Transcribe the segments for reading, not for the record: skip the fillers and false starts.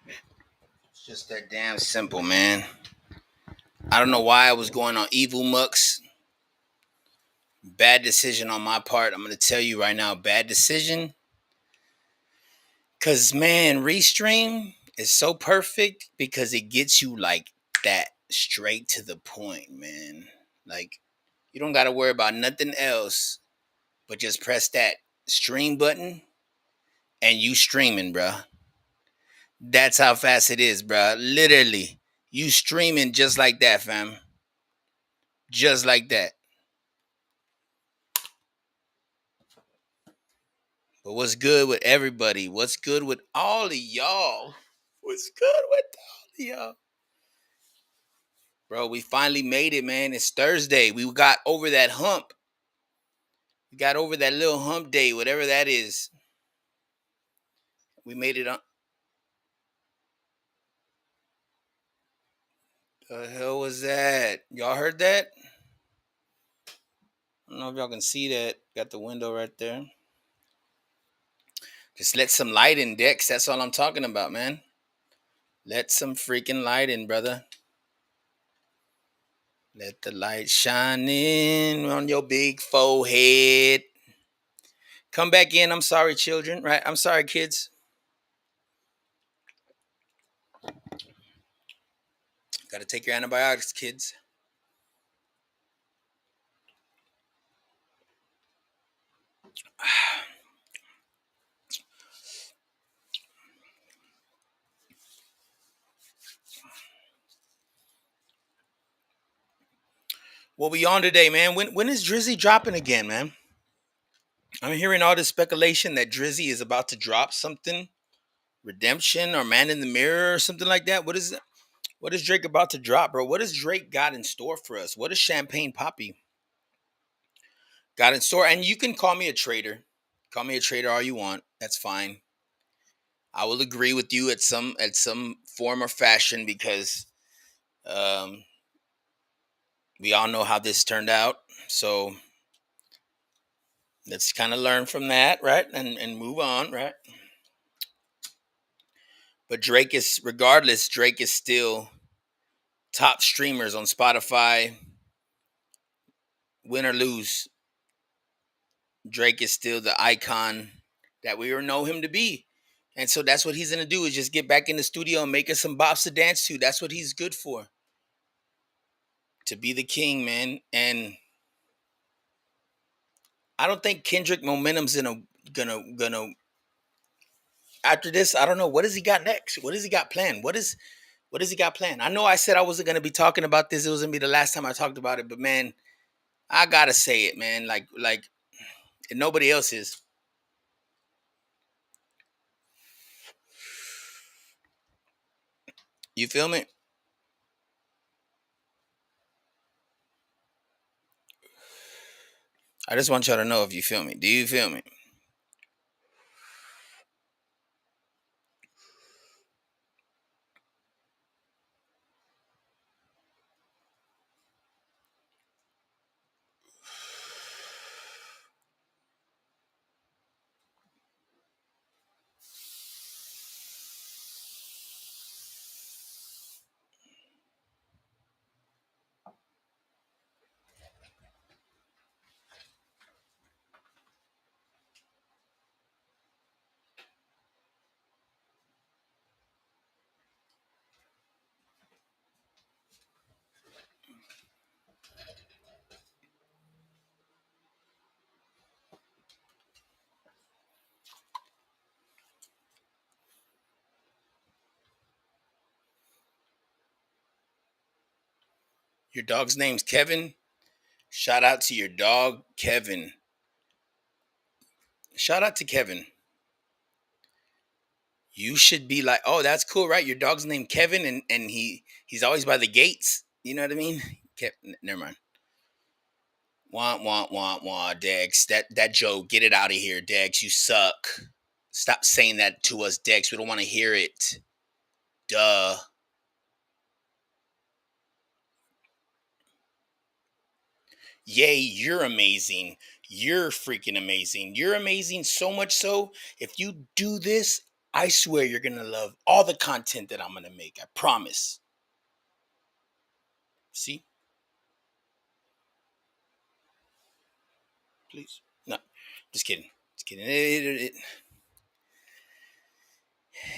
It's just that damn simple, man. I don't know why I was going on Evil Mux. Bad decision on my part. I'm gonna tell you right now, bad decision. Cause man, Restream is so perfect because it gets you like that straight to the point, man. Like you don't gotta worry about nothing else, but just press that stream button and you streaming, bruh. That's how fast it is, bruh. Literally, you streaming just like that, fam. Just like that. But what's good with everybody? What's good with all of y'all? What's good with all of y'all? Bro, we finally made it, man. It's Thursday. We got over that hump. We got over that little hump day, whatever that is. We made it on. The hell was that? Y'all heard that? I don't know if y'all can see that. Got the window right there. Just let some light in, Dex. That's all I'm talking about, man. Let some freaking light in, brother. Let the light shine in on your big forehead. Come back in. I'm sorry, children. Right? I'm sorry, kids. Got to take your antibiotics, kids. What we on today, man? When is Drizzy dropping again, man? I'm hearing all this speculation that Drizzy is about to drop something, Redemption or Man in the Mirror or something like that. What is it? What is Drake about to drop, bro? What has Drake got in store for us? What is Champagne Poppy got in store? And you can call me a traitor. Call me a traitor all you want. That's fine. I will agree with you at some form or fashion because um, we all know how this turned out. So let's kind of learn from that, right? And move on, right? But Drake is, regardless, Drake is still top streamers on Spotify. Win or lose, Drake is still the icon that we know him to be. And so that's what he's gonna do is just get back in the studio and make us some bops to dance to. That's what he's good for. To be the king, man. And I don't think Kendrick momentum's gonna after this. I don't know. What does he got next? What does he got planned? What does he got planned? I know I said I wasn't gonna be talking about this. It was gonna be the last time I talked about it, but man, I gotta say it, man. Like nobody else is. You feel me? I just want y'all to know if you feel me. Do you feel me? Your dog's name's Kevin. Shout out to your dog, Kevin. Shout out to Kevin. You should be like, oh, that's cool, right? Your dog's named Kevin, and he's always by the gates. You know what I mean? Never mind. Want, Dex. That joke. Get it out of here, Dex. You suck. Stop saying that to us, Dex. We don't want to hear it. Duh. Yay, you're amazing. You're freaking amazing. You're amazing so much so. If you do this, I swear you're gonna love all the content that I'm gonna make. I promise. See, please. No, just kidding. Just kidding.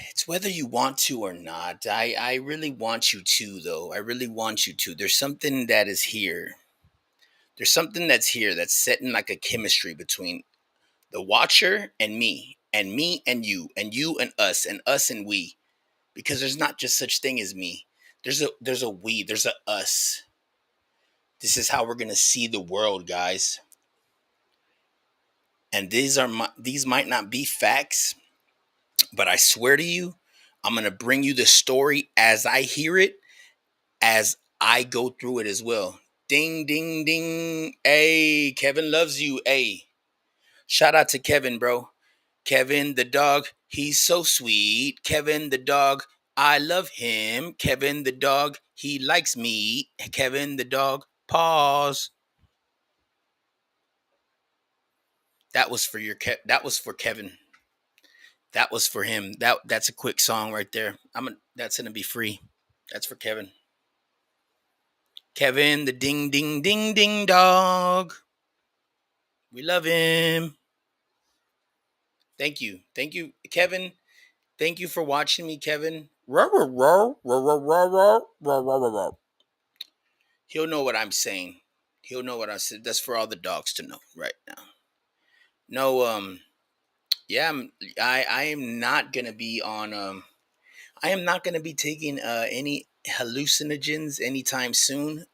It's whether you want to or not. I really want you to, though. I really want you to. There's something that is here. There's something that's here that's setting like a chemistry between the watcher and me and you and us and we. Because there's not just such thing as me. There's a we. There's a us. This is how we're gonna see the world, guys. And these might not be facts, but I swear to you, I'm gonna bring you the story as I hear it, as I go through it as well. Ding, ding, ding. Hey, Kevin loves you. Hey, shout out to Kevin, bro. Kevin the dog, he's so sweet. Kevin the dog, I love him. Kevin the dog, he likes me. Kevin the dog, pause. That was for that was for Kevin. That was for him. That's a quick song right there. That's gonna be free. That's for Kevin. Kevin the ding ding ding ding dog. We love him. Thank you. Thank you, Kevin. Thank you for watching me, Kevin. He'll know what I'm saying. He'll know what I said. That's for all the dogs to know right now. No, yeah, I am not gonna be on I am not gonna be taking any hallucinogens anytime soon.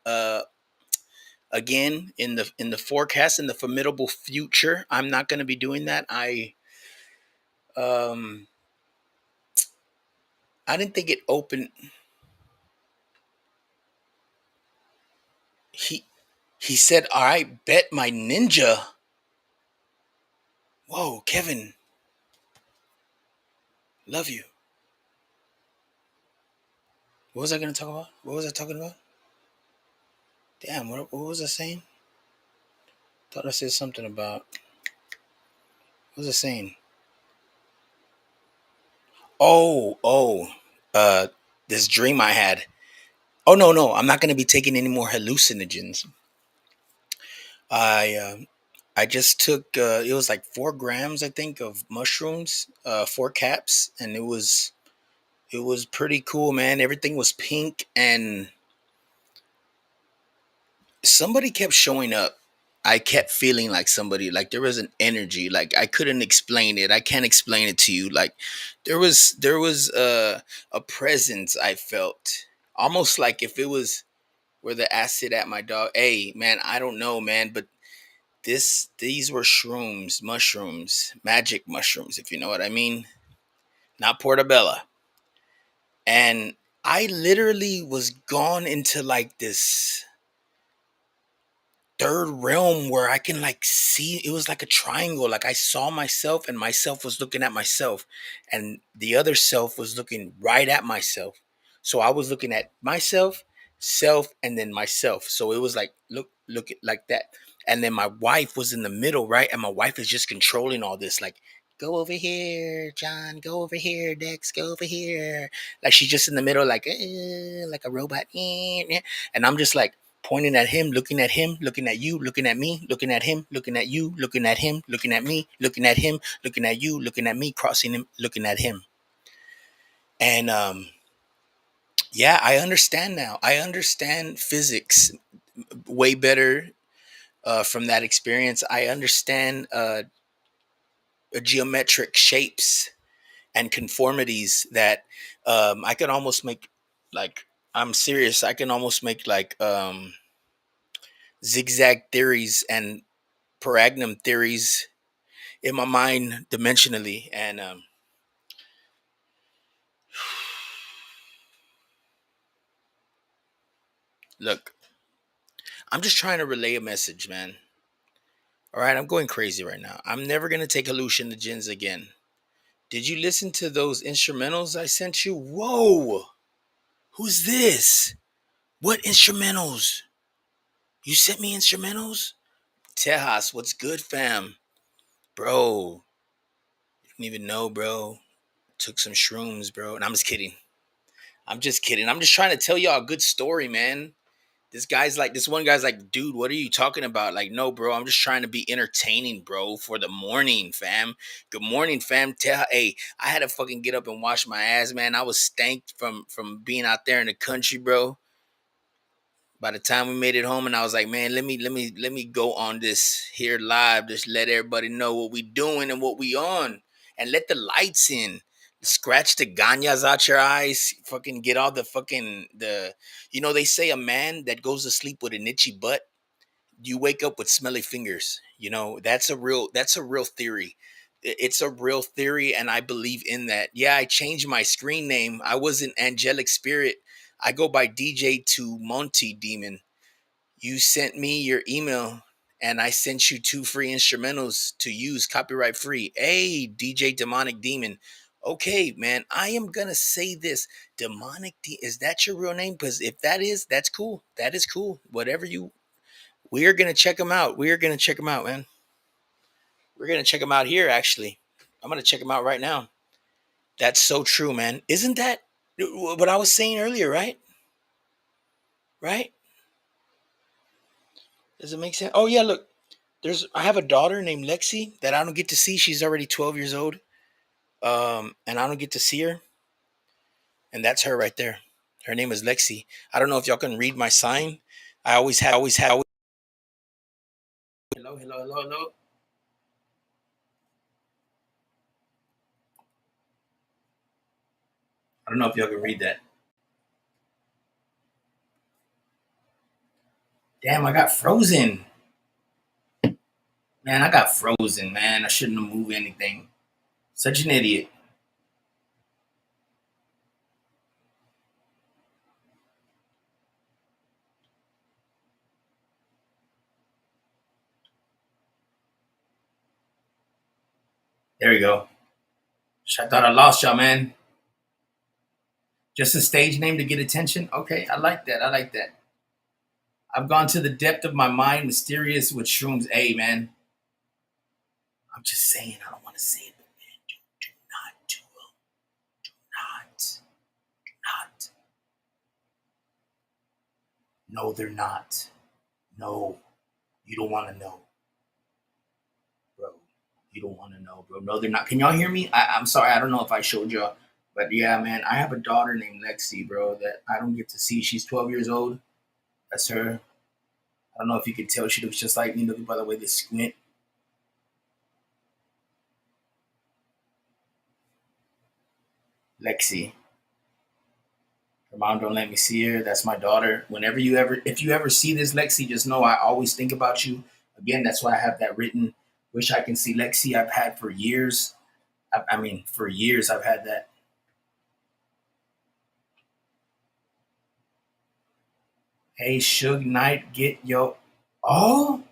Again, in the forecast, in the formidable future, I'm not gonna be doing that. Um I didn't think it opened. He he said, "All right, bet my ninja." Whoa, Kevin, love you. What was I gonna talk about? What was I talking about? Damn, what was I saying? Thought I said something about. What was I saying? Oh, oh, uh, this dream I had. Oh no, no, I'm not gonna be taking any more hallucinogens. I uh, I just took it was like 4 grams I think of mushrooms, 4 caps, and it was pretty cool, man. Everything was pink, and somebody kept showing up. I kept feeling like somebody, like there was an energy, like I couldn't explain it. I can't explain it to you. Like there was a presence I felt, almost like if it was where the acid at my dog. Hey, man, I don't know, man, but these were shrooms, mushrooms, magic mushrooms, if you know what I mean, not portabella. And I literally was gone into like this third realm where I can like see. It was like a triangle. Like I saw myself and myself was looking at myself and the other self was looking right at myself. So I was looking at myself, self, and then myself. So it was like look like that. And then my wife was in the middle, right? And my wife is just controlling all this, like go over here, John, go over here, Dex, go over here. Like she's just in the middle, like a robot. And I'm just like pointing at him, looking at you, looking at me, looking at him, looking at you, looking at him, looking at me, looking at him, looking at you, looking at me, crossing him, looking at him. And yeah, I understand now. I understand physics way better from that experience. I understand geometric shapes and conformities that I can almost make like I'm serious. I can almost make like zigzag theories and paragnum theories in my mind dimensionally. And look, I'm just trying to relay a message, man. All right, I'm going crazy right now. I'm never going to take hallucinogens again. Did you listen to those instrumentals I sent you? Whoa, who's this? What instrumentals? You sent me instrumentals? Tejas, what's good, fam? Bro, you don't even know, bro. took some shrooms, bro. And I'm just kidding. I'm just kidding. I'm just trying to tell y'all a good story, man. This one guy's like, dude, what are you talking about? Like, no, bro, I'm just trying to be entertaining, bro, for the morning, fam. Good morning, fam. Hey, I had to fucking get up and wash my ass, man. I was stanked from being out there in the country, bro. By the time we made it home, and I was like, man, let me go on this here live, just let everybody know what we doing and what we on, and let the lights in. Scratch the ganas out your eyes, fucking get all the fucking the. They say a man that goes to sleep with an itchy butt, you wake up with smelly fingers. That's a real theory. It's a real theory, and I believe in that. Yeah, I changed my screen name. I was an angelic spirit. I go by DJ to Monty Demon. You sent me your email, and I sent you two free instrumentals to use copyright free. Hey, DJ Demonic Demon. Okay, man, I am gonna say this. Is that your real name? Because if that is, that's cool. That is cool. Whatever you we're gonna check them out. We're gonna check them out, man. We're gonna check them out here. Actually, I'm gonna check them out right now. That's so true, man. Isn't that what I was saying earlier? Right? Right? Does it make sense? Oh yeah, look. I have a daughter named Lexi that I don't get to see. She's already 12 years old, and I don't get to see her. And that's her right there. Her name is Lexi. I don't know if y'all can read my sign. I always have. Hello, hello, hello, hello. I don't know if y'all can read that. Damn, I got frozen. Man, I got frozen, man. I shouldn't have moved anything. Such an idiot. There we go. I thought I lost y'all, man. Just a stage name to get attention? Okay, I like that. I like that. I've gone to the depth of my mind, mysterious with shrooms. Hey, man. I'm just saying, I don't want to say it, but man, do not do not. Not. No, they're not. No, you don't want to know, bro. You don't want to know, bro. No, they're not. Can y'all hear me? I'm sorry. I don't know if I showed y'all. But yeah, man, I have a daughter named Lexi, bro, that I don't get to see. She's 12 years old. That's her. I don't know if you could tell she looks just like me. Looking by the way they squint. Lexi. Her mom don't let me see her. That's my daughter. If you ever see this, Lexi, just know I always think about you. Again, that's why I have that written. Wish I can see Lexi. I've had for years. I mean, for years I've had that. Hey, Suge Knight, get yo. Oh,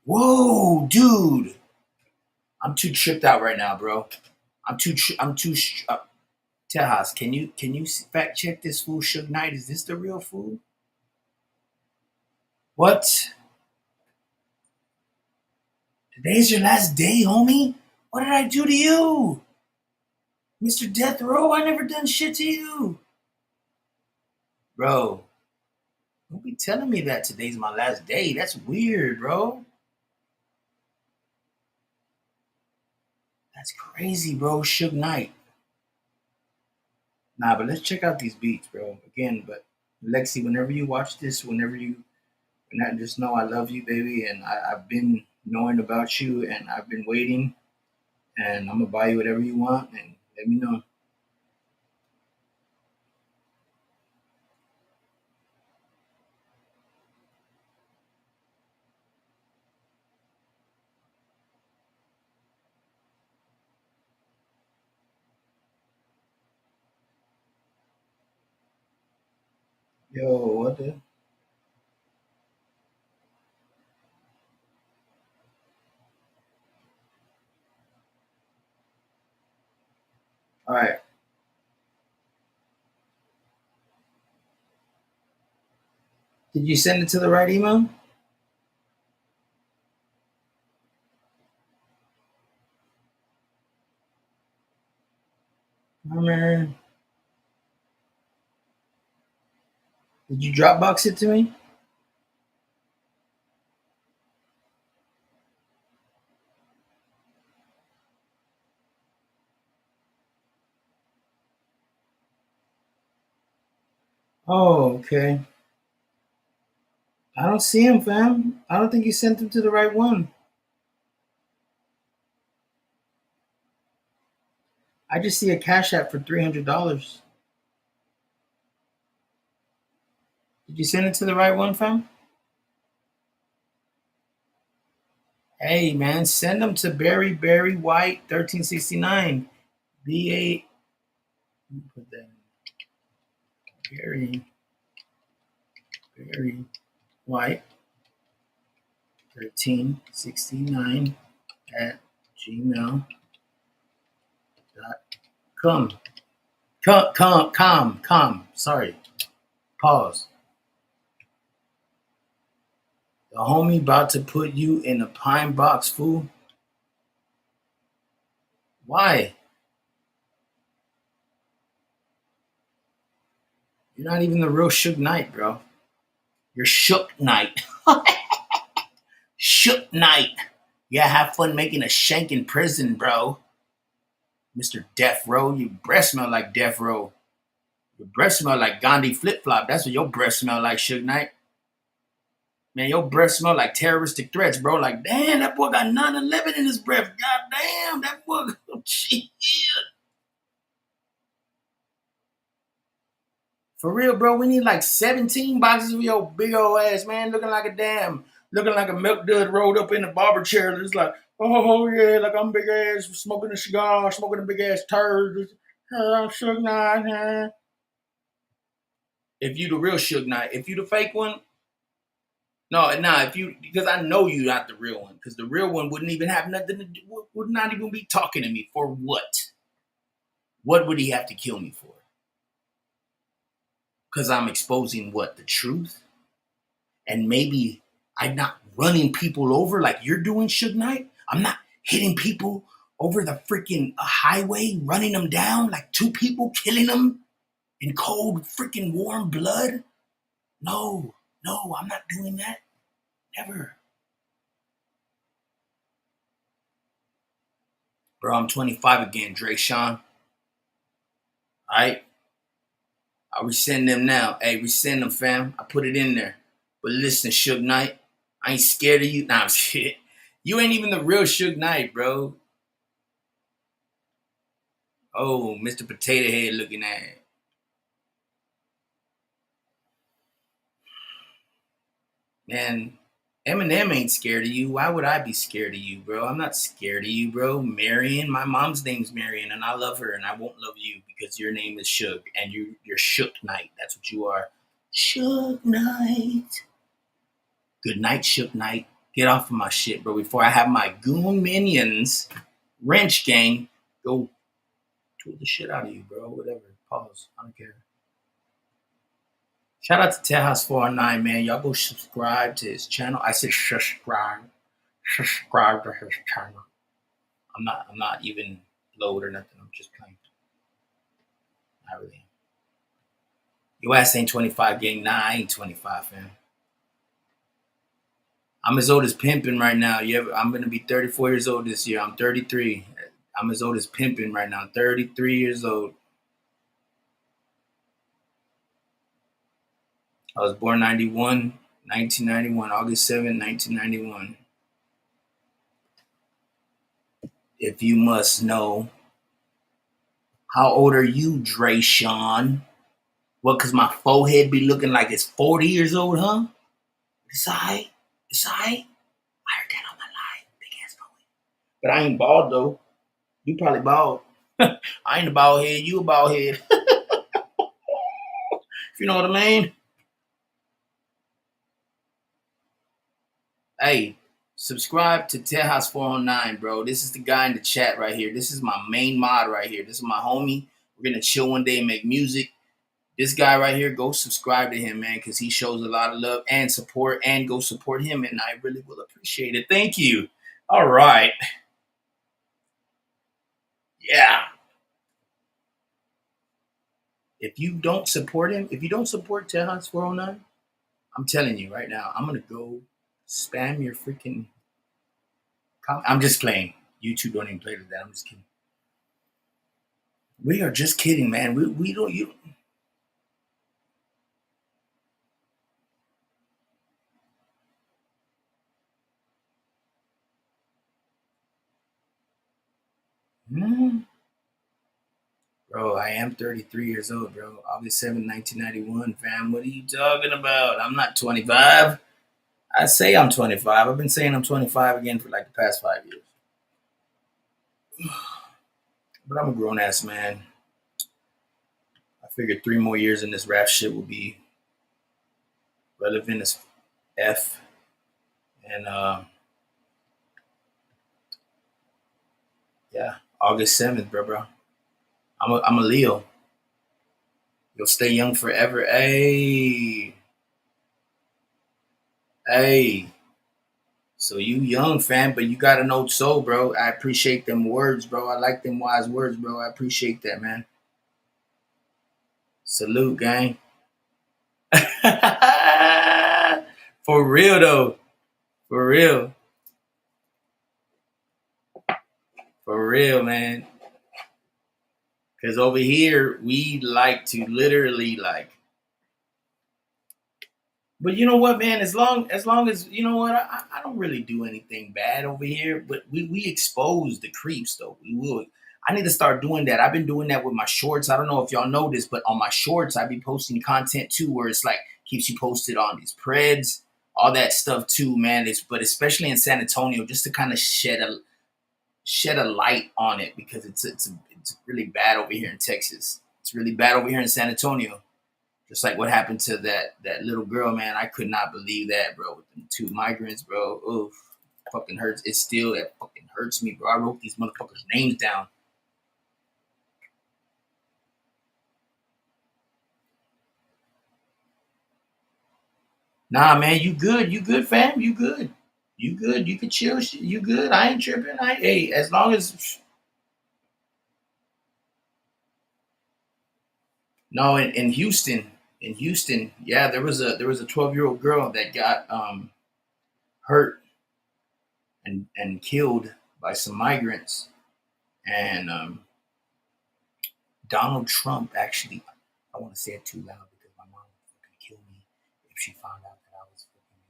whoa, dude. I'm too tripped out right now, bro. I'm too. Tejas, can you fact check this fool, Suge Knight? Is this the real fool? What? Today's your last day, homie. What did I do to you, Mr. Death Row? I never done shit to you, bro. Don't be telling me that today's my last day. That's weird, bro. That's crazy, bro. Suge Knight. Nah, but let's check out these beats, bro. Again, but Lexi, whenever you watch this, and I just know I love you, baby, and I've been knowing about you, and I've been waiting, and I'm gonna buy you whatever you want, and let me know. Yo, what the? All right, did you send it to the right email? Oh man, did you Dropbox it to me? Oh, okay. I don't see him, fam. I don't think you sent him to the right one. I just see a Cash App for $300. Did you send it to the right one, fam? Hey, man, send them to Barry White 1369. B A. Put that in. Barry White 1369 at gmail.com. Com. Sorry. Pause. The homie about to put you in a pine box, fool. Why? You're not even the real Suge Knight, bro. You're Shook Knight. Shook Knight. Yeah, have fun making a shank in prison, bro. Mr. Death Row, your breath smell like Death Row. Your breath smell like Gandhi flip flop. That's what your breath smell like, Suge Knight. Man, your breath smell like terroristic threats, bro. Like, damn, that boy got 9/11 in his breath. God damn, that boy. Oh, shit. For real, bro, we need like 17 boxes of your big old ass, man. Looking like a milk dud rolled up in a barber chair. It's like, oh yeah, like I'm big ass smoking a cigar, smoking a big ass turd. Suge Knight, huh? If you the real Suge Knight, if you the fake one, no, nah. If you, because I know you not the real one, because the real one wouldn't even have nothing to do, would not even be talking to me for what? What would he have to kill me for? Because I'm exposing what, the truth, and maybe I'm not running people over like you're doing, Suge Knight. I'm not hitting people over the freaking highway, running them down like two people, killing them in cold freaking warm blood. No, no, I'm not doing that. Never. Bro, I'm 25 again, Dre Sean. All right? I'll resend them now. Hey, resend them, fam. I put it in there. But listen, Suge Knight, I ain't scared of you. Nah, shit. You ain't even the real Suge Knight, bro. Oh, Mr. Potato Head looking at it. Man, Eminem ain't scared of you. Why would I be scared of you, bro? I'm not scared of you, bro. Marion, my mom's name's Marion, and I love her, and I won't love you because your name is Suge, and you're Shook Knight. That's what you are. Suge Knight. Good night, Shook Knight. Get off of my shit, bro, before I have my goon minions, wrench gang, go tool the shit out of you, bro. Whatever. Pause. I don't care. Shout out to Tejas 409, man. Y'all go subscribe to his channel. I said subscribe. Subscribe to his channel. I'm not even load or nothing. I'm just playing. Not really. Your ass ain't 25, gang. Nah, I ain't 25, fam. I'm as old as pimping right now. I'm gonna be 34 years old this year. I'm 33. I'm as old as pimping right now. 33 years old. I was born 1991, August 7th, 1991. If you must know, how old are you, Dre Sean? What, cause my forehead be looking like it's 40 years old, huh? It's alright. It's alright. I heard that on my live. Big ass forehead. But I ain't bald though. You probably bald. I ain't a bald head, you a bald head. If you know what I mean. Hey, subscribe to Tejas 409, bro. This is the guy in the chat right here. This is my main mod right here. This is my homie. We're gonna chill one day and make music. This guy right here, go subscribe to him, man, because he shows a lot of love and support, and go support him, and I really will appreciate it. Thank you. All right. Yeah. If you don't support him, if you don't support Tejas 409, I'm telling you right now, I'm gonna go spam your freaking. I'm just playing. YouTube don't even play with that. I'm just kidding. We are just kidding, man. We don't you. Hmm? Bro, I am 33 years old, bro. August 7th, 1991, fam. What are you talking about? I'm not 25. I say I'm 25. I've been saying I'm 25 again for like the past 5 years. But I'm a grown ass man. I figured 3 more years in this rap shit will be relevant as F. And yeah, August 7th, bro. I'm a Leo. You'll stay young forever. Hey, hey. So you young, fam, but you got an old soul, bro. I appreciate them words, bro. I like them wise words, bro. I appreciate that, man. Salute, gang. For real though. For real. For real, man. Cause over here we like to literally like. But you know what, man? As long as you know what, I don't really do anything bad over here. But we expose the creeps though. We will. I need to start doing that. I've been doing that with my shorts. I don't know if y'all know this, but on my shorts, I be posting content too, where it's like keeps you posted on these preds, all that stuff too, man. It's but especially in San Antonio, just to kind of shed a light on it because it's really bad over here in Texas. It's really bad over here in San Antonio. Just like what happened to that little girl, man. I could not believe that, bro. With the two migrants, bro. Oof, fucking hurts. It fucking hurts me, bro. I wrote these motherfuckers' names down. Nah, man, you good, fam, you good, you good. You can chill, you good. I ain't tripping. Hey, as long as no, in Houston, yeah, there was a 12-year-old girl that got hurt and killed by some migrants, and Donald Trump actually, I want to say it too loud because my mom would fucking kill me if she found out that I was fucking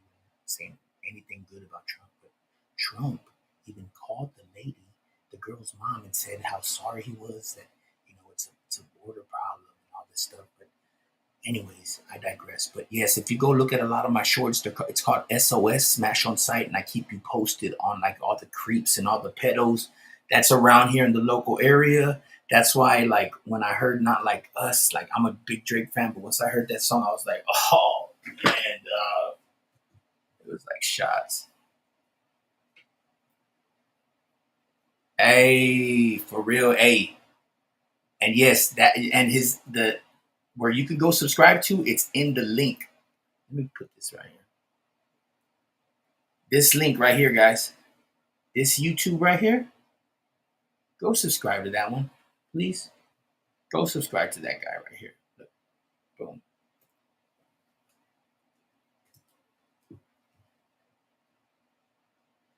saying anything good about Trump. But Trump even called the lady, the girl's mom, and said how sorry he was that, it's a border problem and all this stuff. But anyways, I digress. But yes, if you go look at a lot of my shorts, it's called SOS Smash on Site, and I keep you posted on like all the creeps and all the pedos that's around here in the local area. That's why, like, when I heard Not Like Us, like, I'm a big Drake fan, but once I heard that song, I was like, oh, man, it was like shots. Hey, for real, hey. And yes, that and his the where you can go subscribe to, it's in the link. Let me put this right here. This link right here, guys. This YouTube right here. Go subscribe to that one, please. Go subscribe to that guy right here. Look, boom.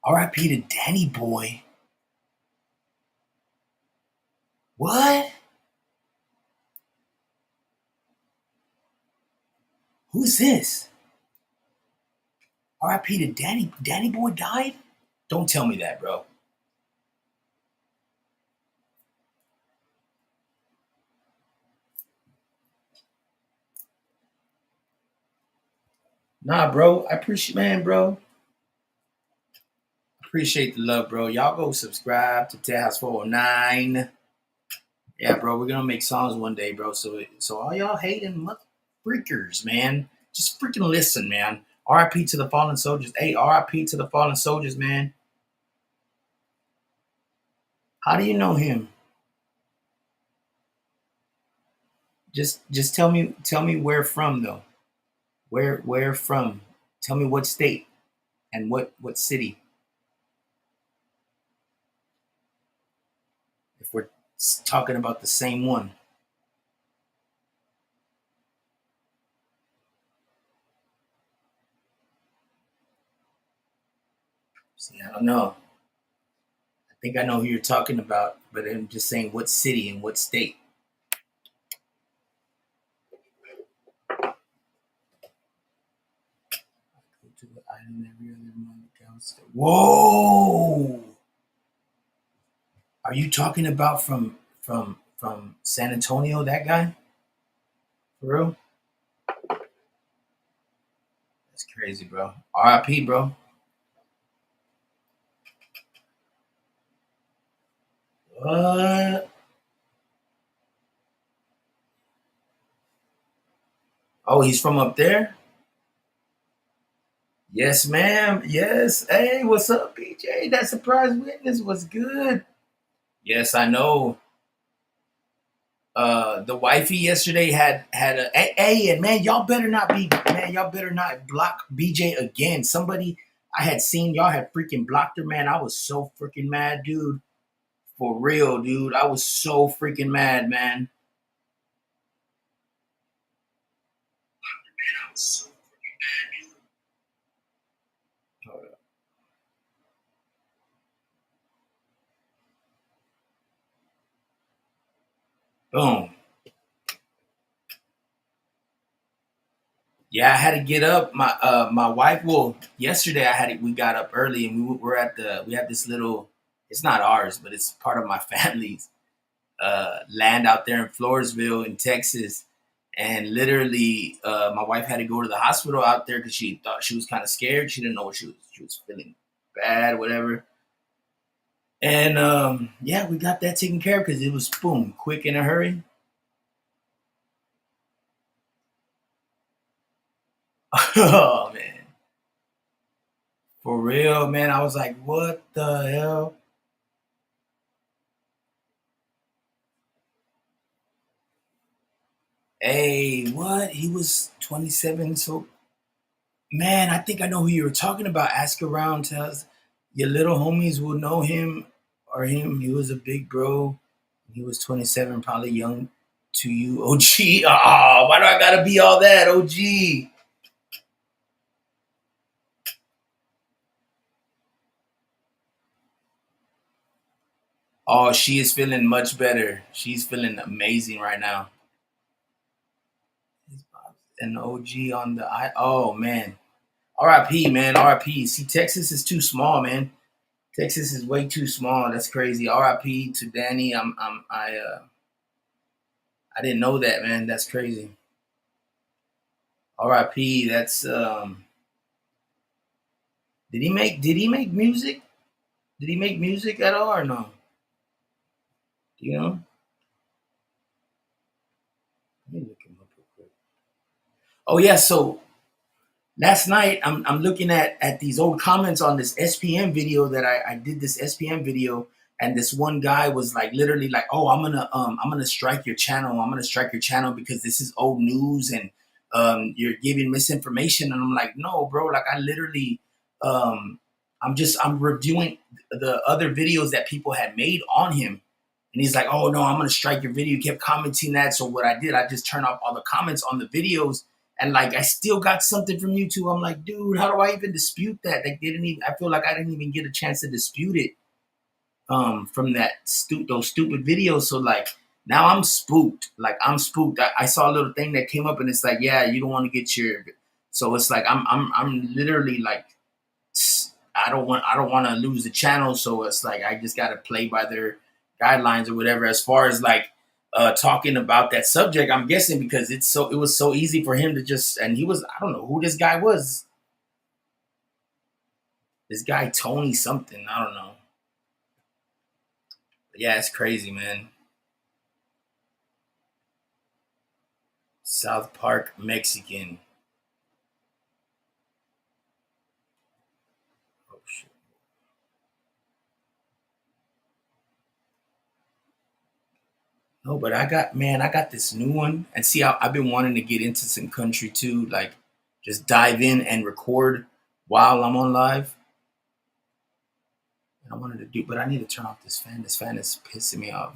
R.I.P. to Danny Boy. What? Who's this? R.I.P. to Danny. Danny Boy died? Don't tell me that, bro. Nah, bro. I appreciate, man, bro. Appreciate the love, bro. Y'all go subscribe to Tejas 409. Yeah, bro. We're gonna make songs one day, bro. So all y'all hating mother freakers, man. Just freaking listen, man. R.I.P. to the fallen soldiers. Hey, R.I.P. to the fallen soldiers, man. How do you know him? Just tell me where from though. Where from? Tell me what state and what city. If we're talking about the same one. See, I don't know. I think I know who you're talking about, but I'm just saying what city and what state. Go to the island every other month. Whoa! Are you talking about from San Antonio? That guy? For real? That's crazy, bro. R.I.P., bro. What? Oh, he's from up there? Yes, ma'am. Yes. Hey, what's up, PJ? That surprise witness was good. Yes, I know. The wifey yesterday had a hey, and man, y'all better not block BJ again. Somebody I had seen y'all had freaking blocked her, man. I was so freaking mad, dude. For real, dude. I was so freaking mad, man. Boom. Yeah, I had to get up. My wife. Well, yesterday we got up early and were at the we have this little. It's not ours, but it's part of my family's land out there in Floresville in Texas. And literally, my wife had to go to the hospital out there because she thought she was kind of scared. She didn't know what she was feeling bad, whatever. And yeah, we got that taken care of because it was boom, quick in a hurry. Oh man, for real, man. I was like, what the hell? Hey, what? He was 27. So, man, I think I know who you were talking about. Ask around, tell us your little homies will know him or him. He was a big bro. He was 27, probably young to you. OG. Oh, why do I gotta be all that? OG. Oh, she is feeling much better. She's feeling amazing right now. An OG on the I. Oh man. RIP, man. RIP. See, Texas is too small, man. Texas is way too small. That's crazy. RIP to Danny. I didn't know that, man. That's crazy. RIP. That's did he make music? Did he make music at all or no? Do you know? Let me look him up real quick. Oh yeah, so last night I'm looking at these old comments on this SPM video that I did this SPM video, and this one guy was like literally like, oh, I'm gonna strike your channel. I'm gonna strike your channel because this is old news and you're giving misinformation. And I'm like, no, bro, like I literally um I'm reviewing the other videos that people had made on him. And he's like, oh no, I'm gonna strike your video. He kept commenting that. So what I did, I just turned off all the comments on the videos, and like I still got something from YouTube. I'm like, dude, how do I even dispute that? Like they didn't even. I feel like I didn't even get a chance to dispute it from those stupid videos. So like now I'm spooked. Like I'm spooked. I saw a little thing that came up, and it's like, yeah, you don't want to get your. So it's like I'm literally like I don't want to lose the channel, so it's like I just got to play by their guidelines or whatever. As far as like talking about that subject, I'm guessing because it was so easy for him to just and he was I don't know who this guy was. This guy Tony something I don't know. But yeah, it's crazy, man. South Park Mexican. Oh shit. No, but I got this new one, and see, I've been wanting to get into some country too, like just dive in and record while I'm on live. And I wanted to do, but I need to turn off this fan. This fan is pissing me off.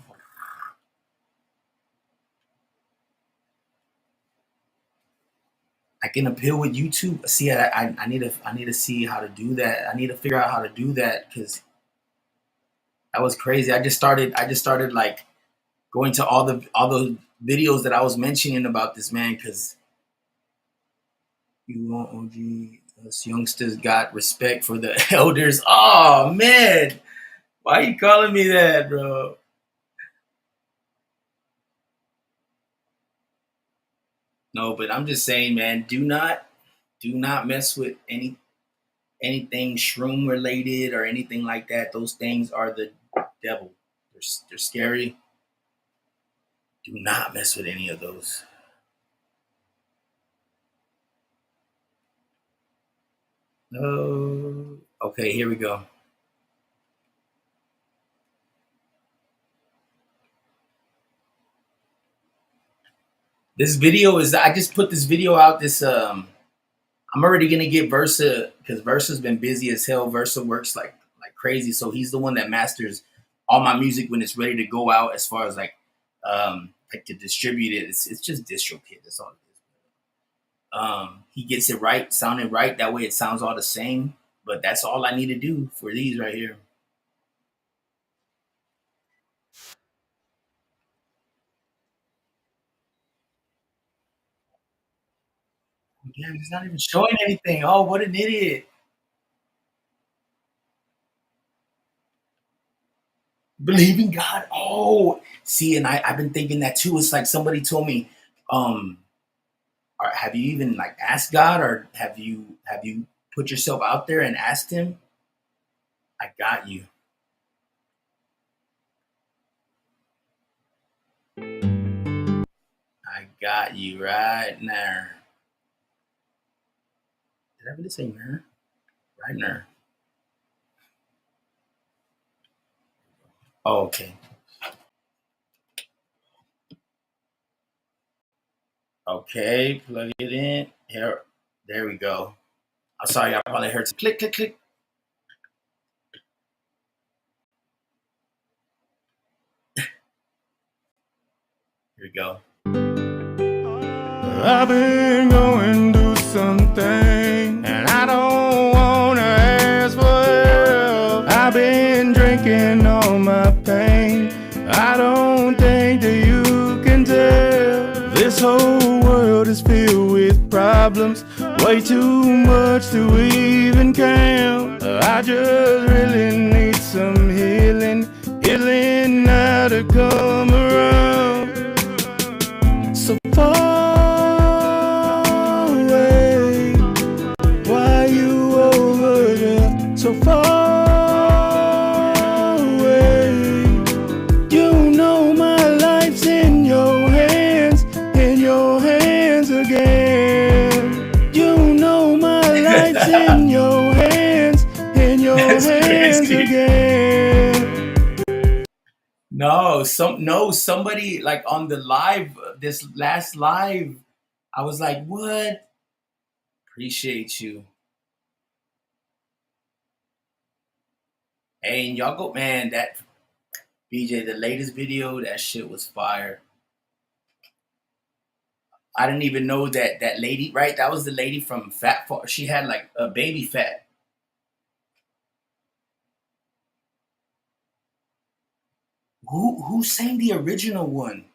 I can appeal with YouTube. See, I need to see how to do that. I need to figure out how to do that because that was crazy. I just started like going to all the videos that I was mentioning about this man because you want OG. Us youngsters got respect for the elders. Oh man, why you calling me that, bro? No, but I'm just saying, man. Do not mess with anything shroom related or anything like that. Those things are the devil. They're scary. Do not mess with any of those. No. Okay, here we go. This video is I just put this video out this I'm already gonna get Versa because Versa's been busy as hell. Versa works like crazy, so he's the one that masters all my music when it's ready to go out. As far as like to distribute it, it's just DistroKid. That's all it is. He gets it right, sounding right. That way, it sounds all the same. But that's all I need to do for these right here. Damn, he's not even showing anything. Oh, what an idiot! Believe in God. Oh, see, and I've been thinking that too. It's like somebody told me, um, have you even like asked God, or have you put yourself out there and asked Him? I got you. I got you right there. Did I really say there? Right there. Oh, okay. Okay, plug it in. Here, there we go. I'm sorry, I probably heard some click, click, click. Here we go. I've been going through something, and I don't wanna ask for help. I've been drinking all my pain. I don't think that you can tell. This whole world is filled with problems, way too much to even count. I just really need some healing, healing now to come around. So far away, why you over there? So far away, you know my life's in your hands again. You know my life's in your hands again. No, somebody like on the live, this last live, I was like, what? Appreciate you. Hey, and y'all go, man, that BJ, the latest video, that shit was fire. I didn't even know that that lady, right? That was the lady from Fat Farm. She had like a baby fat. Who sang the original one?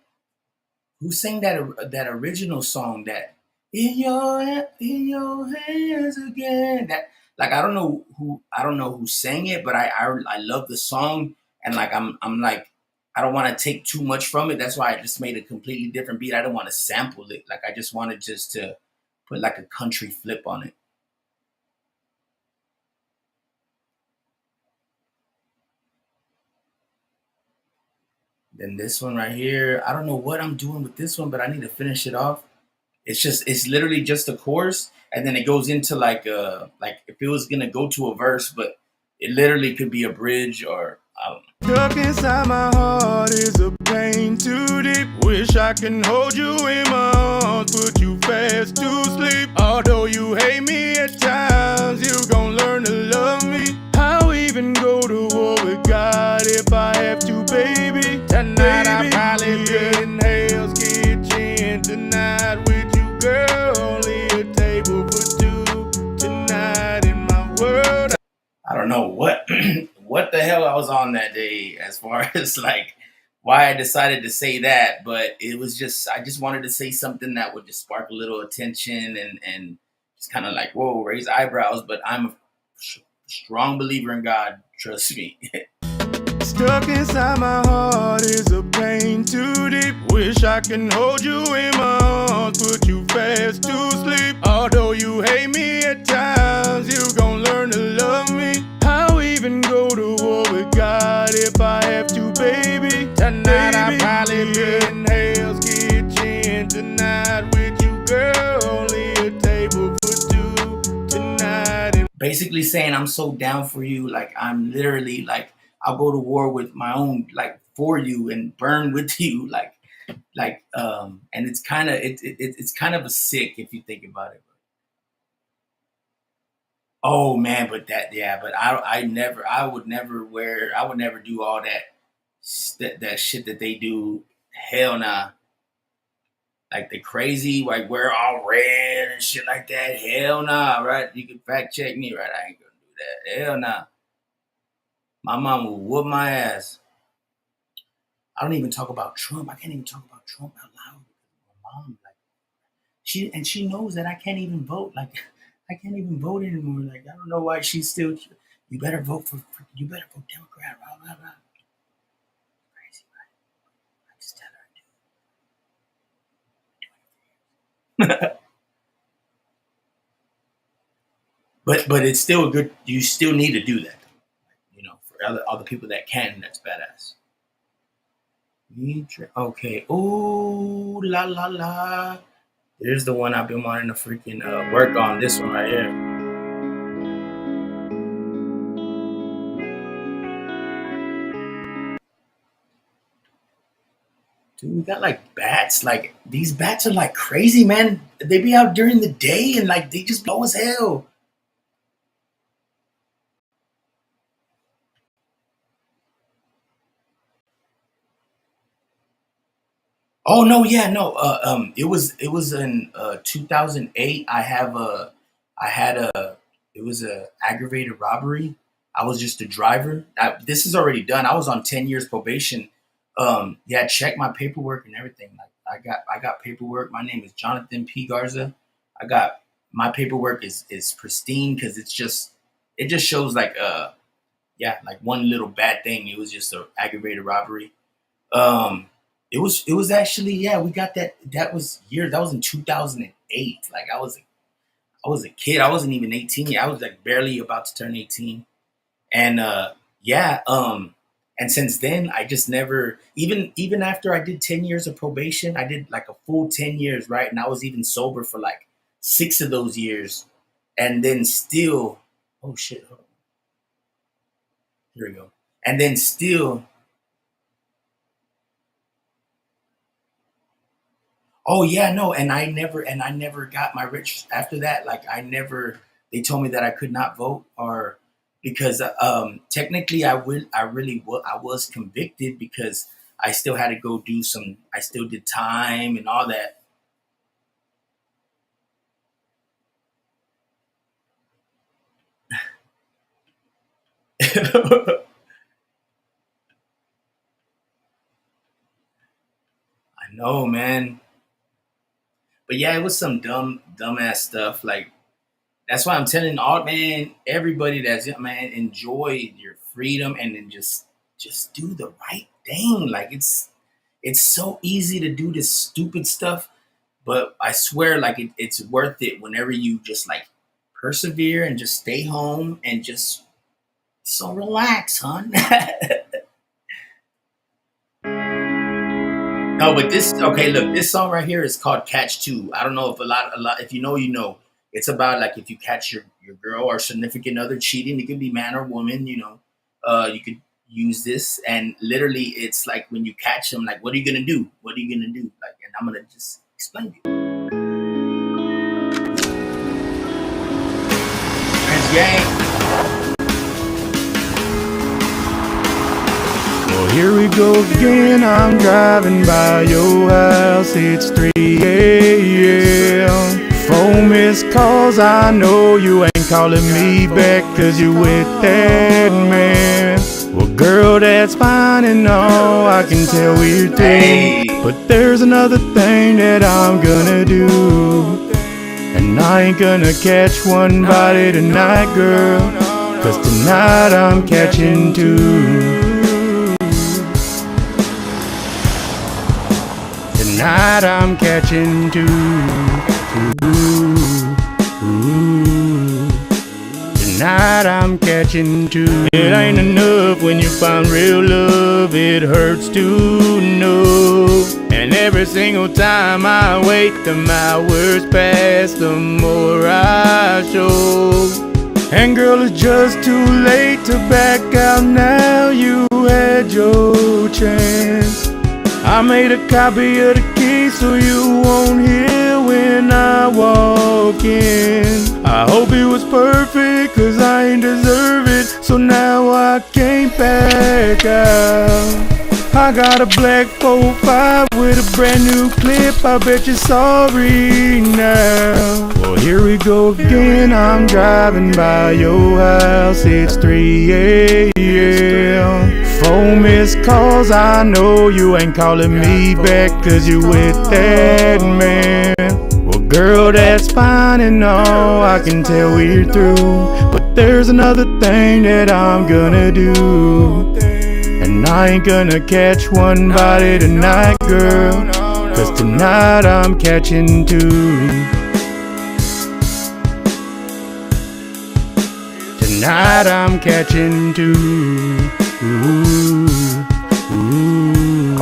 Who sang that original song that in your hands again? That like I don't know who sang it, but I love the song and like I'm like I don't want to take too much from it. That's why I just made a completely different beat. I don't want to sample it. Like I just wanted just to put like a country flip on it. Then this one right here, I don't know what I'm doing with this one, but I need to finish it off. It's literally just a chorus, and then it goes into like if it was gonna go to a verse, but it literally could be a bridge or I don't know. Stuck inside my heart is a pain too deep. Wish I can hold you in my arms, put you fast to sleep. Although you hate me at times, you gon' learn to love me. How even go to war with God if I have to, baby? Tonight I probably be in Hell's Kitchen tonight with you, girl. Only a what the hell I was on that day as far as like why I decided to say that, but it was just I just wanted to say something that would just spark a little attention and just kind of like whoa, raise eyebrows. But I'm a strong believer in God. Trust me. Stuck inside my heart is a pain too deep. Wish I can hold you in my arms, put you fast to sleep. Although you hate me at times, you gon' learn to love me. How even go to war with God if I have to, baby? Tonight I probably be in Hell's Kitchen. Tonight with you, girl, only a table for two tonight. Basically saying I'm so down for you, like I'm literally like I'll go to war with my own like for you and burn with you and it's kind of it's kind of a sick if you think about it. Oh man, but but I would never do all that shit that they do. Hell nah. Like the crazy, like wear all red and shit like that. Hell nah, right? You can fact check me, right? I ain't gonna do that. Hell nah. My mom will whoop my ass. I don't even talk about Trump. I can't even talk about Trump out loud. My mom, like she knows that I can't even vote. Like I can't even vote anymore. Like I don't know why she's still. You better vote you better vote Democrat. Blah blah blah. Crazy, right? I just tell her. But it's still good. You still need to do that. You know, for other people that can, that's badass. Okay. Ooh la la la. There's the one I've been wanting to freaking work on. This one right here. Dude, we got like bats. Like these bats are like crazy, man. They be out during the day and like they just blow as hell. Oh no, yeah, no. It was in 2008. I had a, it was a aggravated robbery. I was just a driver. This is already done. I was on 10 years probation. Yeah, check my paperwork and everything. Like I got paperwork. My name is Jonathan P. Garza. I got my paperwork is pristine because it just shows like yeah like one little bad thing. It was just a aggravated robbery. Um, it was actually yeah we got that that was in 2008. Like I was a kid. I wasn't even 18 yet. I was like barely about to turn 18. And yeah and since then I just never even after I did 10 years of probation, I did like a full 10 years, right? And I was even sober for like 6 of those years. And then still oh shit, hold on. Here we go. And then still oh yeah, no, and I never got my rich after that. Like I never they told me that I could not vote or because technically I was convicted because I still had to go do some I still did time and all that. I know, man. But yeah, it was some dumbass stuff. Like that's why I'm telling all man, everybody that's man, enjoy your freedom and then just do the right thing. Like it's so easy to do this stupid stuff, but I swear like it's worth it whenever you just like persevere and just stay home and just so relax, hon. No, but this okay. Look, this song right here is called "Catch 2." I don't know if a lot. If you know, you know. It's about like if you catch your girl or significant other cheating. It could be man or woman. You know, you could use this, and literally, it's like when you catch them. Like, what are you gonna do? What are you gonna do? Like, and I'm gonna just explain to you. Trans gang. Well, here we go again. I'm driving by your house. It's 3 a.m. 4 missed calls. I know you ain't calling me back 'cause you with that man. Well, girl, that's fine and all, I can tell we're through. Hey. But there's another thing that I'm gonna do. And I ain't gonna catch one body tonight, girl, 'cause tonight I'm catching two. Tonight I'm catching two. Tonight I'm catching two. It ain't enough when you find real love, it hurts to know. And every single time I wait, the hours pass, the more I show. And girl, it's just too late to back out now, you had your chance. I made a copy of the key so you won't hear when I walk in. I hope it was perfect, 'cause I ain't deserve it, so now I can't back out. I got a black 4-5 with a brand new clip, I bet you're sorry now. Well, here we go again, I'm driving by your house, it's 3 a.m. 4 missed calls, I know you ain't calling me back, 'cause you with that man. Well, girl, that's fine and all, I can tell we're through. But there's another thing that I'm gonna do. And I ain't gonna catch one body tonight, girl, 'cause tonight I'm catching two. Tonight I'm catching two. Ooh, ooh.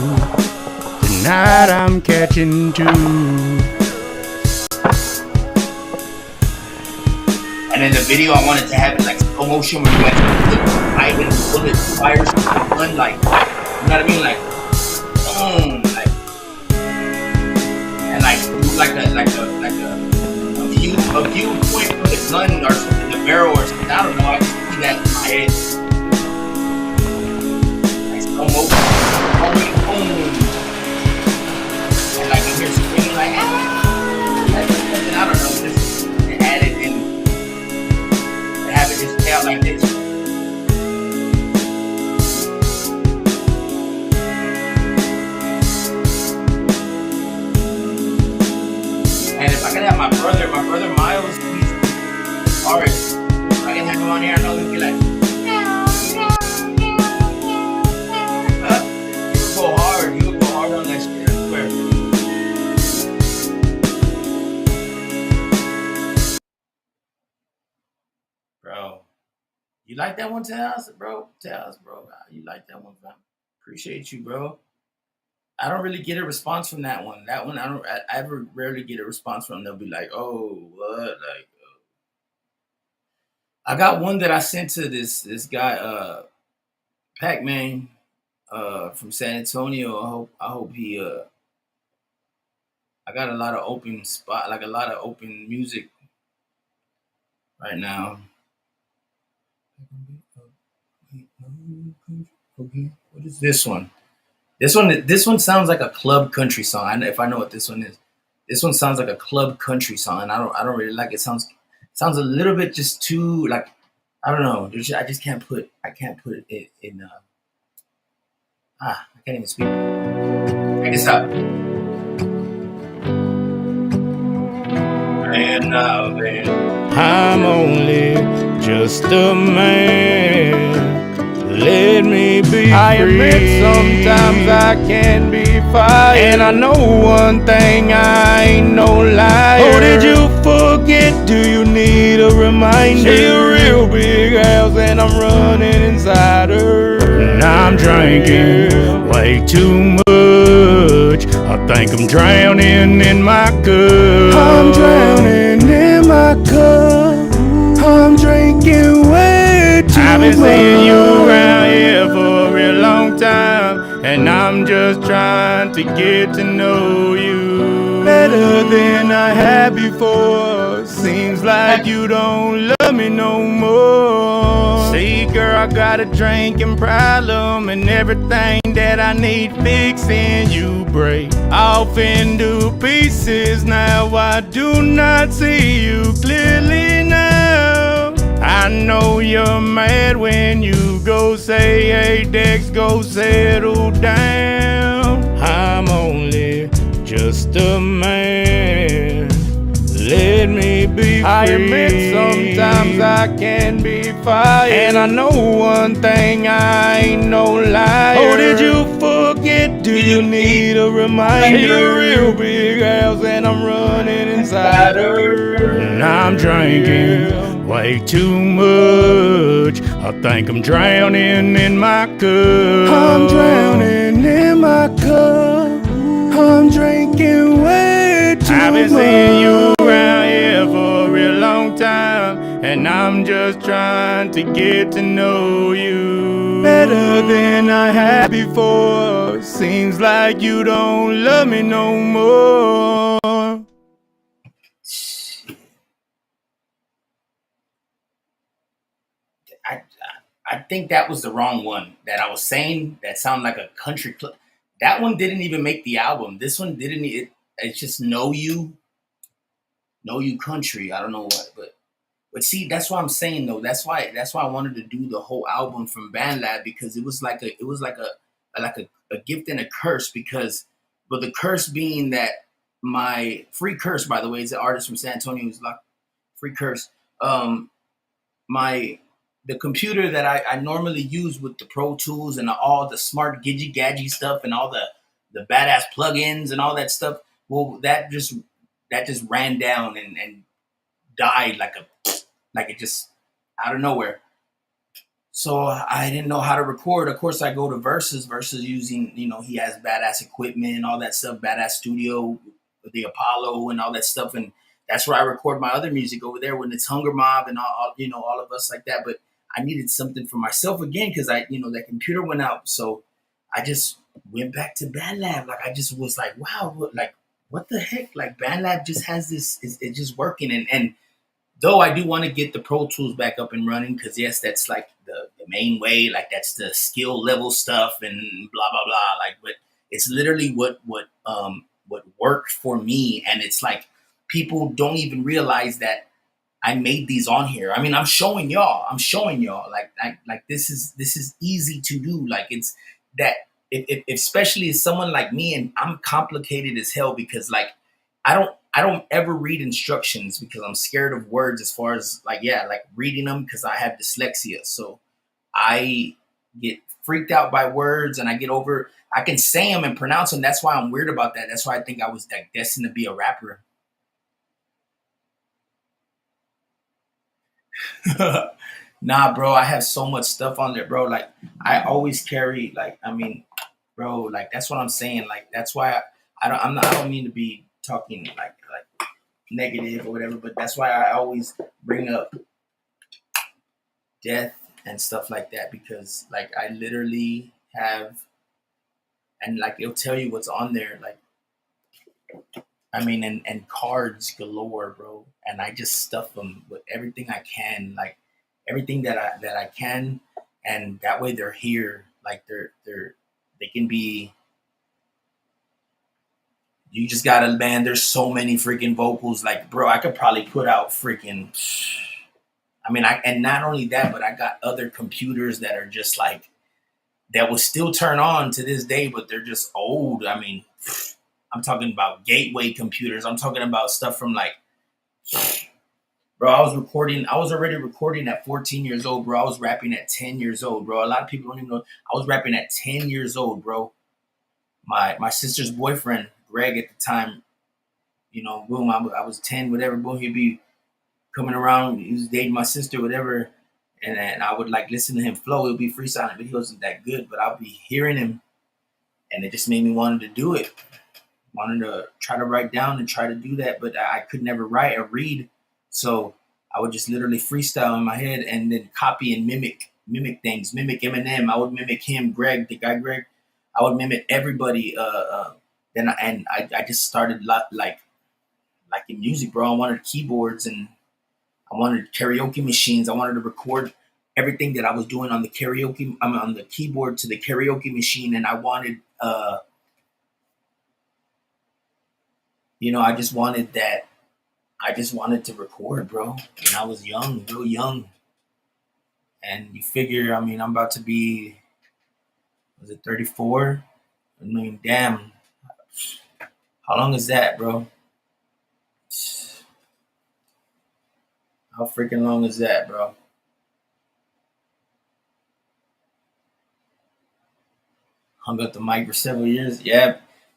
Tonight I'm catching two. And in the video, I wanted to have it like slow motion where you guys hide and bullet fires gun, like, you know what I mean, like, boom, like, and like a viewpoint from the gun or something, the barrel or something. I don't know. I just see that in my head. Like slow motion, boom, and like you hear screaming like like something. I don't know. Just add it in. Have it just play out like this. And if I could have my brother Miles, he's artist. If I can have him on here, I know he'd be like, he would go hard on that shit, I swear. Bro. You like that one, Taz, bro? Taz, bro. You like that one, fam? Appreciate you, bro. I don't really get a response from that one. That one, I ever rarely get a response from. They'll be like, "Oh, what?" Like, I got one that I sent to this guy, Pac-Man, from San Antonio. I hope he. I got a lot of open spot, like a lot of open music right now. What is this one? This one sounds like a club country song. If I know what this one is. This one sounds like a club country song, and I don't really like it. Sounds a little bit just too, like, I don't know. I just can't put it in. I can't even speak. Check this out. And now then, I'm only just a man. Let me be I free. Admit sometimes I can be fired, and I know one thing, I ain't no liar. Oh, did you forget? Do you need a reminder? She a real big house and I'm running inside her. And I'm drinking way too much. I think I'm drowning in my cup. I'm drowning in my cup. I'm drinking way too much. I've been seeing you around here for a real long time, and I'm just trying to get to know you better than I had before. Seems like you don't love me no more. See, girl, I got a drinking problem, and everything that I need fixing you break off into pieces. Now I do not see you clearly now. I know you're mad when you go say, hey Dex, go settle down. I'm only just a man. Let me be free. I admit sometimes I can be fired, and I know one thing, I ain't no liar. Oh, did you forget? Do you need a reminder? A real big house and I'm running inside her. And I'm drinking way too much. I think I'm drowning in my cup. I'm drowning in my cup. I'm drinking way too much. I've been seeing you around here for a real long time, and I'm just trying to get to know you better than I had before. Seems like you don't love me no more. I I think that was the wrong one that I was saying. That sounded like a country club. That one didn't even make the album. This one didn't. It's just know you country. I don't know what, but see, that's what I'm saying though. That's why I wanted to do the whole album from BandLab, because it was like a gift and a curse, because but the curse being that my free curse, by the way, is an artist from San Antonio who's like free curse. My the computer that I normally use with the Pro Tools and all the smart gidgy gadgy stuff and all the badass plugins and all that stuff. Well, that just ran down and died like it just out of nowhere. So I didn't know how to record. Of course, I go to Versus using, he has badass equipment and all that stuff, badass studio, the Apollo and all that stuff. And that's where I record my other music over there when it's Hunger Mob and all of us like that. But I needed something for myself again because that computer went out. So I just went back to BandLab. Like I just was like, wow, what the heck? Like BandLab just has this, it's just working. And though I do want to get the Pro Tools back up and running, because yes, that's like the main way, like that's the skill level stuff and blah blah blah. Like, but it's literally what worked for me, and it's like people don't even realize that I made these on here. I mean, I'm showing y'all. Like this is easy to do. Like it's that if especially as someone like me, and I'm complicated as hell because like I don't ever read instructions because I'm scared of words as far as like reading them because I have dyslexia. So I get freaked out by words and I can say them and pronounce them. That's why I'm weird about that. That's why I think I was like destined to be a rapper. Nah, bro, I have so much stuff on there, bro. Like I always carry bro, like that's what I'm saying. Like that's why I don't mean to be talking like negative or whatever, but that's why I always bring up death and stuff like that, because like I literally have, and like it'll tell you what's on there, like and cards galore, bro. And I just stuff them with everything I can, like everything that I can, and that way they're here, like they can be. You just gotta, man. There's so many freaking vocals, like bro. I could probably put out freaking. And not only that, but I got other computers that are just like that will still turn on to this day, but they're just old. I'm talking about gateway computers. I'm talking about stuff from like, bro, I was already recording at 14 years old, bro. I was rapping at 10 years old, bro. A lot of people don't even know. I was rapping at 10 years old, bro. My sister's boyfriend, Greg, at the time, boom, I was 10, whatever, boom, he'd be coming around. He was dating my sister, whatever. And then I would like listen to him flow. It would be freestyling, but he wasn't that good. But I'll be hearing him, and it just made me wanted to do it. Wanted to try to write down and try to do that, but I could never write or read. So I would just literally freestyle in my head and then copy and mimic things, mimic Eminem. I would mimic him, Greg, the guy Greg. I would mimic everybody. I just started like in music, bro. I wanted keyboards and I wanted karaoke machines. I wanted to record everything that I was doing on the karaoke. On the keyboard to the karaoke machine, and I wanted, I just wanted that. I just wanted to record, bro. And I was young, real young. And you figure, I mean, I'm about to be, was it 34? I mean, damn, how long is that, bro? How freaking long is that, bro? Hung up the mic for several years. Yeah,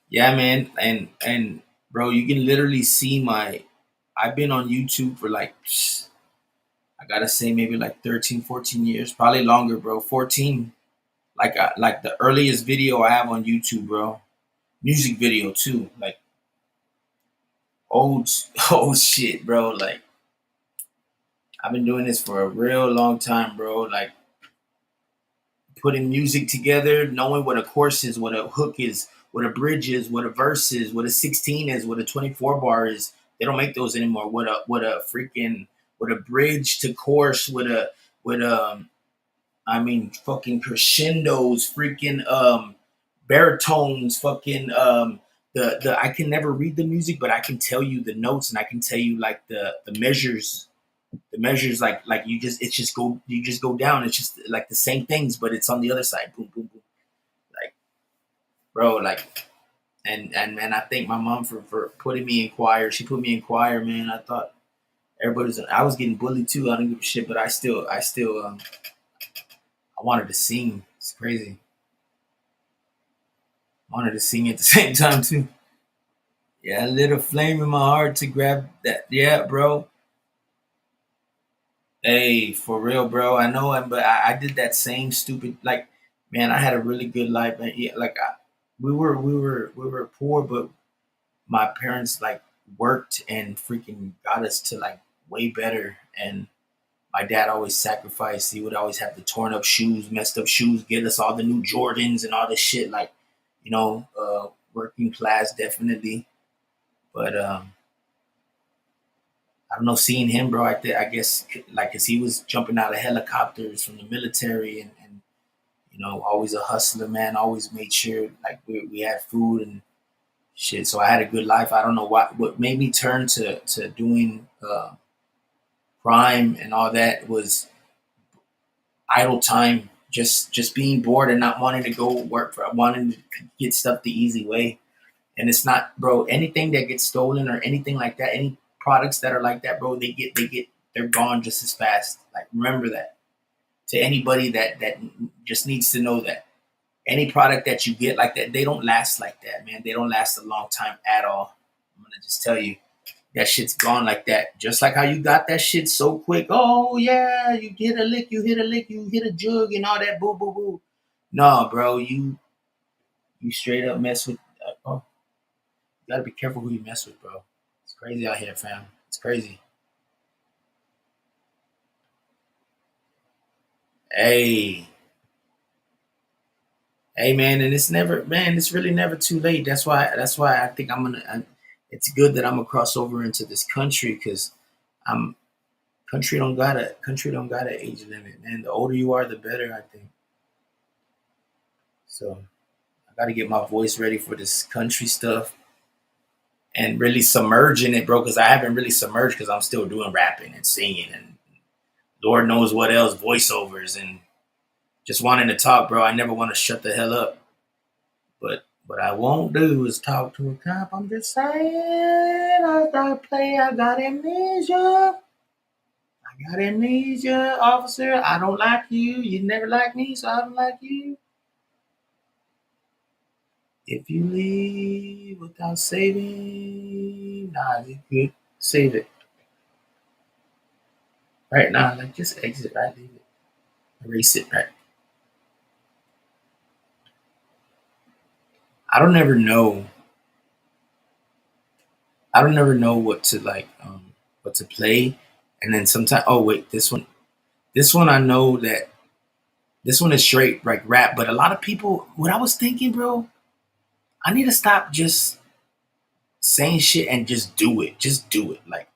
yeah, man. And bro, you can literally see my. I've been on YouTube for like, I gotta say, maybe like 13, 14 years, probably longer, bro. 14. Like the earliest video I have on YouTube, bro. Music video too, like old old shit, bro. Like I've been doing this for a real long time, bro. Like putting music together, knowing what a chorus is, what a hook is, what a bridge is, what a verse is, what a 16 is, what a 24 bar is. They don't make those anymore. What a bridge to chorus, what I mean fucking crescendos, freaking baritones, fucking the I can never read the music, but I can tell you the notes and I can tell you like the measures, like you just it's just go you just go down. It's just like the same things, but it's on the other side. Boom, boom, boom. Like, bro, like and I thank my mom for putting me in choir. She put me in choir, man. I thought I was getting bullied too. I don't give a shit, but I still I wanted to sing. It's crazy. I wanted to sing at the same time too. Yeah, a little flame in my heart to grab that. Yeah, bro. Hey, for real, bro. I know, but I did that same stupid. Like, man, I had a really good life, man. Yeah, like we were poor, but my parents like worked and freaking got us to like way better. And my dad always sacrificed. He would always have the torn up shoes, messed up shoes, get us all the new Jordans and all this shit. Like, working class definitely. But I don't know, seeing him, bro. I guess like, cause he was jumping out of helicopters from the military, and always a hustler, man. Always made sure like we had food and shit. So I had a good life. I don't know what made me turn to doing crime and all that was idle time. Just being bored and not wanting to go work for, wanting to get stuff the easy way. And it's not, bro. Anything that gets stolen or anything like that, any products that are like that, bro, they're gone just as fast. Like, remember that. To anybody that just needs to know that any product that you get like that, they don't last like that, man. They don't last a long time at all. I'm gonna just tell you, that shit's gone like that. Just like how you got that shit so quick. Oh yeah, you hit a lick, you hit a lick, you hit a jug, and all that. Boo boo boo. No, bro, you straight up mess with. Oh, you gotta be careful who you mess with, bro. It's crazy out here, fam. It's crazy. Hey, hey, man, and it's never, man. It's really never too late. That's why I think it's good that I'm gonna cross over into this country because I'm country don't got a age limit, man. The older you are, the better. I think so. I got to get my voice ready for this country stuff and really submerge in it, bro. Because I haven't really submerged because I'm still doing rapping and singing and Lord knows what else, voiceovers and just wanting to talk, bro. I never want to shut the hell up. But what I won't do is talk to a cop. I'm just saying, I start playing. I got amnesia. I got amnesia, officer. I don't like you. You never like me, so I don't like you. If you leave without saving, nah, you could save it. Right now, like just exit, right? Leave it. Erase it, right? I don't ever know. I don't ever know what to like, what to play. And then sometimes, oh wait, this one I know that this one is straight like rap. But a lot of people, what I was thinking, bro, I need to stop just saying shit and just do it. Just do it. Like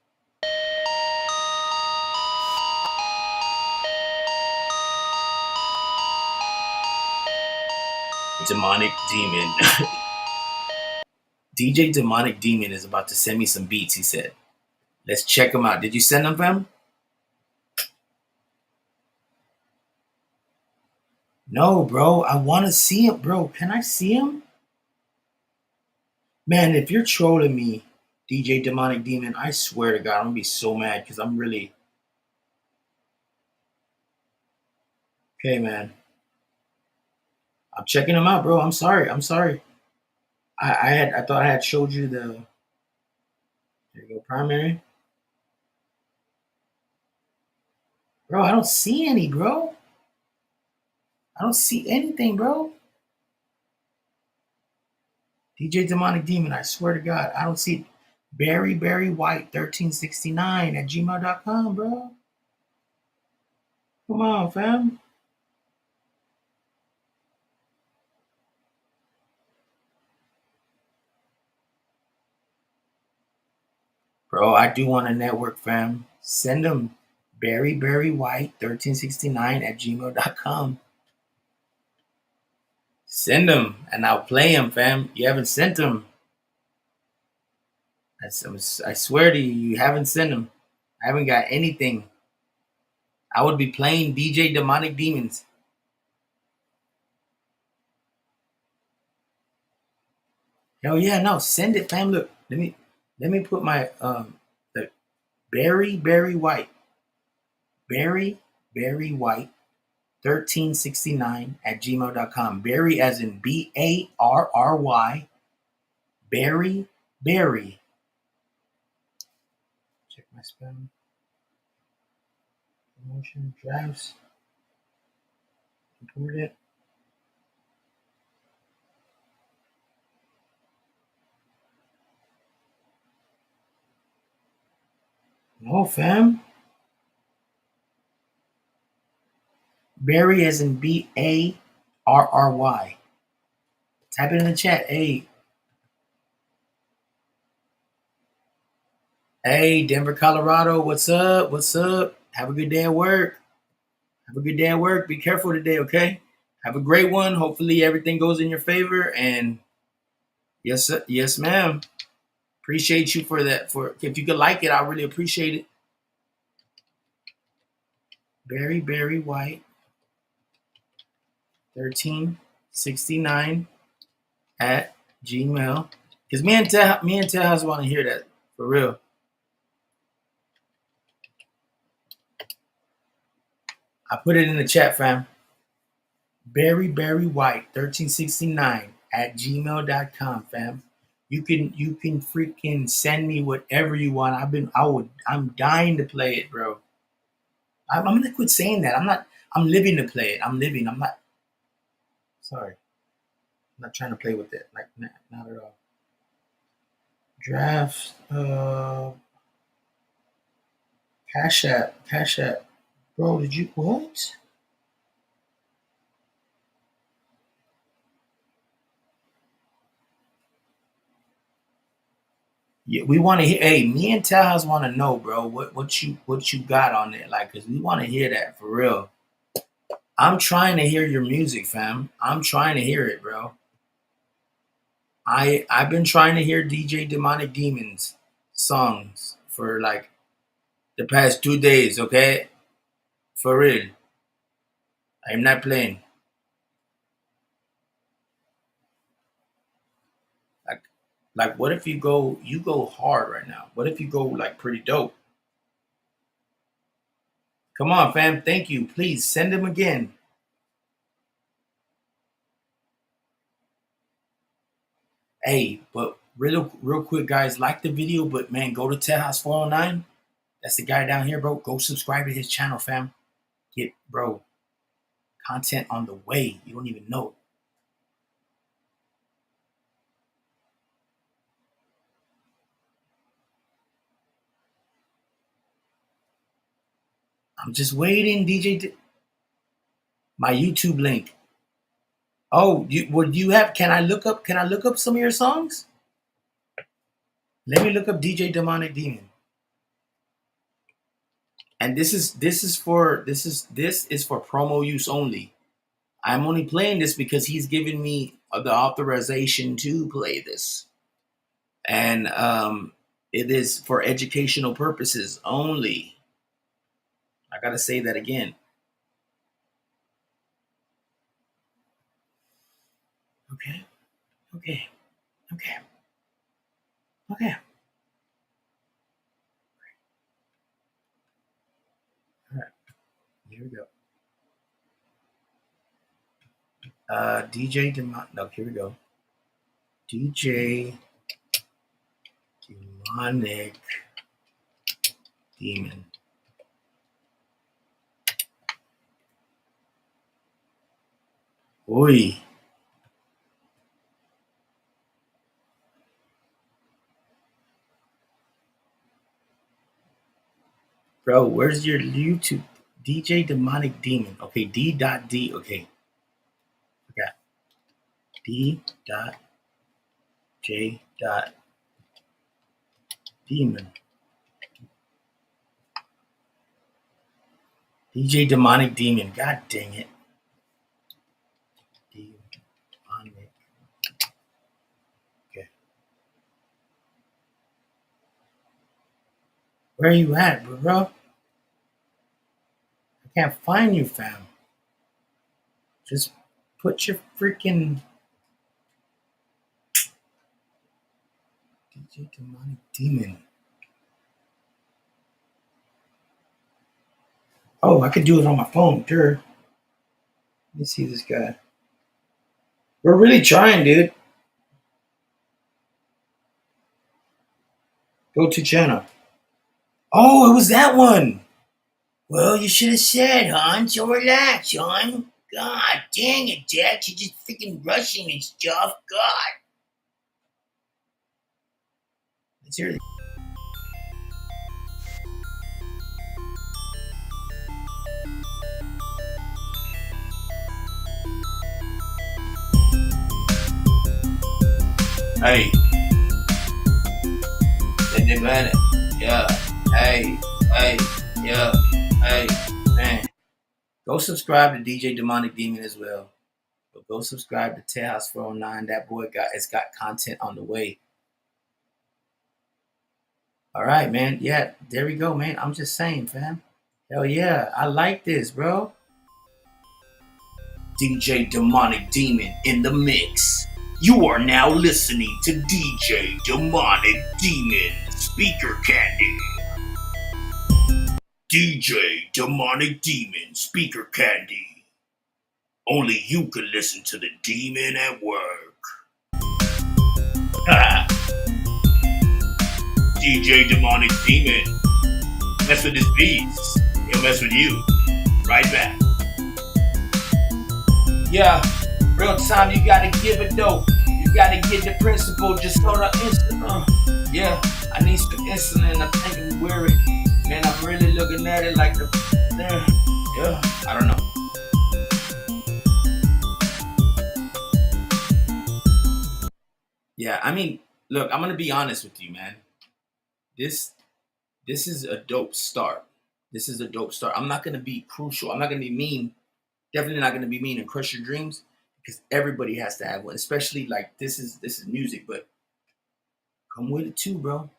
demonic demon. DJ Demonic Demon is about to send me some beats, he said. Let's check them out. Did you send them, fam? No, bro. I want to see him, bro. Can I see him? Man, if you're trolling me, DJ Demonic Demon, I swear to God, I'm gonna be so mad because I'm really okay, man. I'm checking him out, bro. I'm sorry. I'm sorry. I thought I had showed you the there you go primary. Bro, I don't see any, bro. I don't see anything, bro. DJ Demonic Demon, I swear to God, I don't see Barry White 1369 at gmail.com, bro. Come on, fam. Bro, I do want a network, fam. Send them Barry White 1369 at gmail.com. Send them and I'll play them, fam. You haven't sent them. I swear to you, you haven't sent them. I haven't got anything. I would be playing DJ Demonic Demons. Hell yeah, no, send it, fam. Look, let me put my the Barry White. Barry White 1369 at gmail.com. Barry as in Barry. Barry. Check my spam. Promotion drafts. Import it. No, fam. Barry as in Barry. Type it in the chat. Hey, Denver, Colorado. What's up? What's up? Have a good day at work. Have a good day at work. Be careful today, okay? Have a great one. Hopefully everything goes in your favor. And yes, sir. Yes, ma'am. Appreciate you for that. For if you could like it, I really appreciate it. Barry White 1369 at Gmail. Because me and Tejas want to hear that for real. I put it in the chat, fam. Barry White 1369 at gmail.com, fam. You can freaking send me whatever you want. I'm dying to play it, bro. I'm gonna quit saying that. I'm living to play it. I'm living. I'm not sorry. I'm not trying to play with it. Like not at all. Draft Cash App. Bro, did you what? Yeah, we want to hear. Hey, me and Tejas want to know, bro. What you got on there? Like, cause we want to hear that for real. I'm trying to hear your music, fam. I'm trying to hear it, bro. I've been trying to hear DJ Demonic Demons songs for like the past 2 days. Okay, for real. I'm not playing. Like, what if you go hard right now? What if you go like pretty dope? Come on, fam. Thank you. Please send them again. Hey, but real quick, guys, like the video, but man, go to Tejas 409. That's the guy down here, bro. Go subscribe to his channel, fam. Get, bro, content on the way. You don't even know. I'm just waiting, DJ. My YouTube link. Oh, would you have? Can I look up? Can I look up some of your songs? Let me look up DJ Demonic Demon. And this is for promo use only. I'm only playing this because he's given me the authorization to play this, and it is for educational purposes only. I gotta say that again. Okay. Okay. Okay. Okay. All right. Here we go. DJ Demonic. No, here we go. DJ Demonic Demon. Oi. Bro, where's your YouTube? DJ Demonic Demon. Okay, D.D. Okay. Okay. D. J. Demon. DJ Demonic Demon. God dang it. Demonic. Okay. Where are you at, bro? I can't find you, fam. Just put your freaking DJ Demonic Demon. Oh, I could do it on my phone, sure. Let me see this guy. We're really trying, dude. Go to channel. Oh, it was that one. Well, you should have said, hon. So relax, hon. God dang it, Jack. You're just freaking rushing and stuff. God. Let's hear it. Hey. Diddy minute. Yeah. Hey. Yeah. Hey. Man. Go subscribe to DJ Demonic Demon as well. But go subscribe to Tejas 409. That boy it's got content on the way. All right, man. Yeah, there we go, man. I'm just saying, fam. Hell yeah. I like this, bro. DJ Demonic Demon in the mix. You are now listening to DJ Demonic Demon Speaker Candy. DJ Demonic Demon Speaker Candy. Only you can listen to the demon at work. DJ Demonic Demon. Mess with his beats, he'll mess with you. Right back. Yeah, real time, you gotta give it though. You gotta get the principle just on the instant. Yeah, I need some insulin. I think I'm weary. Man, I'm really looking at it like the. Yeah, I don't know. Yeah, I mean, look, I'm gonna be honest with you, man. This is a dope start. This is a dope start. I'm not gonna be crucial. I'm not gonna be mean. Definitely not gonna be mean and crush your dreams because everybody has to have one. Especially like this is music, but come with it too, bro.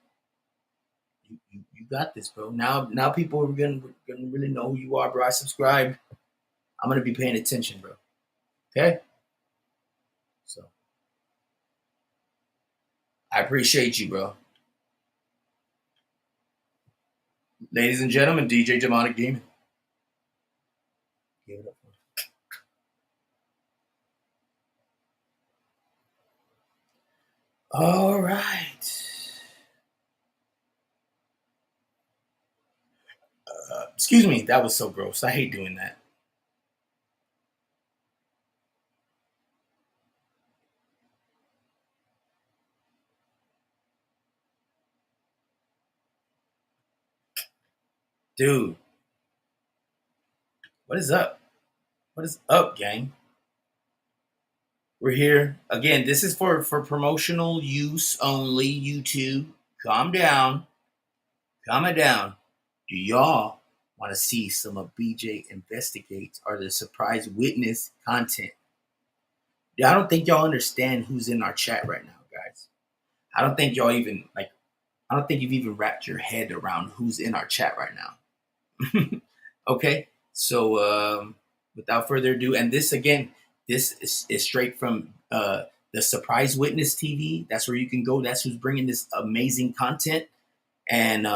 You got this, bro. Now people are gonna really know who you are, bro. I subscribed. I'm gonna be paying attention, bro. Okay. So I appreciate you, bro. Ladies and gentlemen, DJ Demonic Demon. Give it up. All right. Excuse me, that was so gross. I hate doing that. Dude, what is up? What is up, gang? We're here. Again, this is for promotional use only, YouTube. Calm down. Calm it down. Do y'all want to see some of BJ Investigates or the surprise witness content? I don't think y'all understand who's in our chat right now, guys. I don't think y'all even, like, I don't think you've even wrapped your head around who's in our chat right now. Okay? So, without further ado, and this, again, this is straight from the Surprise Witness TV. That's where you can go. That's who's bringing this amazing content. And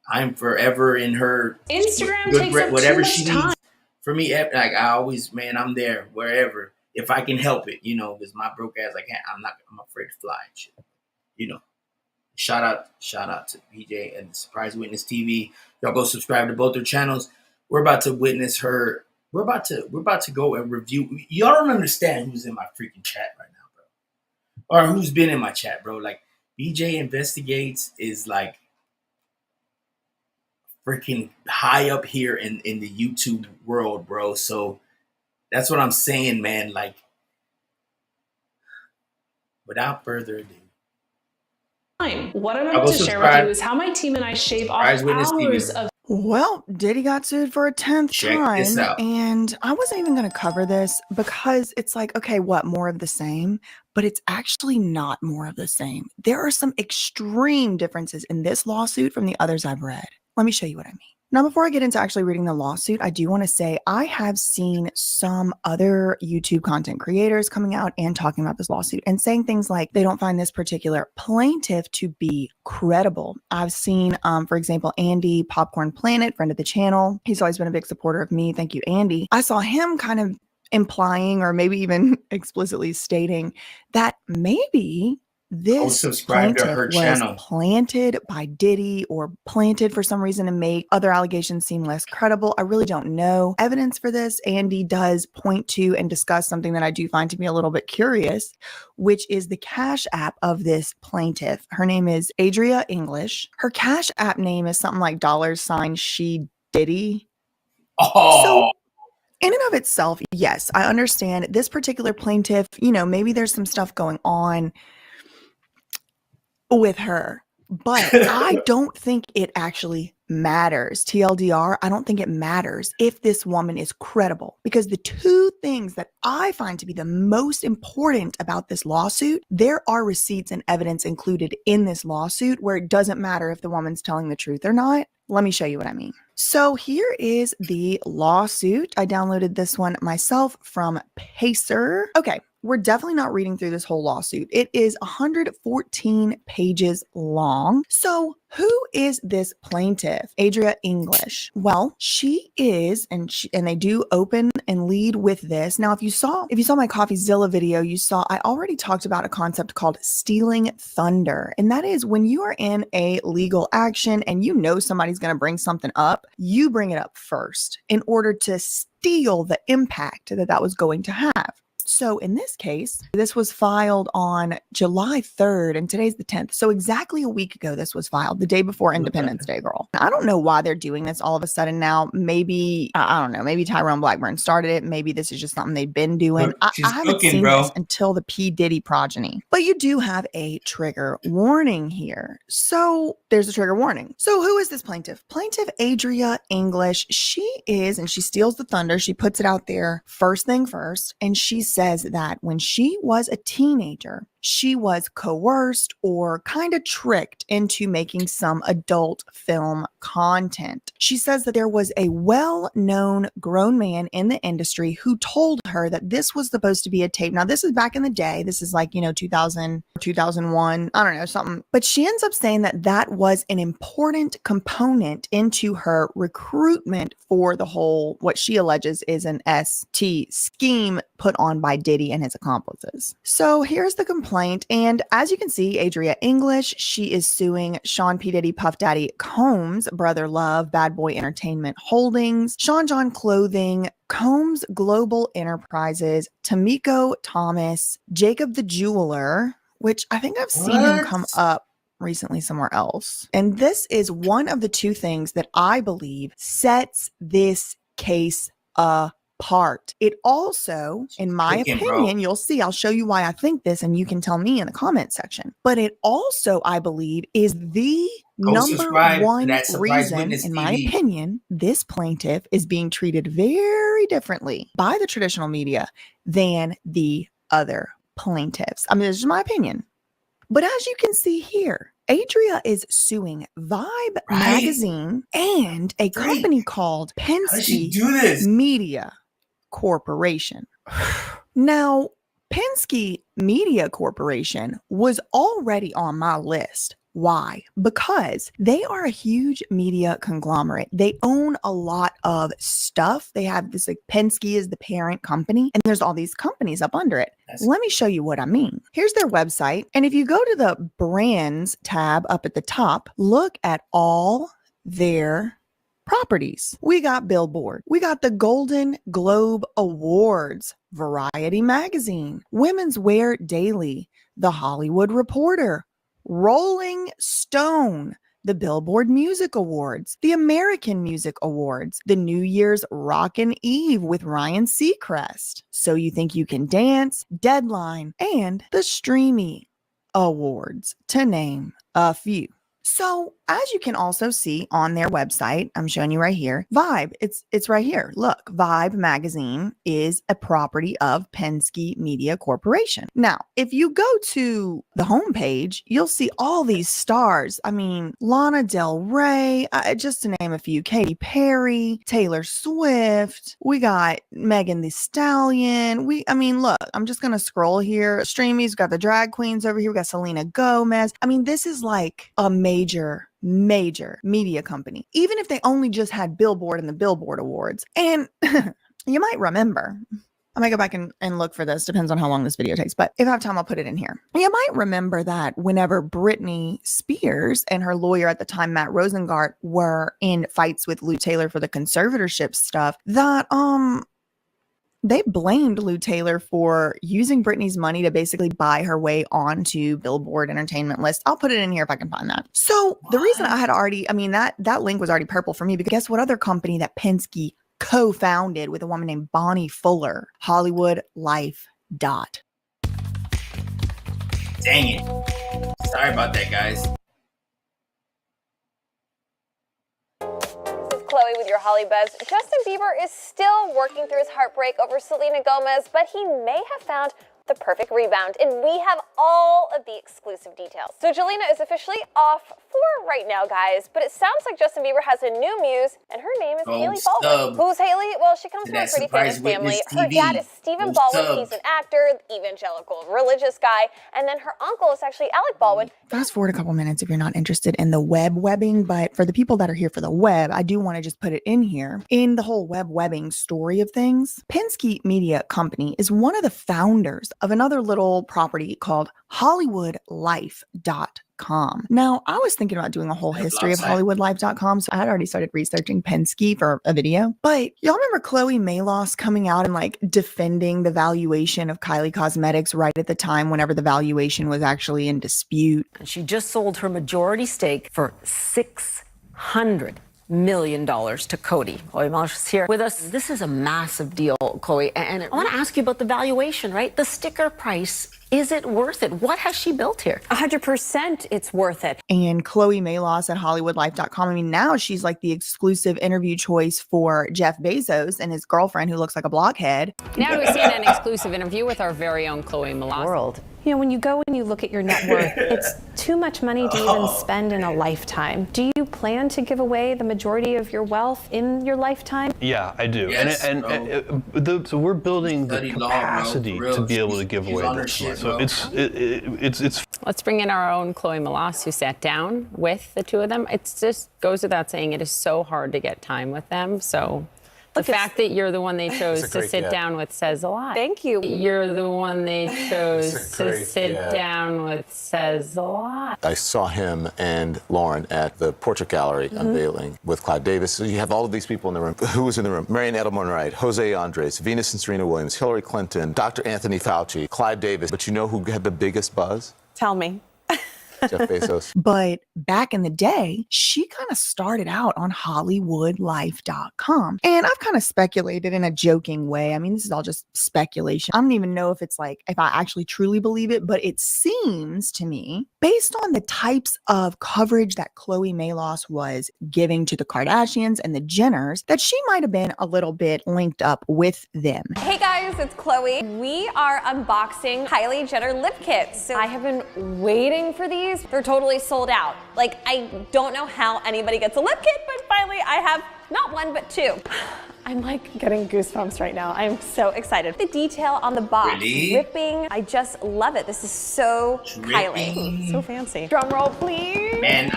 I'm forever in her Instagram takes up whatever too much she time. needs. For me, like I always, man, I'm there wherever if I can help it. Because my broke ass, I'm afraid to fly and shit. Shout out to BJ and the Surprise Witness TV. Y'all go subscribe to both their channels. We're about to witness her. We're about to go and review. Y'all don't understand who's in my freaking chat right now, bro, or who's been in my chat, bro. Like BJ Investigates is like freaking high up here in the YouTube world, bro. So that's what I'm saying, man. Like, without further ado, what I'm about to share with you is how my team and I shave off hours of. Well, Diddy got sued for a 10th time, and I wasn't even going to cover this because it's like, okay, what, more of the same? But it's actually not more of the same. There are some extreme differences in this lawsuit from the others I've read. Let me show you what I mean. Now, before I get into actually reading the lawsuit, I do want to say I have seen some other YouTube content creators coming out and talking about this lawsuit and saying things like they don't find this particular plaintiff to be credible. I've seen, for example, Andy Popcorn Planet, friend of the channel. He's always been a big supporter of me. Thank you, Andy. I saw him kind of implying or maybe even explicitly stating that maybe this plaintiff was planted by Diddy or planted for some reason to make other allegations seem less credible. I really don't know evidence for this. Andy does point to and discuss something that I do find to be a little bit curious, which is the Cash App of this plaintiff. Her name is Adria English. Her Cash App name is something like $she Diddy. Oh. So in and of itself, yes, I understand this particular plaintiff, maybe there's some stuff going on with her, but I don't think it actually matters. TLDR, I don't think it matters if this woman is credible, because the two things that I find to be the most important about this lawsuit, there are receipts and evidence included in this lawsuit where it doesn't matter if the woman's telling the truth or not. Let me show you what I mean. So here is the lawsuit. I downloaded this one myself from Pacer. Okay. We're definitely not reading through this whole lawsuit. It is 114 pages long. So who is this plaintiff? Adria English. Well, she is, and they do open and lead with this. Now, if you saw my CoffeeZilla video, you saw I already talked about a concept called stealing thunder. And that is when you are in a legal action and you know somebody's going to bring something up, you bring it up first in order to steal the impact that was going to have. So in this case, this was filed on July 3rd and today's the 10th. So exactly a week ago, this was filed, the day before Independence Day, girl. I don't know why they're doing this all of a sudden now. Maybe, I don't know, maybe Tyrone Blackburn started it. Maybe this is just something they've been doing. I haven't seen this until the P. Diddy progeny. But you do have a trigger warning here. So there's a trigger warning. So who is this plaintiff? Plaintiff Adria English. She is, and she steals the thunder. She puts it out there first thing first. And she says that when she was a teenager, she was coerced or kind of tricked into making some adult film content. She says that there was a well-known grown man in the industry who told her that this was supposed to be a tape. Now, this is back in the day. This is like, 2000, 2001, I don't know, something. But she ends up saying that that was an important component into her recruitment for the whole, what she alleges is an ST scheme put on by Diddy and his accomplices. So here's the complaint. And as you can see, Adria English, she is suing Sean P. Diddy, Puff Daddy Combs, Brother Love, Bad Boy Entertainment Holdings, Sean John Clothing, Combs Global Enterprises, Tamiko Thomas, Jacob the Jeweler, which I think I've seen him come up recently somewhere else. And this is one of the two things that I believe sets this case apart. It also, in my opinion, you'll see, I'll show you why I think this and you can tell me in the comment section. But it also, I believe, is the number one reason, in my opinion, this plaintiff is being treated very differently by the traditional media than the other plaintiffs. I mean, this is my opinion. But as you can see here, Adria is suing Vibe Magazine and a company called Penske Media Corporation. Now, Penske Media Corporation was already on my list. Why? Because they are a huge media conglomerate. They own a lot of stuff. They have this, like, Penske is the parent company, and there's all these companies up under it. Let me show you what I mean. Here's their website. And if you go to the brands tab up at the top, look at all their properties. We got Billboard. We got the Golden Globe Awards, Variety Magazine, Women's Wear Daily, The Hollywood Reporter, Rolling Stone, the Billboard Music Awards, the American Music Awards, the New Year's Rockin' Eve with Ryan Seacrest, So You Think You Can Dance, Deadline, and the Streamy Awards, to name a few. So, as you can also see on their website, I'm showing you right here, Vibe, it's right here. Look, Vibe magazine is a property of Penske Media Corporation. Now, if you go to the homepage, you'll see all these stars. I mean, Lana Del Rey, just to name a few, Katy Perry, Taylor Swift, we got Megan Thee Stallion. Look, I'm just going to scroll here. Streamy's got the drag queens over here. We got Selena Gomez. I mean, this is like a major media company, even if they only just had Billboard and the Billboard Awards. And you might remember, I might go back and look for this, depends on how long this video takes, but if I have time, I'll put it in here. You might remember that whenever Britney Spears and her lawyer at the time, Matt Rosengart, were in fights with Lou Taylor for the conservatorship stuff, that they blamed Lou Taylor for using Britney's money to basically buy her way onto Billboard entertainment list. I'll put it in here if I can find that. So the reason I had already, that link was already purple for me, because guess what other company that Penske co-founded with a woman named Bonnie Fuller? Hollywood Life. Dang it. Sorry about that, guys. Chloe with your Holly Buzz. Justin Bieber is still working through his heartbreak over Selena Gomez, but he may have found the perfect rebound, and we have all of the exclusive details. So Jelena is officially off for right now, guys, but it sounds like Justin Bieber has a new muse, and her name is Haley Baldwin. Who's Haley? Well, she comes from a pretty famous family. Her dad is Stephen Baldwin. He's an actor, evangelical, religious guy, and then her uncle is actually Alec Baldwin. Fast forward a couple minutes if you're not interested in the webbing, but for the people that are here for the web, I do want to just put it in here. In the whole webbing story of things, Penske Media Company is one of the founders of another little property called HollywoodLife.com. Now, I was thinking about doing a whole history of HollywoodLife.com, so I had already started researching Penske for a video. But y'all remember Chloe Malos coming out and like defending the valuation of Kylie Cosmetics right at the time whenever the valuation was actually in dispute? And she just sold her majority stake for $600 million to Cody. Chloe Malos is here with us. This is a massive deal, Chloe. And I want to ask you about the valuation, right? The sticker price. Is it worth it? What has she built here? 100% it's worth it. And Chloe Malos at HollywoodLife.com. Now she's like the exclusive interview choice for Jeff Bezos and his girlfriend who looks like a blockhead. Now to a CNN exclusive interview with our very own Chloe Malos. World. You know, when you go and you look at your net worth, it's too much money to even spend in a lifetime. Do you plan to give away the majority of your wealth in your lifetime? Yeah, I do. Yes, So we're building the capacity to be able to give away this money. So it's. Let's bring in our own Chloe Malos, who sat down with the two of them. It just goes without saying it is so hard to get time with them. So the fact that you're the one they chose to sit down with says a lot. Thank you. You're the one they chose to sit down with says a lot. I saw him and Lauren at the Portrait Gallery unveiling with Clive Davis. So you have all of these people in the room. Who was in the room? Marion Edelman Wright, Jose Andres, Venus and Serena Williams, Hillary Clinton, Dr. Anthony Fauci, Clive Davis. But you know who had the biggest buzz? Tell me. Jeff Bezos. But back in the day, she kind of started out on HollywoodLife.com. And I've kind of speculated in a joking way. I mean, this is all just speculation. I don't even know if it's like, if I actually truly believe it, but it seems to me, based on the types of coverage that Chloe Malos was giving to the Kardashians and the Jenners, that she might have been a little bit linked up with them. Hey guys, it's Chloe. We are unboxing Kylie Jenner lip kits. So I have been waiting for these. They're totally sold out. Like, I don't know how anybody gets a lip kit, but finally I have Not one, but two. I'm like getting goosebumps right now. I'm so excited. The detail on the box, Really? dripping. I just love it. This is so Kylie. So fancy. Drum roll, please. Man,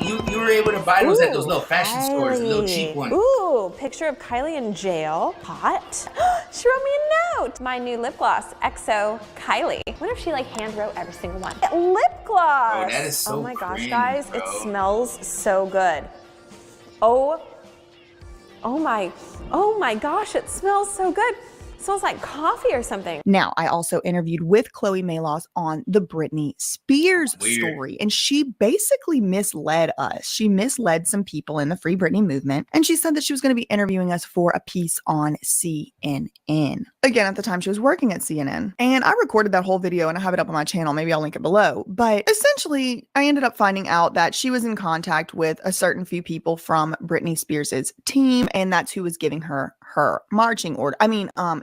you were able to buy those at those little fashion stores, the little cheap ones. Ooh, picture of Kylie in jail. Hot. She wrote me a note. My new lip gloss, XO Kylie. I wonder if she like hand wrote every single one. Lip gloss. Oh, that is so Oh my gosh, cringe, guys, bro. it smells so good. Oh my gosh, it smells so good. It smells like coffee or something. Now, I also interviewed with Chloe Malos on the Britney Spears story, and she basically misled us. She misled some people in the Free Britney movement, and she said that she was going to be interviewing us for a piece on CNN. Again, at the time, she was working at CNN, and I recorded that whole video, and I have it up on my channel. Maybe I'll link it below. But essentially, I ended up finding out that she was in contact with a certain few people from Britney Spears's team, and that's who was giving her marching order.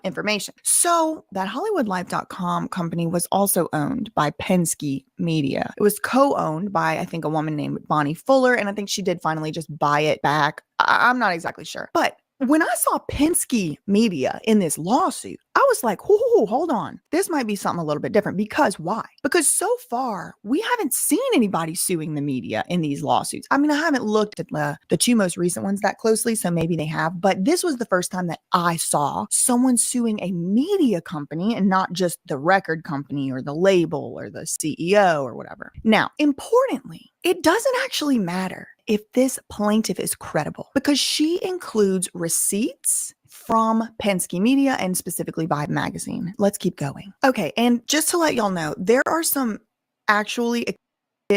Information. So that HollywoodLife.com company was also owned by Penske Media. It was co-owned by, I think, a woman named Bonnie Fuller, and I think she did finally just buy it back. I'm not exactly sure. But when I saw Penske Media in this lawsuit, I was like, hold on. This might be something a little bit different. Because why? Because so far, we haven't seen anybody suing the media in these lawsuits. I mean, I haven't looked at the two most recent ones that closely, so maybe they have. But this was the first time that I saw someone suing a media company and not just the record company or the label or the CEO or whatever. Now, importantly, it doesn't actually matter if this plaintiff is credible because she includes receipts from Penske Media and specifically Vibe magazine. Let's keep going. Okay, and just to let y'all know, there are some actually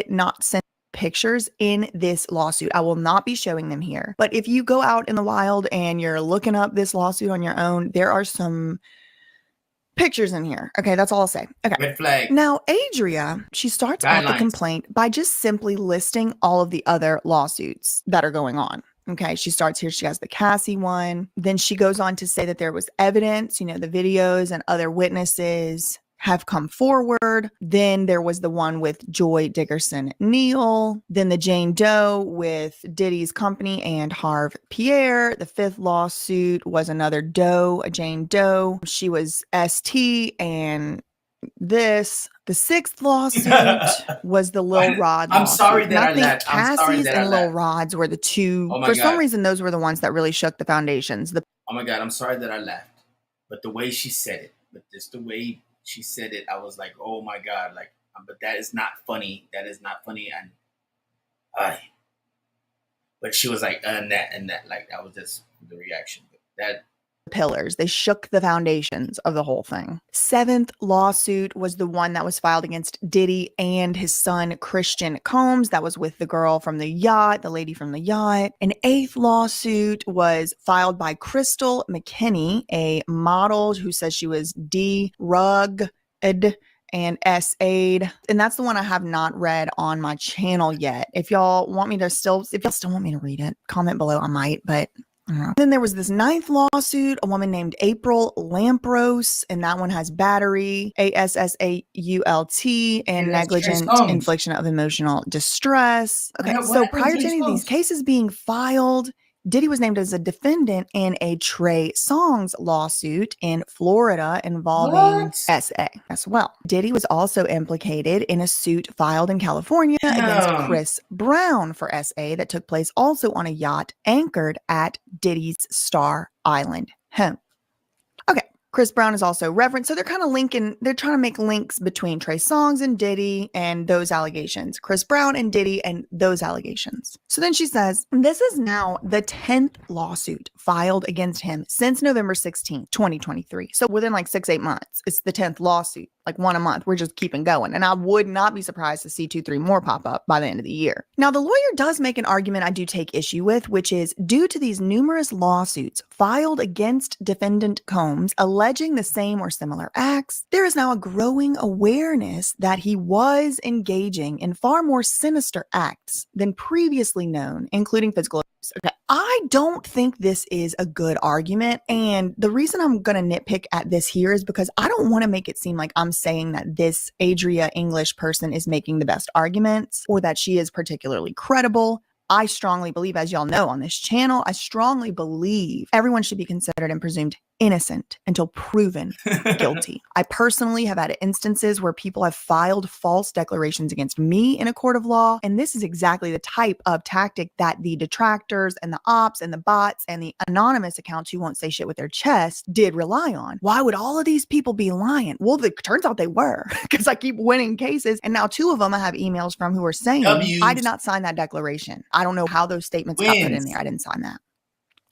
not sent pictures in this lawsuit. I will not be showing them here. But if you go out in the wild and you're looking up this lawsuit on your own, there are some pictures in here. Okay, that's all I'll say. Okay. Red flag. Now, Adria, she starts off the complaint by just simply listing all of the other lawsuits that are going on. Okay, she starts here. She has the Cassie one. Then she goes on to say that there was evidence, the videos and other witnesses have come forward. Then there was the one with Joy Dickerson Neal. Then the Jane Doe with Diddy's company and Harve Pierre. The fifth lawsuit was another Doe, a Jane Doe. She was ST and this. The sixth lawsuit was the Lil Rod lawsuit. I'm sorry that I think laughed. Cassie's and Lil Rod's were the two. For some reason, those were the ones that really shook the foundations. Oh my God, I'm sorry that I laughed. But the way she said it, the way she said it, I was like, oh my God, but that is not funny. That is not funny. And but she was like, and that, like, that was just the reaction. That pillars. They shook the foundations of the whole thing. Seventh lawsuit was the one that was filed against Diddy and his son, Christian Combs. That was with the girl from the yacht, the lady from the yacht. An eighth lawsuit was filed by Crystal McKinney, a model who says she was D-Rugged and S-Aid. And that's the one I have not read on my channel yet. If y'all want me to if y'all still want me to read it, comment below. I might, but then there was this ninth lawsuit, a woman named April Lampros, and that one has battery, ASSAULT, and negligent infliction of emotional distress. Okay, so prior to any of these cases being filed, Diddy was named as a defendant in a Trey Songz lawsuit in Florida involving SA as well. Diddy was also implicated in a suit filed in California against Chris Brown for SA that took place also on a yacht anchored at Diddy's Star Island home. Okay. Chris Brown is also referenced. So they're kind of linking, they're trying to make links between Trey Songz and Diddy and those allegations. Chris Brown and Diddy and those allegations. So then she says, this is now the 10th lawsuit filed against him since November 16th, 2023. So within like 6-8 months, it's the 10th lawsuit, like one a month. We're just keeping going. And I would not be surprised to see 2-3 more pop up by the end of the year. Now, the lawyer does make an argument I do take issue with, which is due to these numerous lawsuits filed against defendant Combs, alleging the same or similar acts, there is now a growing awareness that he was engaging in far more sinister acts than previously known, including physical abuse. Okay, I don't think this is a good argument, and the reason I'm going to nitpick at this here is because I don't want to make it seem like I'm saying that this Adria English person is making the best arguments or that she is particularly credible. I strongly believe, as y'all know on this channel, I strongly believe everyone should be considered and presumed innocent until proven guilty. I personally have had instances where people have filed false declarations against me in a court of law, and this is exactly the type of tactic that the detractors and the ops and the bots and the anonymous accounts who won't say shit with their chest did rely on. Why would all of these people be lying? Well, it turns out they were, because I keep winning cases, and now 2 of them I have emails from who are saying, I did not sign that declaration. I don't know how those statements got put in there. I didn't sign that.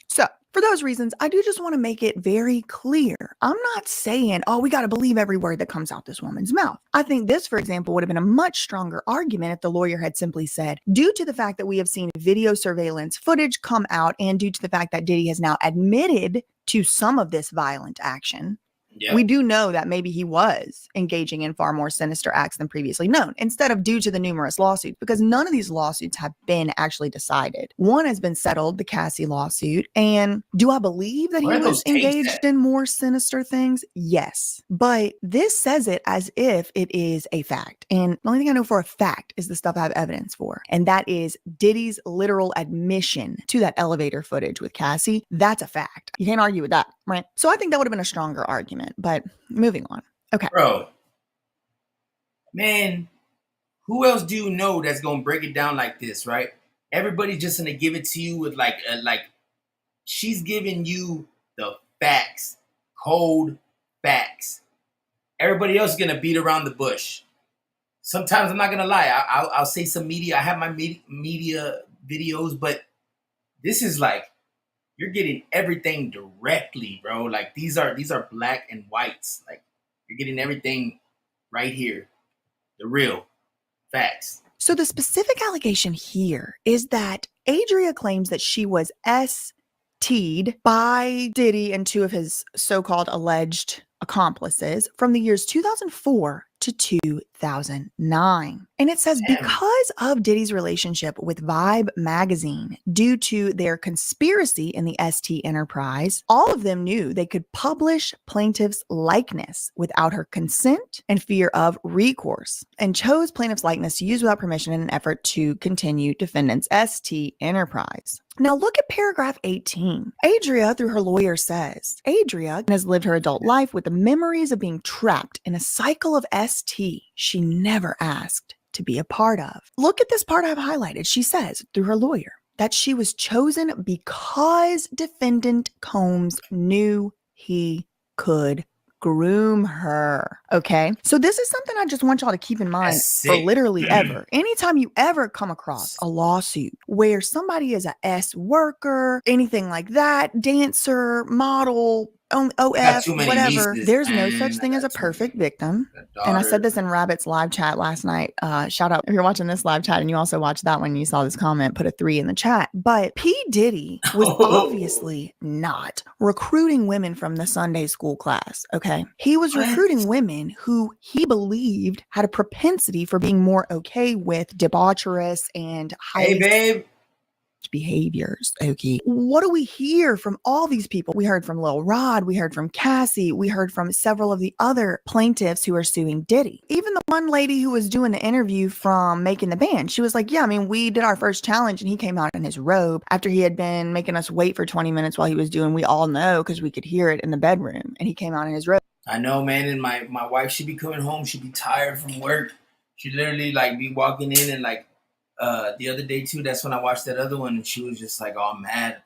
So for those reasons, I do just want to make it very clear. I'm not saying, oh, we got to believe every word that comes out this woman's mouth. I think this, for example, would have been a much stronger argument if the lawyer had simply said, due to the fact that we have seen video surveillance footage come out and due to the fact that Diddy has now admitted to some of this violent action, we do know that maybe he was engaging in far more sinister acts than previously known, instead of due to the numerous lawsuits, because none of these lawsuits have been actually decided. One has been settled, the Cassie lawsuit. And do I believe that he was engaged in more sinister things? Yes. But this says it as if it is a fact. And the only thing I know for a fact is the stuff I have evidence for. And that is Diddy's literal admission to that elevator footage with Cassie. That's a fact. You can't argue with that, right? So I think that would have been a stronger argument. But moving on. Okay. Bro, man, who else do you know that's going to break it down like this, right? Everybody's just going to give it to you with like she's giving you the facts, cold facts. Everybody else is going to beat around the bush. Sometimes I'm not going to lie. I'll say some media. I have my media videos, but this is like, you're getting everything directly, bro. Like these are black and whites. Like you're getting everything right here. The real facts. So the specific allegation here is that Adria claims that she was ST'd by Diddy and 2 of his so-called alleged accomplices from the years 2004 to 2009. And it says because of Diddy's relationship with Vibe magazine, due to their conspiracy in the ST enterprise, all of them knew they could publish plaintiff's likeness without her consent and fear of recourse, and chose plaintiff's likeness to use without permission in an effort to continue defendant's ST enterprise. Now look at paragraph 18. Adria, through her lawyer, says, Adria has lived her adult life with the memories of being trapped in a cycle of ST she never asked to be a part of. Look at this part I've highlighted. She says, through her lawyer, that she was chosen because defendant Combs knew he could groom her. Okay. So this is something I just want y'all to keep in mind for literally ever. Anytime you ever come across a lawsuit where somebody is a S worker, anything like that, dancer, model, OF, whatever, there's no such thing as a perfect victim. And I said this in Rabbit's live chat last night. Shout out if you're watching this live chat and you also watched that one, you saw this comment, put a 3 in the chat. But P. Diddy was obviously not recruiting women from the Sunday school class. Okay. He was recruiting women who he believed had a propensity for being more okay with debaucherous and highly behaviors. Okay. What do we hear from all these people? We heard from Lil Rod. We heard from Cassie. We heard from several of the other plaintiffs who are suing Diddy. Even the one lady who was doing the interview from Making the Band, she was like, yeah, I mean, we did our first challenge and he came out in his robe after he had been making us wait for 20 minutes while he was doing, we all know because we could hear it in the bedroom, and he came out in his robe. I know, man. And my wife, she'd be coming home. She'd be tired from work. She'd literally like be walking in and like, the other day too, that's when I watched that other one and she was just like all mad.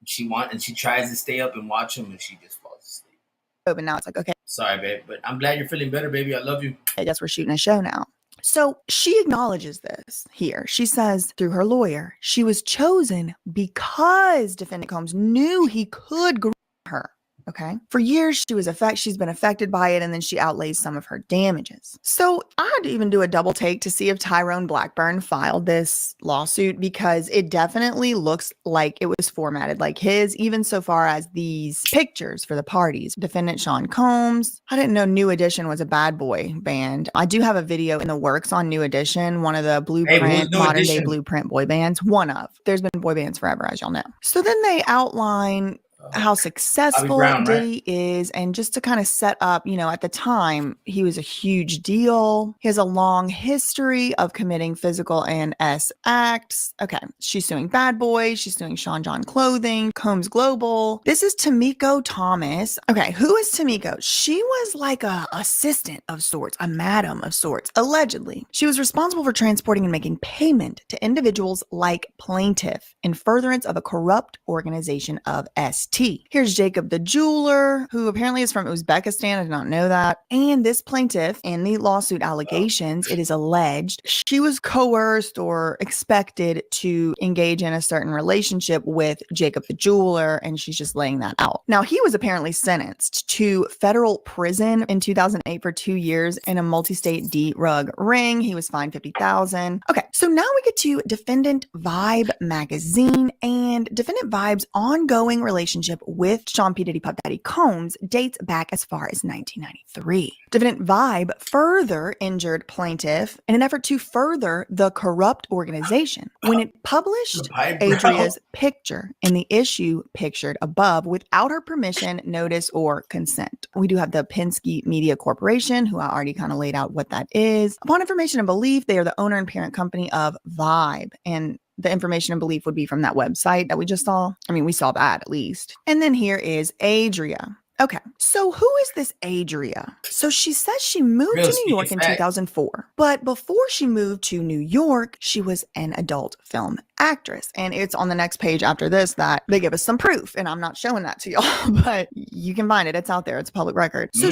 She tries to stay up and watch them and she just falls asleep. But now it's like, okay. Sorry, babe, but I'm glad you're feeling better, baby. I love you. I guess we're shooting a show now. So she acknowledges this here. She says through her lawyer, she was chosen because defendant Combs knew he could groom her. Okay. For years, she's been affected by it, and then she outlays some of her damages. So I had to even do a double take to see if Tyrone Blackburn filed this lawsuit, because it definitely looks like it was formatted like his, even so far as these pictures for the parties. Defendant Sean Combs. I didn't know New Edition was a bad boy band. I do have a video in the works on New Edition, one of the blueprint, modern day blueprint boy bands. One of. There's been boy bands forever, as y'all know. So then they outline how Bobby successful Brown, right? Diddy is. And just to kind of set up, at the time, he was a huge deal. He has a long history of committing physical and S acts. Okay, she's suing Bad Boy. She's suing Sean John Clothing, Combs Global. This is Tamiko Thomas. Okay, who is Tamiko? She was like a assistant of sorts, a madam of sorts, allegedly. She was responsible for transporting and making payment to individuals like plaintiff in furtherance of a corrupt organization of ST. Here's Jacob the jeweler, who apparently is from Uzbekistan. I did not know that. And this plaintiff, in the lawsuit allegations, it is alleged she was coerced or expected to engage in a certain relationship with Jacob the jeweler, and she's just laying that out. Now, he was apparently sentenced to federal prison in 2008 for 2 years in a multi-state D-rug ring. He was fined $50,000. Okay, so now we get to Defendant Vibe magazine, and Defendant Vibe's ongoing relationship with Sean P. Diddy Puff Daddy Combs dates back as far as 1993. Defendant Vibe further injured plaintiff in an effort to further the corrupt organization when it published Adria's picture in the issue pictured above without her permission, notice, or consent. We do have the Penske Media Corporation, who I already kind of laid out what that is. Upon information and belief, they are the owner and parent company of Vibe, and the information and belief would be from that website that we just saw. I mean, we saw that at least. And then here is Adria. Okay, so who is this Adria? So she says she moved to New York in 2004, but before she moved to New York, she was an adult film actress. And it's on the next page after this that they give us some proof, and I'm not showing that to y'all, but you can find it. It's out there. It's a public record. So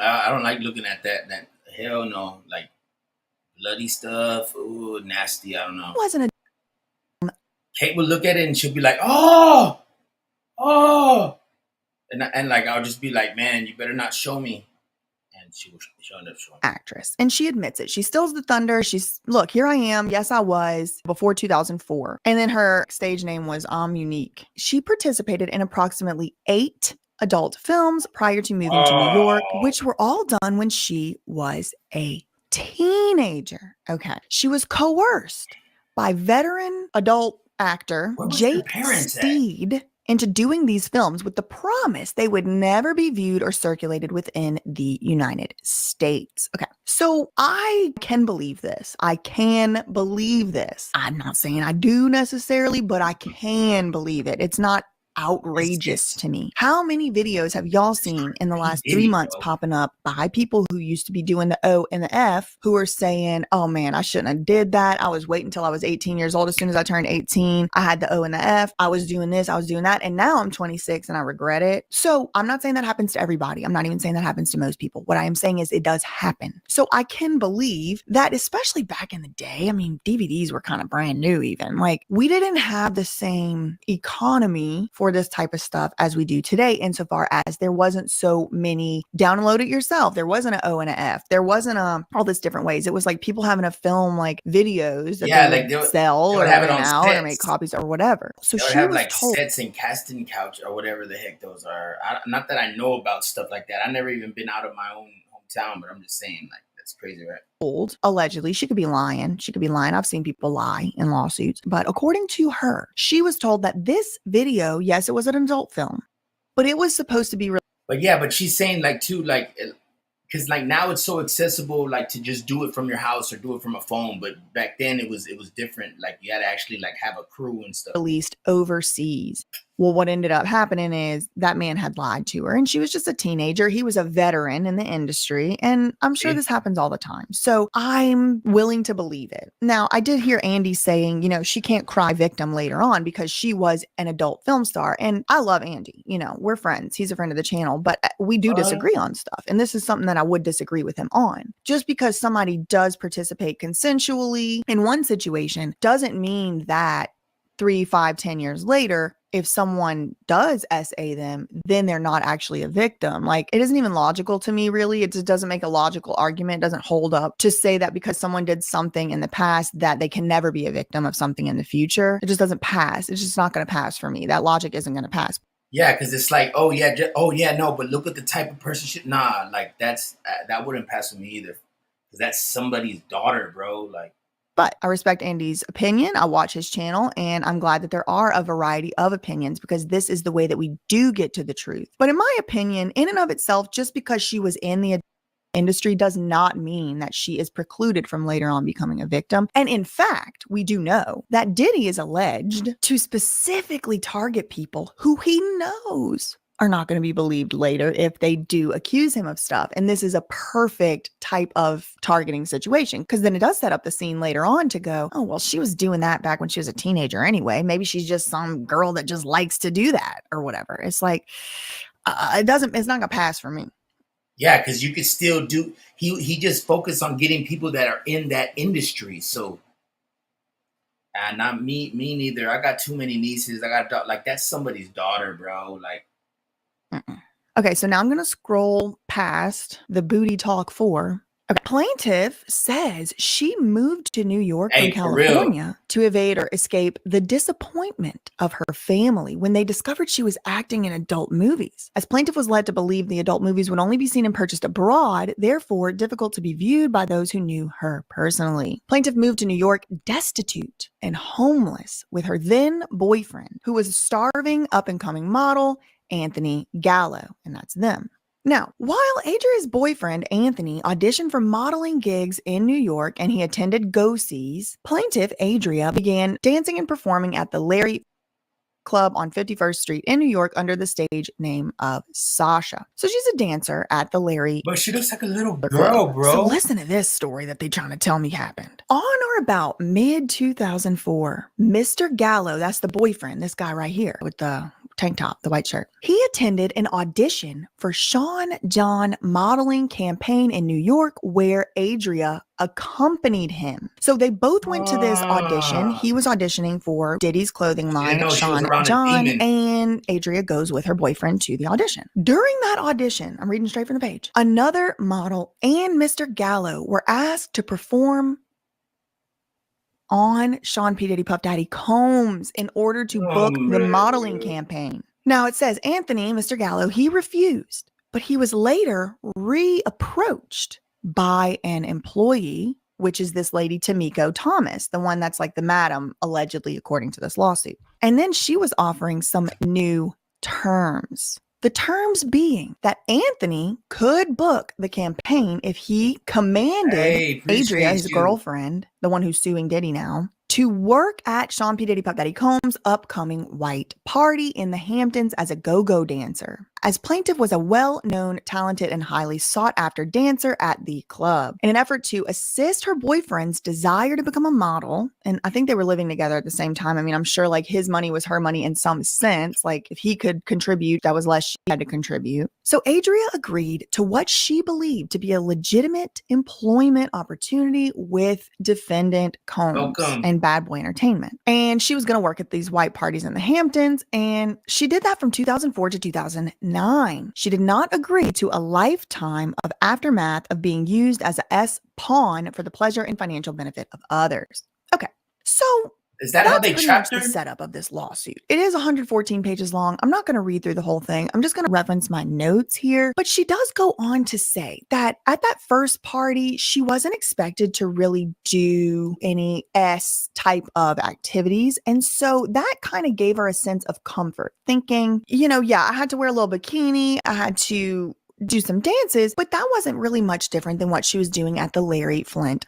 I don't like looking at that. Hell no, like bloody stuff. Ooh, nasty. I don't know. Wasn't a Kate would look at it and she'll be like, oh. And like, I'll just be like, man, you better not show me. And she'll end up showing me. Actress. And she admits it. She steals the thunder. Look, here I am. Yes, I was before 2004. And then her stage name was Unique. She participated in approximately 8 adult films prior to moving to New York, which were all done when she was a teenager. Okay. She was coerced by veteran adult actor Jake Steed into doing these films with the promise they would never be viewed or circulated within the United States. Okay, so I can believe this. I'm not saying I do necessarily, but I can believe it. It's not outrageous to me. How many videos have y'all seen in the last 3 months popping up by people who used to be doing the O and the F who are saying, oh man, I shouldn't have did that. I was waiting until I was 18 years old. As soon as I turned 18, I had the O and the F. I was doing this, I was doing that. And now I'm 26 and I regret it. So I'm not saying that happens to everybody. I'm not even saying that happens to most people. What I am saying is it does happen. So I can believe that, especially back in the day. I mean, DVDs were kind of brand new even. Like, we didn't have the same economy for this type of stuff as we do today, insofar as there wasn't so many download it yourself. There wasn't an O and an F. There wasn't all this different ways. It was like people having to film like videos that they would sell or rent out or make copies or whatever. So she have was like told sets and casting couch or whatever the heck those are. Not that I know about stuff like that. I never even been out of my own hometown, but I'm just saying, like, that's crazy, right? Allegedly, she could be lying. I've seen people lie in lawsuits, but according to her, she was told that this video, yes, it was an adult film, but it was supposed to be but she's saying like too, like, because like now it's so accessible, like to just do it from your house or do it from a phone. But back then it was different. Like, you had to actually like have a crew and stuff. Released overseas. Well, what ended up happening is that man had lied to her, and she was just a teenager. He was a veteran in the industry, and I'm sure this happens all the time. So I'm willing to believe it. Now, I did hear Andy saying, she can't cry victim later on because she was an adult film star. And I love Andy. We're friends. He's a friend of the channel, but we do disagree on stuff. And this is something that I would disagree with him on. Just because somebody does participate consensually in one situation doesn't mean that 3, 5, 10 years later, if someone does SA them, then they're not actually a victim. Like, it isn't even logical to me, really. It just doesn't make a logical argument. It doesn't hold up to say that because someone did something in the past that they can never be a victim of something in the future. It just doesn't pass. It's just not going to pass for me. That logic isn't going to pass. Yeah, because it's like, no, but look at the type of person like that wouldn't pass for me either. Because that's somebody's daughter, bro. Like, But I respect Andy's opinion. I watch his channel, and I'm glad that there are a variety of opinions because this is the way that we do get to the truth. But in my opinion, in and of itself, just because she was in the industry does not mean that she is precluded from later on becoming a victim. And in fact, we do know that Diddy is alleged to specifically target people who he knows are not going to be believed later if they do accuse him of stuff. And this is a perfect type of targeting situation because then it does set up the scene later on to go, oh, well, she was doing that back when she was a teenager anyway. Maybe she's just some girl that just likes to do that or whatever. It's like, it's not going to pass for me. Yeah, because you could still do. He just focused on getting people that are in that industry. So, not me neither. I got too many nieces. I got like that's somebody's daughter, bro. Like, okay. So now I'm gonna scroll past the booty talk 4. Okay. Plaintiff says she moved to New York from California to evade or escape the disappointment of her family when they discovered she was acting in adult movies. As plaintiff was led to believe the adult movies would only be seen and purchased abroad, therefore difficult to be viewed by those who knew her personally. Plaintiff moved to New York destitute and homeless with her then boyfriend, who was a starving up-and-coming model, Anthony Gallo, and that's them. Now, while Adria's boyfriend, Anthony, auditioned for modeling gigs in New York and he attended go-sees, plaintiff Adria began dancing and performing at the Larry Club on 51st Street in New York under the stage name of Sasha. So she's a dancer at the Larry. But she looks like a little girl, bro. So listen to this story that they're trying to tell me happened. On or about mid-2004, Mr. Gallo, that's the boyfriend, this guy right here with the tank top, the white shirt. He attended an audition for Sean John modeling campaign in New York where Adria accompanied him. So they both went to this audition. He was auditioning for Diddy's clothing line, Sean John, and Adria goes with her boyfriend to the audition. During that audition, I'm reading straight from the page, another model and Mr. Gallo were asked to perform on Sean P. Diddy Puff Daddy Combs in order to book the modeling campaign. Now it says Anthony, Mr. Gallo, he refused, but he was later reapproached by an employee, which is this lady, Tamiko Thomas, the one that's like the madam, allegedly, according to this lawsuit. And then she was offering some new terms. The terms being that Anthony could book the campaign if he commanded Adria, his girlfriend, the one who's suing Diddy now, to work at Sean P. Diddy Puff Daddy Combs' upcoming white party in the Hamptons as a go-go dancer, as plaintiff was a well-known, talented, and highly sought-after dancer at the club. In an effort to assist her boyfriend's desire to become a model, and I think they were living together at the same time. I mean, I'm sure like his money was her money in some sense. Like if he could contribute, that was less she had to contribute. So Adria agreed to what she believed to be a legitimate employment opportunity with defendant Combs and Bad Boy Entertainment. And she was going to work at these white parties in the Hamptons, and she did that from 2004 to 2009. She did not agree to a lifetime of aftermath of being used as a S pawn for the pleasure and financial benefit of others. Okay, so is that how they trapped her? The setup of this lawsuit. It is 114 pages long. I'm not going to read through the whole thing. I'm just going to reference my notes here. But she does go on to say that at that first party, she wasn't expected to really do any S type of activities. And so that kind of gave her a sense of comfort, thinking, you know, yeah, I had to wear a little bikini. I had to do some dances, but that wasn't really much different than what she was doing at the Larry Flynt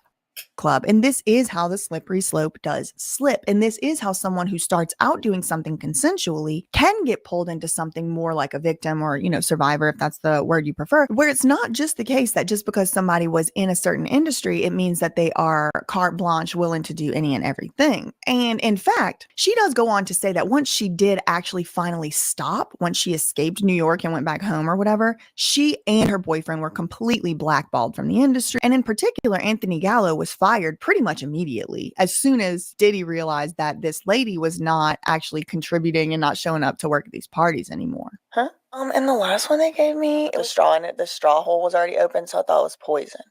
Club. And this is how the slippery slope does slip. And this is how someone who starts out doing something consensually can get pulled into something more like a victim or, you know, survivor, if that's the word you prefer, where it's not just the case that just because somebody was in a certain industry, it means that they are carte blanche willing to do any and everything. And in fact, she does go on to say that once she did actually finally stop, once she escaped New York and went back home or whatever, she and her boyfriend were completely blackballed from the industry. And in particular, Anthony Gallo was fired pretty much immediately as soon as Diddy realized that this lady was not actually contributing and not showing up to work at these parties anymore. Huh? And the last one they gave me, the straw in it, the straw hole was already open, so I thought it was poison.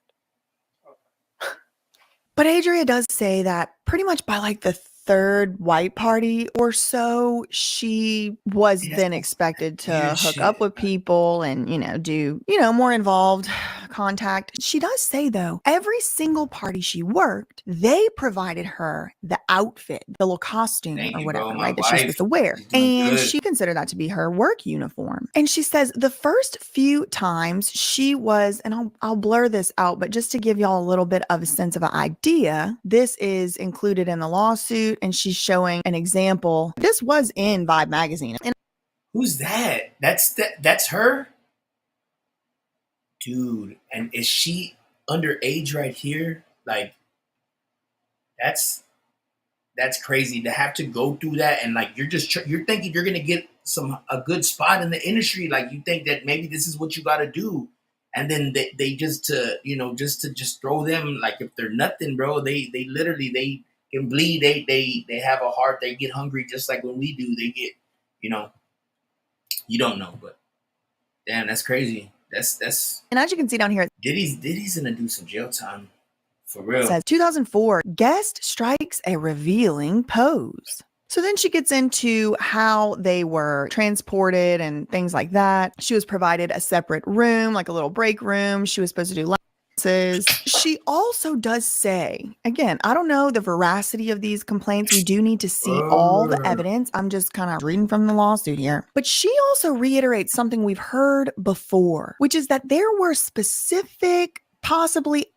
But Adria does say that pretty much by like the third white party or so, she was then expected to hook up with people and, do, more involved contact. She does say, though, every single party she worked, they provided her the outfit, the little costume or whatever, right, that she's supposed to wear. And she considered that to be her work uniform. And she says the first few times she was, and I'll blur this out, but just to give y'all a little bit of a sense of an idea, this is included in the lawsuit, and she's showing an example. This was in Vibe magazine. And who's that? That's her? Dude, and is she underage right here? Like, that's crazy to have to go through that, and like you're thinking you're gonna get a good spot in the industry. Like you think that maybe this is what you got to do, and then they just throw them like if they're nothing, bro. They literally they can bleed. They have a heart. They get hungry just like when we do. They get you don't know, but damn, that's crazy. That's and as you can see down here, Diddy's gonna do some jail time for real. Says 2004 guest strikes a revealing pose. So then she gets into how they were transported and things like that. She was provided a separate room, like a little break room. She was supposed to do classes. She also does say, again, I don't know the veracity of these complaints. We do need to see all the evidence. I'm just kind of reading from the lawsuit here. But she also reiterates something we've heard before, which is that there were specific, possibly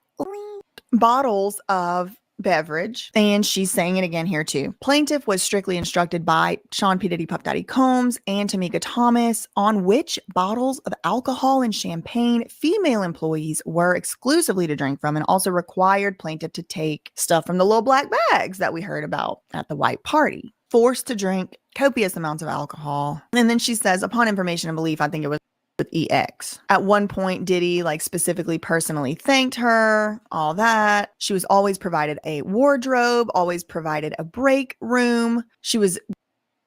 bottles of beverage, and she's saying it again here too. Plaintiff was strictly instructed by Sean P. Diddy Puff Daddy Combs and Tamika Thomas on which bottles of alcohol and champagne female employees were exclusively to drink from, and also required plaintiff to take stuff from the little black bags that we heard about at the white party. Forced to drink copious amounts of alcohol. And then she says, upon information and belief, I think it was with EX. At one point, Diddy specifically personally thanked her, all that. She was always provided a wardrobe, always provided a break room. She was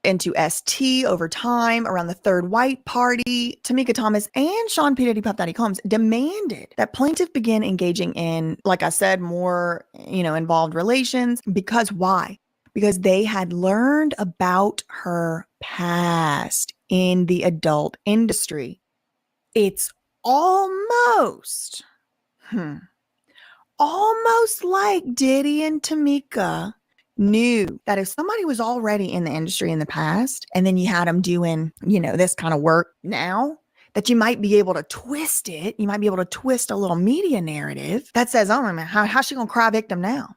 into ST over time around the third white party. Tamika Thomas and Sean P. Diddy Puff Daddy Combs demanded that plaintiff begin engaging in, like I said, more, involved relations. Because why? Because they had learned about her past in the adult industry. It's almost like Diddy and Tamika knew that if somebody was already in the industry in the past, and then you had them doing, this kind of work now, that you might be able to twist it. You might be able to twist a little media narrative that says, oh, man, how's she going to cry victim now?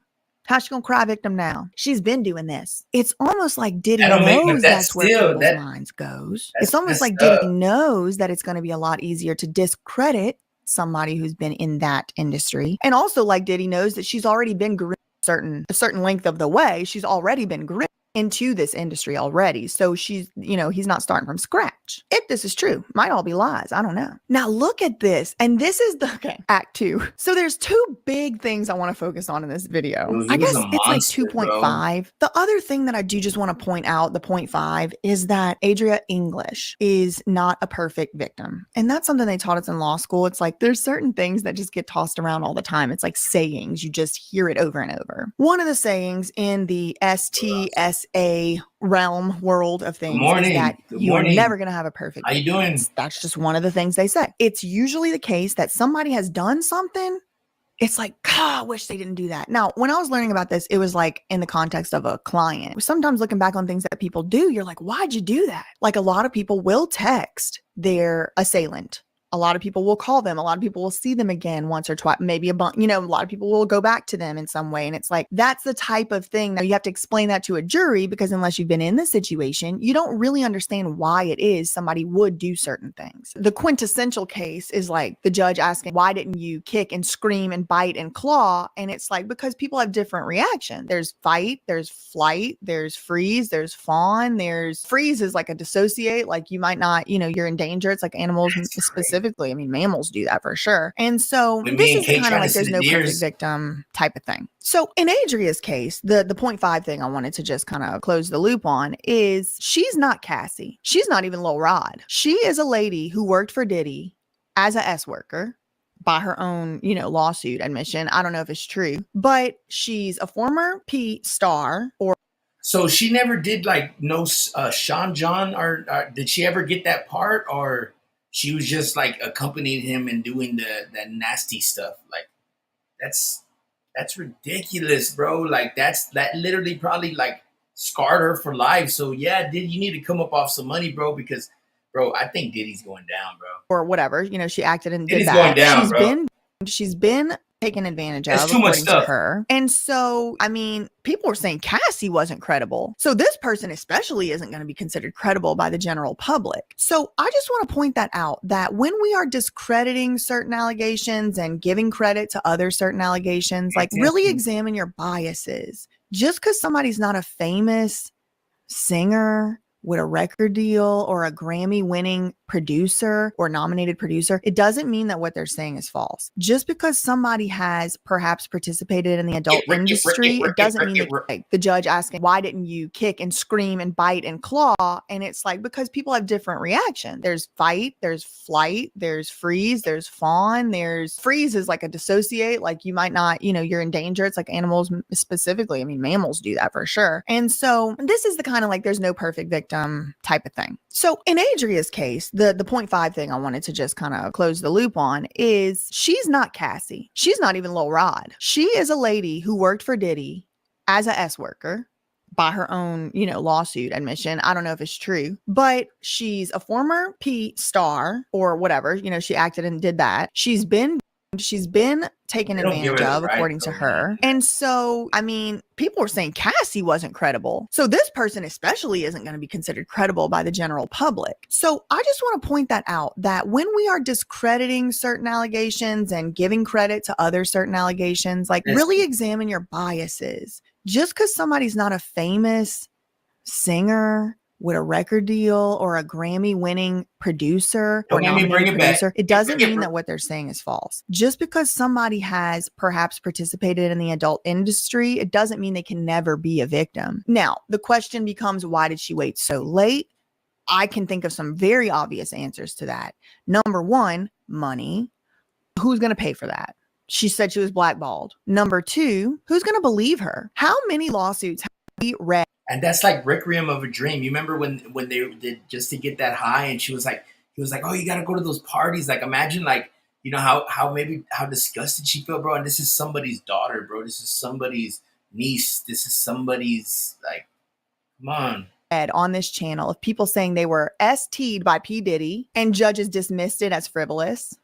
How's she going to cry victim now? She's been doing this. It's almost like Diddy knows that's where people's minds goes. It's almost like Diddy knows that it's going to be a lot easier to discredit somebody who's been in that industry. And also like Diddy knows that she's already been groomed a certain length of the way. She's already been groomed into this industry already. So she's, he's not starting from scratch. If this is true, might all be lies. I don't know. Now look at this. And this is Act 2. So there's two big things I want to focus on in this video. I guess it's like 2.5. The other thing that I do just want to point out, the 0.5, is that Adria English is not a perfect victim. And that's something they taught us in law school. It's like there's certain things that just get tossed around all the time. It's like sayings. You just hear it over and over. One of the sayings in the STSA realm world of things is that you're never going to have a perfect How you doing? That's just one of the things they say. It's usually the case that somebody has done something. It's like, God, I wish they didn't do that. Now, when I was learning about this, it was like in the context of a client. Sometimes looking back on things that people do, you're like, why'd you do that? Like a lot of people will text their assailant. A lot of people will call them. A lot of people will see them again once or twice, maybe a lot of people will go back to them in some way. And it's like, that's the type of thing that you have to explain that to a jury, because unless you've been in the situation, you don't really understand why it is somebody would do certain things. The quintessential case is like the judge asking, why didn't you kick and scream and bite and claw? And it's like, because people have different reactions. There's fight, there's flight, there's freeze, there's fawn, there's freeze is like a dissociate, like you might not, you're in danger. It's like animals specifically. I mean, mammals do that for sure. And so this is kind of like there's no perfect victim type of thing. So in Adria's case, the 0.5 thing I wanted to just kind of close the loop on is she's not Cassie. She's not even Lil Rod. She is a lady who worked for Diddy as a S worker by her own, lawsuit admission. I don't know if it's true, but she's a former P star or So she never did like no Sean John, or did she ever get that part, or she was just like accompanying him and doing that nasty stuff? Like that's ridiculous, bro. Like that literally probably like scarred her for life. So yeah, Diddy, you need to come up off some money, bro, because bro, I think Diddy's going down, bro. Or whatever, you know, she acted and did Diddy's that. going down, bro. She's been taken advantage That's of, too much according to stuff. her. And so, I mean, people were saying Cassie wasn't credible. So this person especially isn't going to be considered credible by the general public. So I just want to point that out, that when we are discrediting certain allegations and giving credit to other certain allegations, like really examine your biases. Just because somebody's not a famous singer with a record deal or a Grammy winning producer or nominated producer, it doesn't mean that what they're saying is false. Just because somebody has perhaps participated in the adult industry, it doesn't mean that, like, the judge asking, why didn't you kick and scream and bite and claw? And it's like, because people have different reactions. There's fight, there's flight, there's freeze, there's fawn, there's freeze is like a dissociate, like you might not, you know, you're in danger. It's like animals specifically. I mean, mammals do that for sure. And so this is the kind of like, there's no perfect victim type of thing. So in Adria's case, the 0.5 thing I wanted to just kind of close the loop on is she's not Cassie. She's not even Lil Rod. She is a lady who worked for Diddy as a S worker by her own, you know, lawsuit admission. I don't know if it's true, but she's a former P star or whatever. You know, she acted and did that. She's been taken advantage of, according to her. And so, I mean, people were saying Cassie wasn't credible. So this person especially isn't going to be considered credible by the general public. So I just want to point that out, that when we are discrediting certain allegations and giving credit to other certain allegations, like really examine your biases. Just because somebody's not a famous singer with a record deal or a Grammy winning producer or nominated producer, it doesn't mean that what they're saying is false. Just because somebody has perhaps participated in the adult industry, it doesn't mean they can never be a victim. Now, the question becomes, why did she wait so late? I can think of some very obvious answers to that. Number one, money. Who's going to pay for that? She said she was blackballed. Number two, who's going to believe her? How many lawsuits have we read? And that's like Requiem of a Dream. You remember when they did just to get that high, and he was like, oh, you got to go to those parties. Like, imagine, like, you know, how disgusted she felt, bro. And this is somebody's daughter, bro. This is somebody's niece. This is somebody's, like, come on this channel of people saying they were ST'd by P. Diddy and judges dismissed it as frivolous.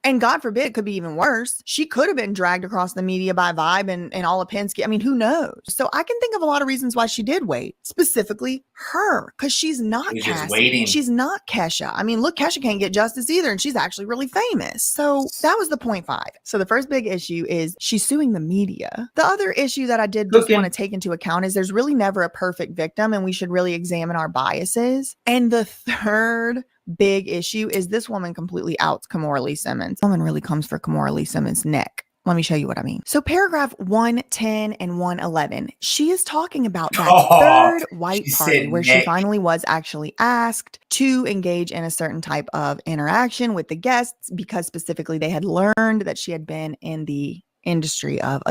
And God forbid, it could be even worse. She could have been dragged across the media by Vibe and all of Penske. I mean, who knows? So I can think of a lot of reasons why she did wait. Specifically her, because she's not Cassie. She's not Kesha. I mean, look, Kesha can't get justice either, and she's actually really famous. So that was the 0.5. So the first big issue is she's suing the media. The other issue that I did just want to take into account is there's really never a perfect victim, and we should really examine our biases. And the third big issue is this woman completely outs Kimora Lee Simmons. Woman really comes for Kimora Lee Simmons' neck. Let me show you what I mean. So paragraph 110 and 111, she is talking about that third white party where she finally was actually asked to engage in a certain type of interaction with the guests because specifically they had learned that she had been in the industry of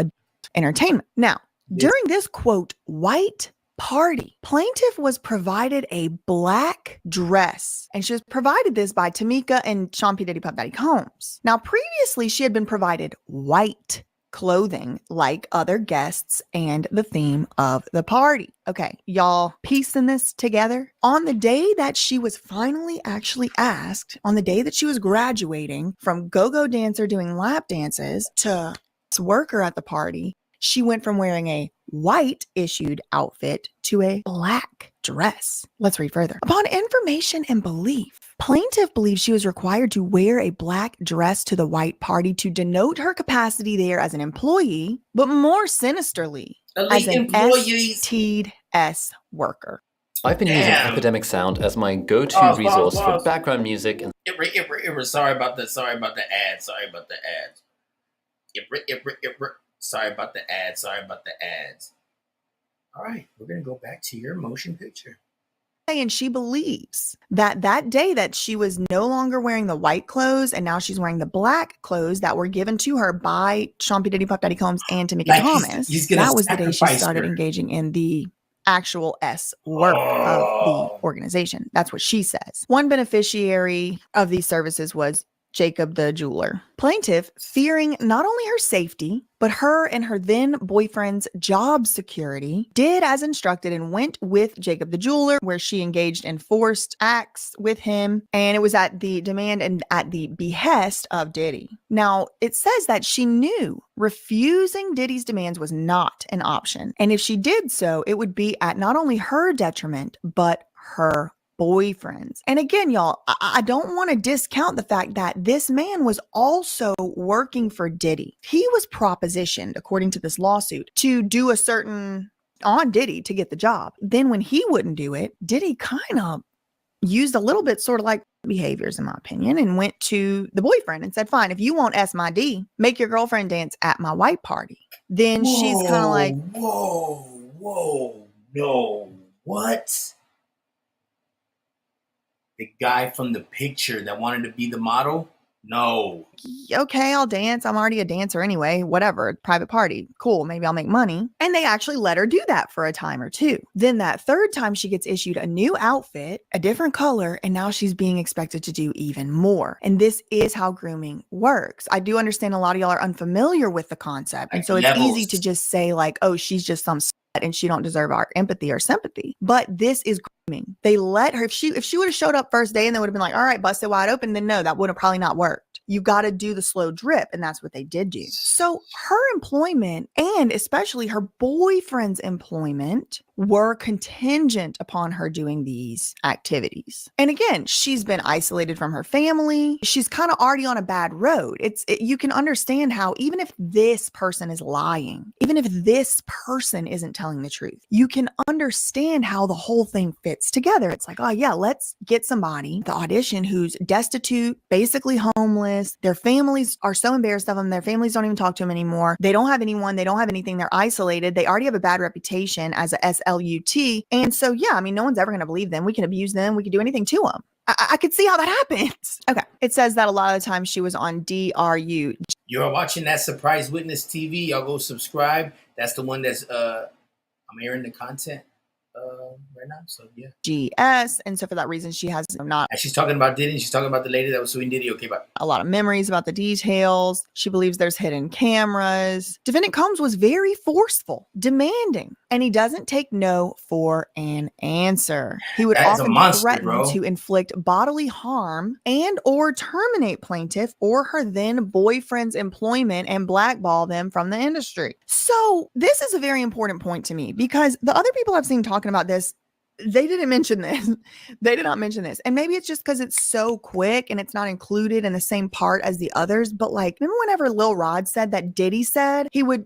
entertainment. Now, during this quote, white party, plaintiff was provided a black dress, and she was provided this by Tamika and Sean P. Diddy Puff Daddy Combs. Now, previously, she had been provided white clothing like other guests and the theme of the party. Okay, y'all piecing this together? On the day that she was finally actually asked, on the day that she was graduating from go-go dancer doing lap dances to worker at the party, she went from wearing a white issued outfit to a black dress. Let's read further. Upon information and belief, plaintiff believes she was required to wear a black dress to the white party to denote her capacity there as an employee, but more sinisterly, as an ST'd S worker. I've been using Epidemic Sound as my go-to resource for background music. And sorry about the ad. Sorry about the ad. Sorry about the ads. All right, we're going to go back to your motion picture. And she believes that that day that she was no longer wearing the white clothes and now she's wearing the black clothes that were given to her by Sean P. Diddy, Puff Daddy Combs, and Tamika Like Thomas, he's gonna that was the day she sacrifice started her. engaging in the actual S work of the organization. That's what she says. One beneficiary of these services was Jacob the jeweler. Plaintiff, fearing not only her safety, but her and her then boyfriend's job security, did as instructed and went with Jacob the jeweler, where she engaged in forced acts with him. And it was at the demand and at the behest of Diddy. Now, it says that she knew refusing Diddy's demands was not an option. And if she did so, it would be at not only her detriment, but her boyfriends. And again, y'all, I don't want to discount the fact that this man was also working for Diddy. He was propositioned, according to this lawsuit, to do a certain on Diddy to get the job. Then when he wouldn't do it, Diddy kind of used a little bit sort of like behaviors, in my opinion, and went to the boyfriend and said, fine, if you won't S my D, make your girlfriend dance at my white party. Then she's kind of like, whoa, no, what? The guy from the picture that wanted to be the model? No. Okay, I'll dance. I'm already a dancer anyway. Whatever. Private party. Cool. Maybe I'll make money. And they actually let her do that for a time or two. Then that third time she gets issued a new outfit, a different color, and now she's being expected to do even more. And this is how grooming works. I do understand a lot of y'all are unfamiliar with the concept. And so it's easy to just say like, oh, she's just some and she don't deserve our empathy or sympathy. But this is grooming. They let her, if she would have showed up first day and they would have been like, all right, busted wide open, then no, that would have probably not worked. You got to do the slow drip. And that's what they did do. So her employment, and especially her boyfriend's employment, were contingent upon her doing these activities. And again, she's been isolated from her family. She's kind of already on a bad road. You can understand how, even if this person is lying, even if this person isn't telling the truth, you can understand how the whole thing fits together. It's like, oh yeah, let's get somebody, the audition, who's destitute, basically homeless. Their families are so embarrassed of them. Their families don't even talk to them anymore. They don't have anyone. They don't have anything. They're isolated. They already have a bad reputation as a SLUT. And so, yeah, I mean, no one's ever going to believe them. We can abuse them. We can do anything to them. I could see how that happens. Okay. It says that a lot of the time she was on DRU. You're watching that Surprise Witness TV. Y'all go subscribe. That's the one that's I'm airing the content right now. So yeah. GS. And so for that reason, she has not. And she's talking about Diddy. She's talking about the lady that was suing Diddy. Okay, bye. A lot of memories about the details. She believes there's hidden cameras. Defendant Combs was very forceful, demanding, and he doesn't take no for an answer. He would often threaten to inflict bodily harm and or terminate plaintiff or her then boyfriend's employment and blackball them from the industry. So this is a very important point to me, because the other people I've seen talking about this, they didn't mention this. They did not mention this. And maybe it's just because it's so quick and it's not included in the same part as the others. But like, remember whenever Lil Rod said that Diddy said he would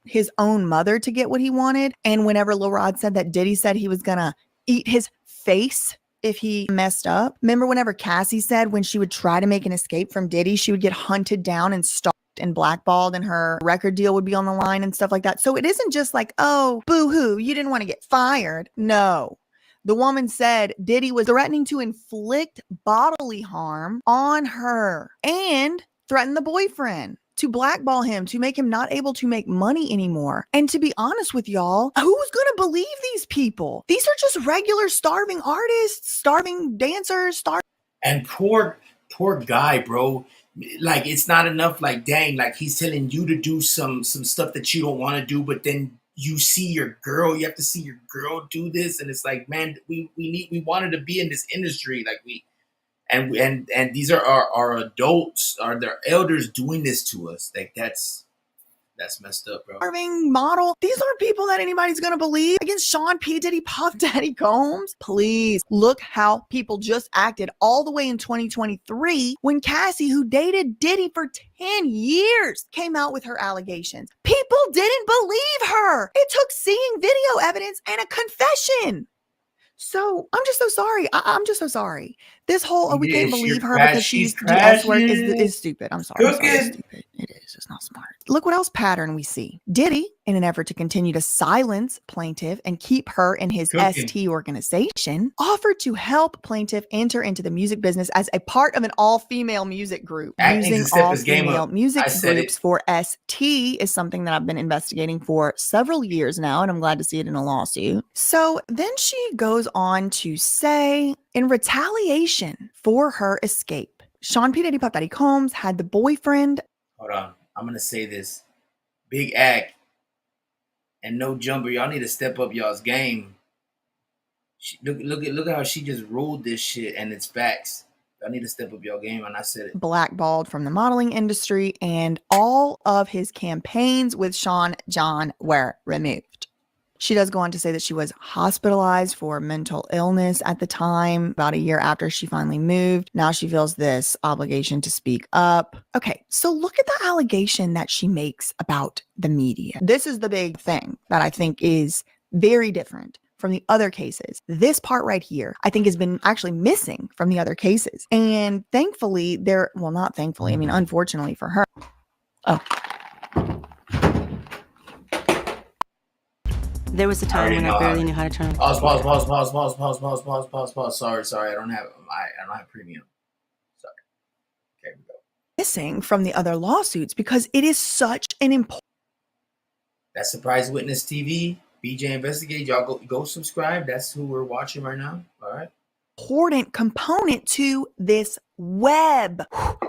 his own mother to get what he wanted? And whenever Lil Rod said that Diddy said he was gonna eat his face if he messed up? Remember whenever Cassie said when she would try to make an escape from Diddy, she would get hunted down and stalked and blackballed and her record deal would be on the line and stuff like that. So it isn't just like, oh, boo-hoo, you didn't want to get fired. No. The woman said Diddy was threatening to inflict bodily harm on her and threaten the boyfriend to blackball him, to make him not able to make money anymore. And to be honest with y'all, who's going to believe these people? These are just regular starving artists, starving dancers, and poor guy, bro. Like, it's not enough. Like, dang, like he's telling you to do some stuff that you don't want to do, but then you see your girl, you have to see your girl do this. And it's like, man, we wanted to be in this industry. Like and these are our adults, are their elders doing this to us. Like that's messed up, bro. Starving model. These aren't people that anybody's going to believe. Against Sean P. Diddy, Puff Daddy Combs. Please look how people just acted all the way in 2023 when Cassie, who dated Diddy for 10 years, came out with her allegations. People didn't believe her. It took seeing video evidence and a confession. So I'm just so sorry. I'm just so sorry This whole, oh, we can't believe her because she she's used to do S work crashing. is stupid. I'm sorry. Cooking. It's stupid. It is. It's not smart. Look what else pattern we see. Diddy, in an effort to continue to silence plaintiff and keep her in his ST organization, offered to help plaintiff enter into the music business as a part of an all-female music group. Using all-female music groups for ST is something that I've been investigating for several years now, and I'm glad to see it in a lawsuit. So then she goes on to say, in retaliation for her escape, Sean P. Diddy Puff Daddy Combs had the boyfriend. Hold on. I'm going to say this. Big act and no jumper. Y'all need to step up y'all's game. Look at how she just ruled this shit, and it's facts. Y'all need to step up your game, and I said it. Blackballed from the modeling industry, and all of his campaigns with Sean John were removed. She does go on to say that she was hospitalized for mental illness at the time, about a year after she finally moved. Now she feels this obligation to speak up. Okay, so look at the allegation that she makes about the media. This is the big thing that I think is very different from the other cases. This part right here, I think has been actually missing from the other cases. And thankfully, not thankfully, I mean, unfortunately for her. Oh. There was a time when I barely knew how to turn on. Pause. Sorry. I don't have premium. Sorry. Okay, we go. Missing from the other lawsuits because it is such an important. That's Surprise Witness TV. BJ Investigate. Y'all go subscribe. That's who we're watching right now. All right. Important component to this web.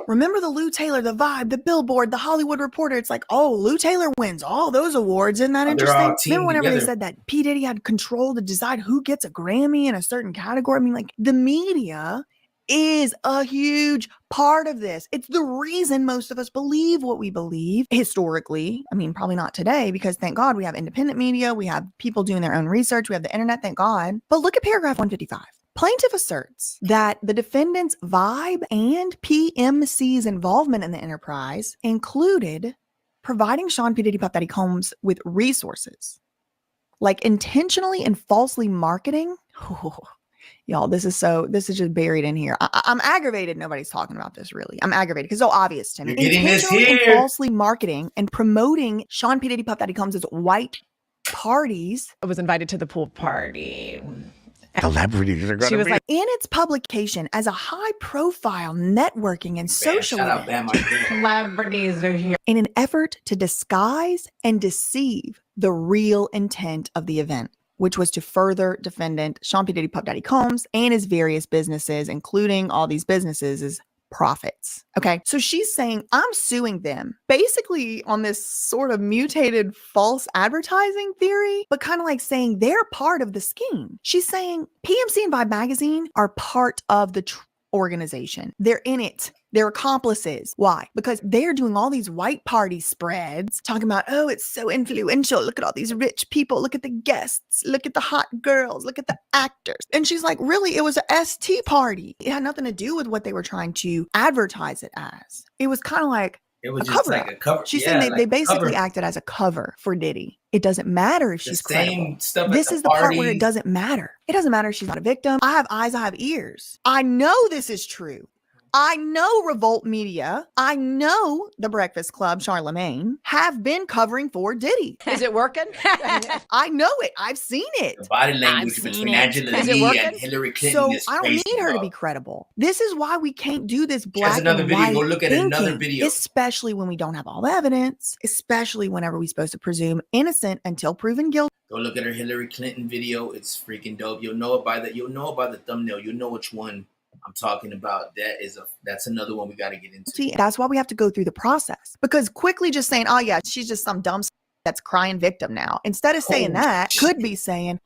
Remember the Lou Taylor, the Vibe, the Billboard, the Hollywood Reporter. It's like, oh, Lou Taylor wins all those awards. Isn't that interesting? Remember whenever they said that P. Diddy had control to decide who gets a Grammy in a certain category? I mean, like, the media is a huge part of this. It's the reason most of us believe what we believe historically. I mean, probably not today, because thank God we have independent media. We have people doing their own research. We have the internet, thank God. But look at paragraph 155. Plaintiff asserts that the defendant's Vibe and PMC's involvement in the enterprise included providing Sean P. Diddy Puff Daddy Combs with resources, like intentionally and falsely marketing. Y'all, this is just buried in here. I'm aggravated. Nobody's talking about this really. I'm aggravated because it's so obvious to me. Intentionally and falsely marketing and promoting Sean P. Diddy Puff Daddy Combs' white parties. I was invited to the pool party. Celebrities are going She was like, in its publication as a high-profile networking and social event, Celebrities are here. in an effort to disguise and deceive the real intent of the event, which was to further defendant Sean P. Diddy Puff Daddy Combs and his various businesses, including all these businesses' profits. Okay, so she's saying, I'm suing them basically on this sort of mutated false advertising theory, but kind of like saying they're part of the scheme. She's saying PMC and Vibe Magazine are part of the organization. They're in it. They're accomplices. Why? Because they're doing all these white party spreads talking about, oh, it's so influential. Look at all these rich people. Look at the guests. Look at the hot girls. Look at the actors. And she's like, really? It was a ST party. It had nothing to do with what they were trying to advertise it as. It was kind of like it was just like a cover. She's saying they basically acted as a cover for Diddy. It doesn't matter if she's credible. This is the part where it doesn't matter. It doesn't matter if she's not a victim. I have eyes, I have ears. I know this is true. I know Revolt Media, I know The Breakfast Club, Charlemagne, have been covering for Diddy. Is it working? I know it. I've seen it. The body language between Angela Lee and Hillary Clinton is I don't crazy, need her to be credible. This is why we can't do this black and another video. white Go look at thinking, another video. especially when we don't have all the evidence, especially whenever we're supposed to presume innocent until proven guilty. Go look at her Hillary Clinton video. It's freaking dope. You'll know it by the thumbnail. You'll know which one I'm talking about. That's another one we got to get into. See, that's why we have to go through the process, because quickly just saying, oh yeah, she's just some dumb that's crying victim now. Instead of saying that, could be saying,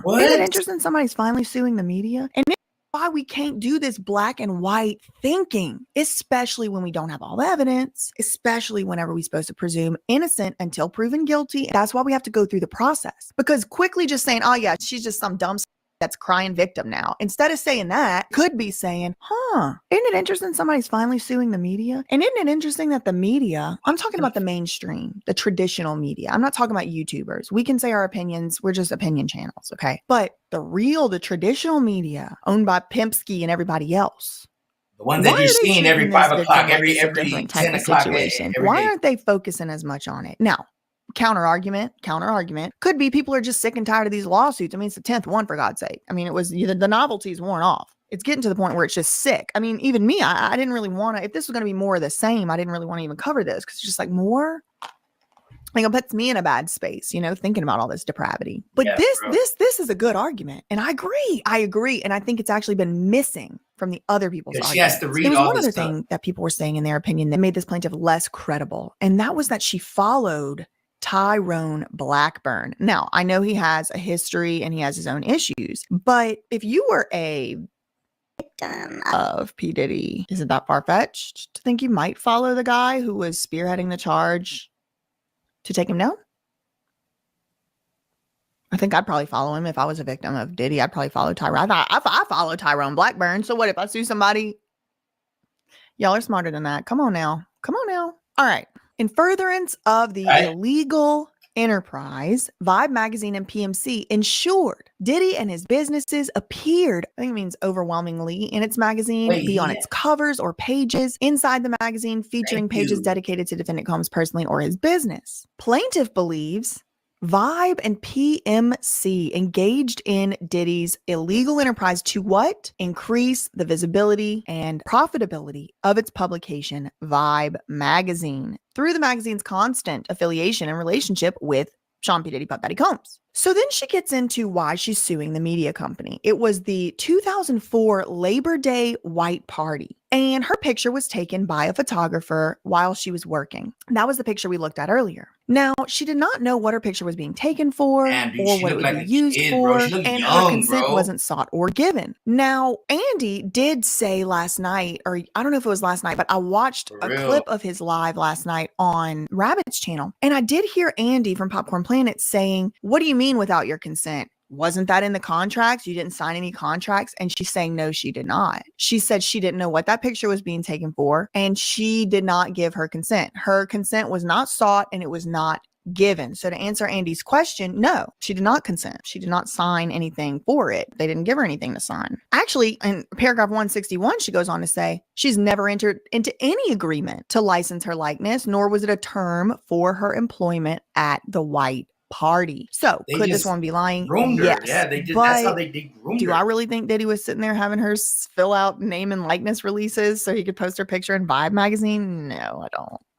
what? Is it interesting somebody's finally suing the media? And this is why we can't do this black and white thinking, especially when we don't have all the evidence, especially whenever we're supposed to presume innocent until proven guilty. That's why we have to go through the process, because quickly just saying, oh yeah, she's just some dumb that's crying victim now. Instead of saying that, could be saying, isn't it interesting somebody's finally suing the media? And isn't it interesting that the media, I'm talking about the mainstream, the traditional media. I'm not talking about YouTubers. We can say our opinions. We're just opinion channels, okay? But the traditional media owned by Pimpsky and everybody else. The ones that you're seeing every 5 o'clock, every 10 o'clock. Why aren't they focusing as much on it? Now, counter argument could be people are just sick and tired of these lawsuits. I mean, it's the 10th one, for God's sake. I mean, it was the novelty's worn off. It's getting to the point where it's just sick. I mean, even me, I didn't really want to, if this was going to be more of the same, I didn't really want to even cover this because it's just like more. Like, it puts me in a bad space, thinking about all this depravity. But this is a good argument. And I agree. And I think it's actually been missing from the other people's arguments. She has to read there was all one this other stuff. thing that people were saying in their opinion that made this plaintiff less credible. And that was that she followed Tyrone Blackburn. Now, I know he has a history and he has his own issues. But if you were a victim of P. Diddy, is it that far-fetched to think you might follow the guy who was spearheading the charge to take him down? I think I'd probably follow him if I was a victim of Diddy. I'd probably follow Tyrone. I follow Tyrone Blackburn. So what if I sue somebody? Y'all are smarter than that. Come on now. All right. In furtherance of the illegal enterprise, Vibe Magazine and PMC ensured Diddy and his businesses appeared, I think it means overwhelmingly, in its magazine, be on its covers or pages inside the magazine, featuring pages dedicated to defendant Combs personally or his business. Plaintiff believes Vibe and PMC engaged in Diddy's illegal enterprise to what? Increase the visibility and profitability of its publication, Vibe Magazine, through the magazine's constant affiliation and relationship with Sean P. Diddy Puff Daddy Combs. So then she gets into why she's suing the media company. It was the 2004 Labor Day white party, and her picture was taken by a photographer while she was working. That was the picture we looked at earlier. Now, she did not know what her picture was being taken for or what it would be used for, and her consent wasn't sought or given. Now, Andy did say last night, or I don't know if it was last night, but I watched a clip of his live last night on Rabbit's channel, and I did hear Andy from Popcorn Planet saying, "What do you mean without your consent? Wasn't that in the contracts? You didn't sign any contracts?" And she's saying, no, she did not. She said she didn't know what that picture was being taken for, and she did not give her consent. Her consent was not sought, and it was not given. So to answer Andy's question, no, she did not consent. She did not sign anything for it. They didn't give her anything to sign. Actually, in paragraph 161, she goes on to say she's never entered into any agreement to license her likeness, nor was it a term for her employment at the white party. So could this one be lying? Yes. Yeah, that's how they did groomed her. Do I really think Diddy was sitting there having her fill out name and likeness releases so he could post her picture in Vibe magazine? No,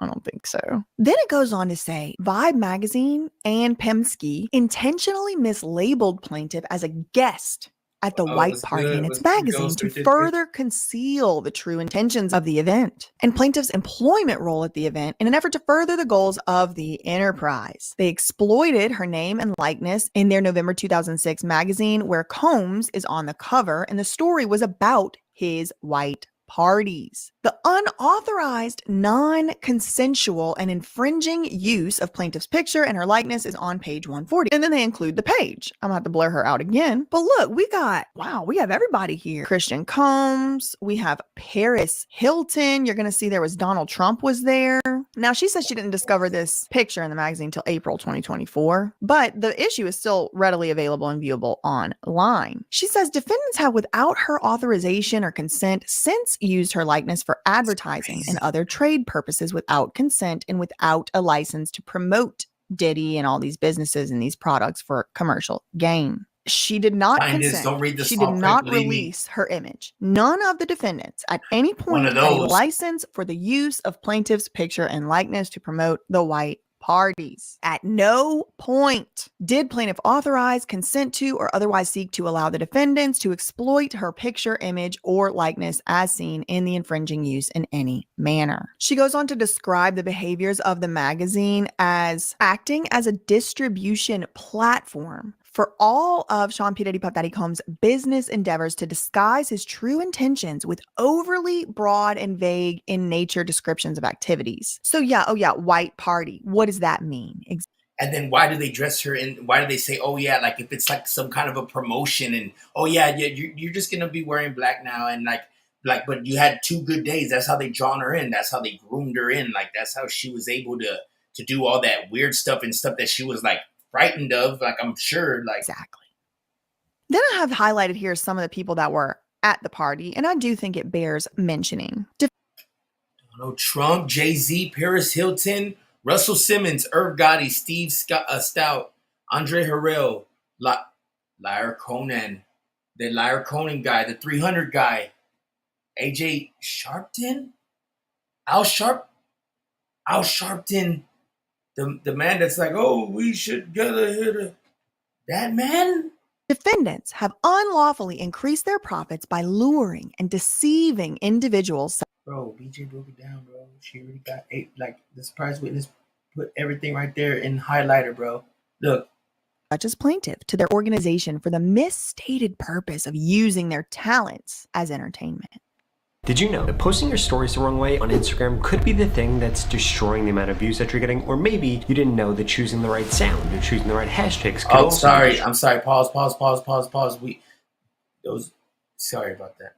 I don't think so. Then it goes on to say Vibe magazine and Pemsky intentionally mislabeled plaintiff as a guest at the white party in its magazine to further conceal the true intentions of the event and plaintiff's employment role at the event in an effort to further the goals of the enterprise. They exploited her name and likeness in their November 2006 magazine, where Combs is on the cover, and the story was about his white parties. The unauthorized, non-consensual, and infringing use of plaintiff's picture and her likeness is on page 140. And then they include the page. I'm gonna have to blur her out again. But look, we have everybody here. Christian Combs, we have Paris Hilton. You're gonna see there was Donald Trump was there. Now, she says she didn't discover this picture in the magazine until April 2024, but the issue is still readily available and viewable online. She says defendants have, without her authorization or consent, since used her likeness for advertising and other trade purposes without consent and without a license to promote Diddy and all these businesses and these products for commercial gain. She did not consent. She did not release her image. None of the defendants at any point had a license for the use of plaintiff's picture and likeness to promote the white parties. At no point did plaintiff authorize, consent to, or otherwise seek to allow the defendants to exploit her picture, image, or likeness as seen in the infringing use in any manner. She goes on to describe the behaviors of the magazine as acting as a distribution platform for all of Sean P. Diddy Puff Daddy Combs' business endeavors to disguise his true intentions with overly broad and vague in nature descriptions of activities. So white party. What does that mean? And then why do they dress her in? Why do they say, oh yeah, like if it's like some kind of a promotion and oh yeah, you're just gonna be wearing black now and like, but you had 2 good days. That's how they drawn her in. That's how they groomed her in. Like that's how she was able to do all that weird stuff and stuff that she was like frightened of. Like I'm sure, like exactly. Then I have highlighted here some of the people that were at the party, and I do think it bears mentioning. Donald Trump, Jay-Z, Paris Hilton, Russell Simmons, Irv Gotti, Steve Stout, Andre Harrell, Lyra Conan, the Lyra Conan guy, the 300 guy, AJ Sharpton, Al Sharpton, the man that's like, oh, we should get a hit. That man? Defendants have unlawfully increased their profits by luring and deceiving individuals. Bro, BJ broke it down, bro. She already got 8. Like, the surprise witness put everything right there in highlighter, bro. Look. Such as plaintiff to their organization for the misstated purpose of using their talents as entertainment. Did you know that posting your stories the wrong way on Instagram could be the thing that's destroying the amount of views that you're getting? Or maybe you didn't know that choosing the right sound or choosing the right hashtags could also... I'm sorry. Pause. Sorry about that.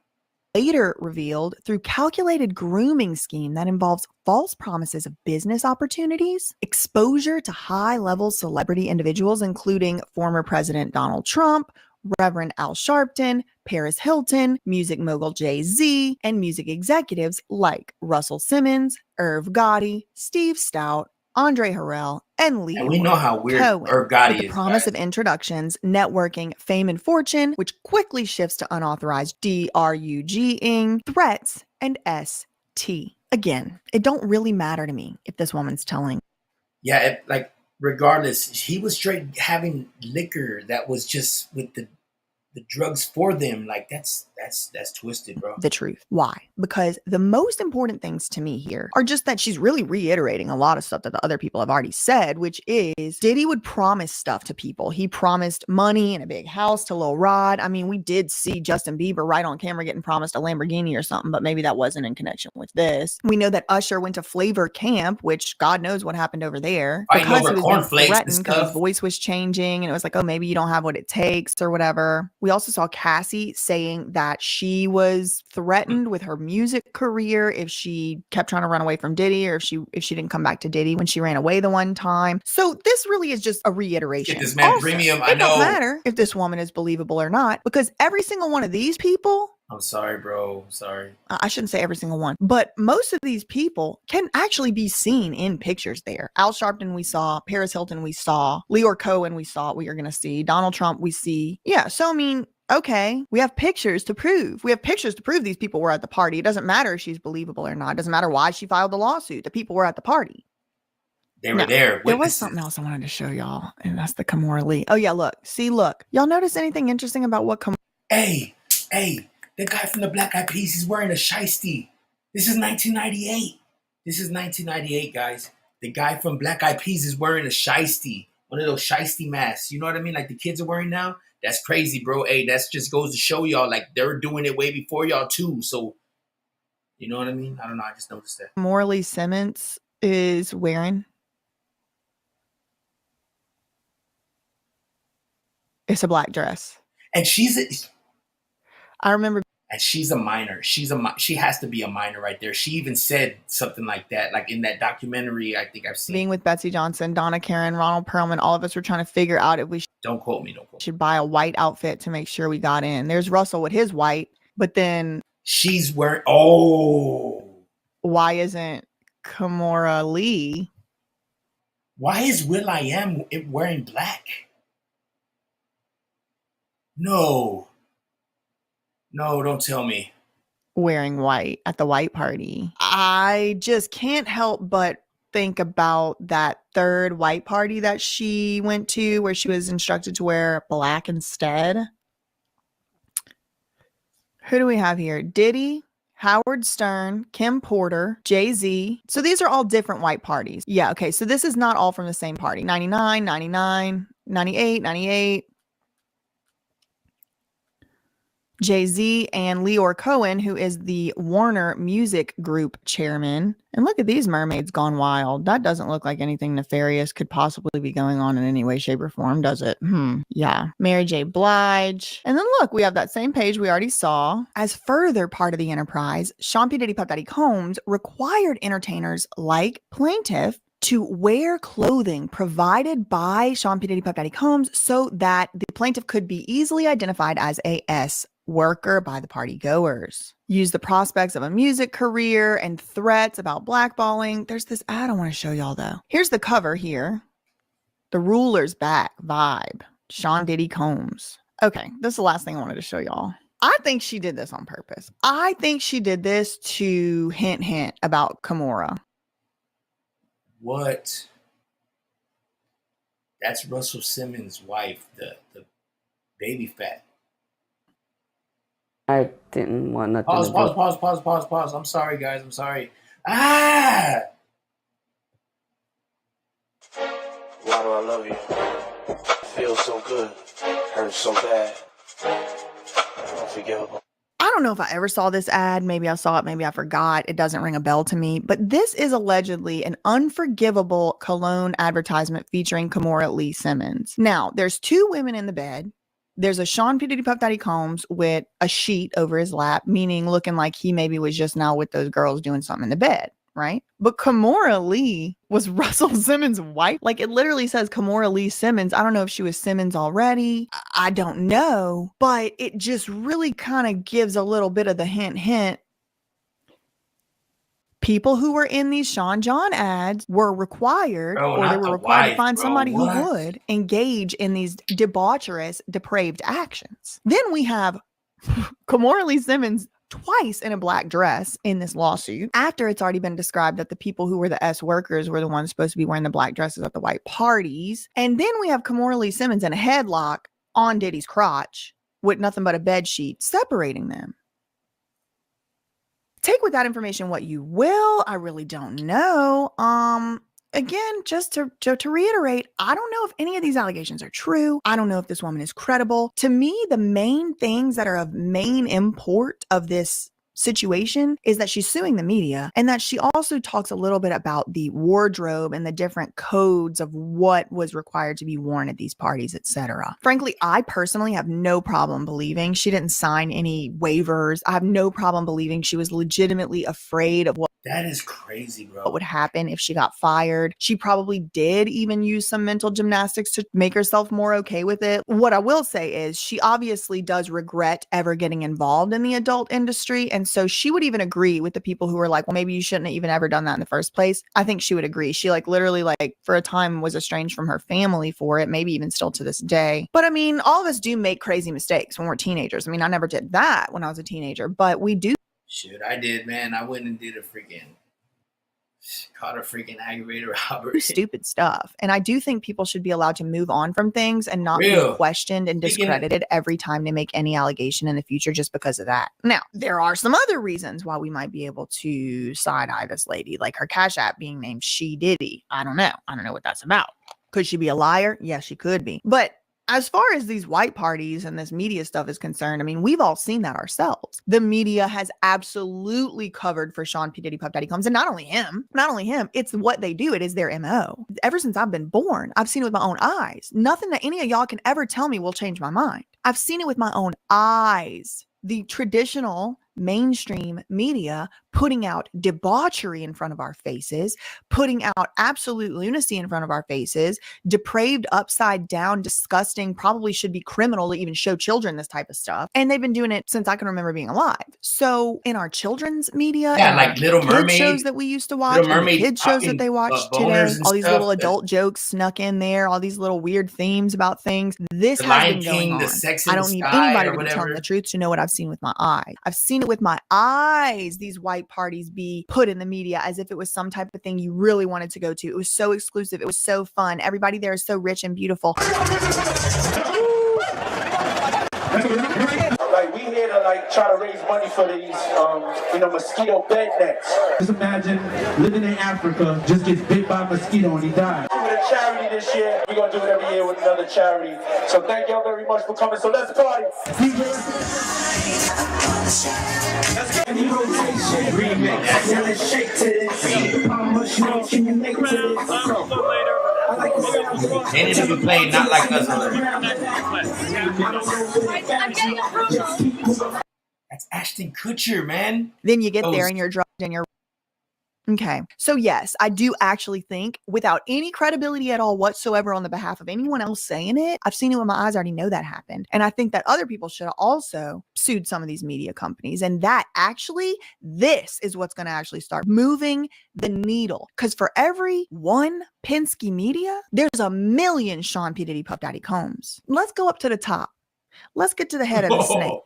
Later revealed through calculated grooming scheme that involves false promises of business opportunities, exposure to high-level celebrity individuals, including former President Donald Trump, Reverend Al Sharpton, Paris Hilton, music mogul Jay-Z, and music executives like Russell Simmons, Irv Gotti, Steve Stout, Andre Harrell, and Lee. And we know how weird Cohen, Irv Gotti with the promise of introductions, networking, fame, and fortune, which quickly shifts to unauthorized drug-ing, threats, and ST. Again, it don't really matter to me if this woman's telling. Yeah, regardless, he was straight having liquor that was just with the drugs for them. Like that's twisted, bro. The truth. Why? Because the most important things to me here are just that she's really reiterating a lot of stuff that the other people have already said, which is Diddy would promise stuff to people. He promised money and a big house to Lil Rod. I mean, we did see Justin Bieber right on camera getting promised a Lamborghini or something, but maybe that wasn't in connection with this. We know that Usher went to Flavor Camp, which God knows what happened over there. Because he was being threatened because his voice was changing and it was like, oh, maybe you don't have what it takes or whatever. We also saw Cassie saying that she was threatened with her music career if she kept trying to run away from Diddy, or if she didn't come back to Diddy when she ran away the one time. So this really is just a reiteration. Get this man also, premium. It don't matter if this woman is believable or not, because every single one of these people. I'm sorry, bro. Sorry. I shouldn't say every single one, but most of these people can actually be seen in pictures there. Al Sharpton we saw, Paris Hilton we saw, Leor Cohen we saw, we are going to see, Donald Trump we see. Yeah, so I mean, okay, we have pictures to prove. We have pictures to prove these people were at the party. It doesn't matter if she's believable or not. It doesn't matter why she filed the lawsuit. The people were at the party. They were there. There was something else I wanted to show y'all, and that's the Kimora Lee. Oh, yeah, look. Y'all notice anything interesting about what Kimora... Hey, the guy from the Black Eyed Peas, he's wearing a shiesty. This is 1998. This is 1998, guys. The guy from Black Eyed Peas is wearing a shiesty. One of those shiesty masks. You know what I mean? Like the kids are wearing now. That's crazy, bro. Hey, that's just goes to show y'all, like, they're doing it way before y'all, too. So, you know what I mean? I don't know. I just noticed that. Kimora Simmons is wearing. It's a black dress. And I remember. And she's a minor. She has to be a minor right there. She even said something like that, like in that documentary I think I've seen. Being with Betsy Johnson, Donna Karen, Ronald Perlman, all of us were trying to figure out if we Don't quote me. should buy a white outfit to make sure we got in. There's Russell with his white, but then she's wearing, oh. Why isn't Kimora Lee? Why is will.i.am wearing black? No, don't tell me. Wearing white at the white party. I just can't help but think about that third white party that she went to where she was instructed to wear black instead. Who do we have here? Diddy, Howard Stern, Kim Porter, Jay-Z. So these are all different white parties. Yeah, okay. So this is not all from the same party. 99, 99, 98, 98. Jay-Z and Leor Cohen, who is the Warner Music Group chairman. And look at these mermaids gone wild. That doesn't look like anything nefarious could possibly be going on in any way, shape, or form, does it? Yeah. Mary J. Blige. And then look, we have that same page we already saw. As further part of the enterprise, Sean P. Diddy Puff Daddy Combs required entertainers like Plaintiff to wear clothing provided by Sean P. Diddy Puff Daddy Combs so that the plaintiff could be easily identified as a S worker by the party goers. Use the prospects of a music career and threats about blackballing. There's this ad I want to show y'all though. Here's the cover here. The ruler's back vibe. Sean Diddy Combs. Okay, this is the last thing I wanted to show y'all. I think she did this on purpose. I think she did this to hint about Kimora. What? That's Russell Simmons' wife, the baby fat. I didn't want nothing to do. Pause. I'm sorry, guys. I'm sorry. Ah! Why do I love you? Feels so good. Hurts so bad. Unforgivable. I don't know if I ever saw this ad. Maybe I saw it. Maybe I forgot. It doesn't ring a bell to me. But this is allegedly an unforgivable cologne advertisement featuring Kimora Lee Simmons. Now, there's two women in the bed. There's a Sean P. Diddy Puff Daddy Combs with a sheet over his lap, meaning looking like he maybe was just now with those girls doing something in the bed, right? But Kimora Lee was Russell Simmons' wife. Like, it literally says Kimora Lee Simmons. I don't know if she was Simmons already. I don't know. But it just really kind of gives a little bit of the hint. People who were in these Sean John ads were required, or they were required to find somebody who would engage in these debaucherous, depraved actions. Then we have Kimora Lee Simmons twice in a black dress in this lawsuit, after it's already been described that the people who were the S workers were the ones supposed to be wearing the black dresses at the white parties. And then we have Kimora Lee Simmons in a headlock on Diddy's crotch with nothing but a bed sheet separating them. Take with that information what you will. I really don't know. Again, just to reiterate, I don't know if any of these allegations are true. I don't know if this woman is credible. To me, the main things that are of main import of this situation is that she's suing the media, and that she also talks a little bit about the wardrobe and the different codes of what was required to be worn at these parties, etc. Frankly, I personally have no problem believing she didn't sign any waivers. I have no problem believing she was legitimately afraid of what That is crazy, bro. What would happen if she got fired. She probably did even use some mental gymnastics to make herself more okay with it. What I will say is she obviously does regret ever getting involved in the adult industry. And so she would even agree with the people who were like, well, maybe you shouldn't have even ever done that in the first place. I think she would agree. She literally for a time was estranged from her family for it, maybe even still to this day. But I mean, all of us do make crazy mistakes when we're teenagers. I mean, I never did that when I was a teenager, but we do. Shit, I did, man. I went and did caught a freaking aggravated robbery. Stupid stuff. And I do think people should be allowed to move on from things and not be questioned and discredited every time they make any allegation in the future just because of that. Now, there are some other reasons why we might be able to side-eye this lady, like her Cash App being named She Diddy. I don't know. I don't know what that's about. Could she be a liar? Yes, she could be. But as far as these white parties and this media stuff is concerned, I mean, we've all seen that ourselves. The media has absolutely covered for Sean P. Diddy Puff Daddy Combs. And not only him, it's what they do. It is their MO. Ever since I've been born, I've seen it with my own eyes. Nothing that any of y'all can ever tell me will change my mind. I've seen it with my own eyes. The traditional mainstream media putting out debauchery in front of our faces, putting out absolute lunacy in front of our faces, depraved, upside down, disgusting, probably should be criminal to even show children this type of stuff. And they've been doing it since I can remember being alive. So in our children's media, like Little Mermaid shows that we used to watch, and the kid shows that they watch today, all these little adult jokes snuck in there, all these little weird themes about things. This has been going on. I don't need anybody to be telling the truth to know what I've seen with my eyes. I've seen it with my eyes. These white parties be put in the media as if it was some type of thing you really wanted to go to. It was so exclusive. It was so fun. Everybody there is so rich and beautiful. Like, we here to try to raise money for these mosquito bed nets. Just imagine living in Africa, just gets bit by a mosquito and he dies. a charity this year. We're going to do it every year with another charity. So thank y'all very much for coming. So let's party. Let's get the rotation remix. Now let's shake to this. How much more can you make to this? I like the sound. They need to be playing Not Like Us. That's Ashton Kutcher, man. Then you get there and you're dropped and you're okay. So yes, I do actually think, without any credibility at all whatsoever on the behalf of anyone else saying it, I've seen it with my eyes. I already know that happened. And I think that other people should have also sued some of these media companies. And that actually, this is what's going to actually start moving the needle. Because for every one Penske media, there's a million Sean P. Diddy Puff Daddy Combs. Let's go up to the top. Let's get to the head of the snake.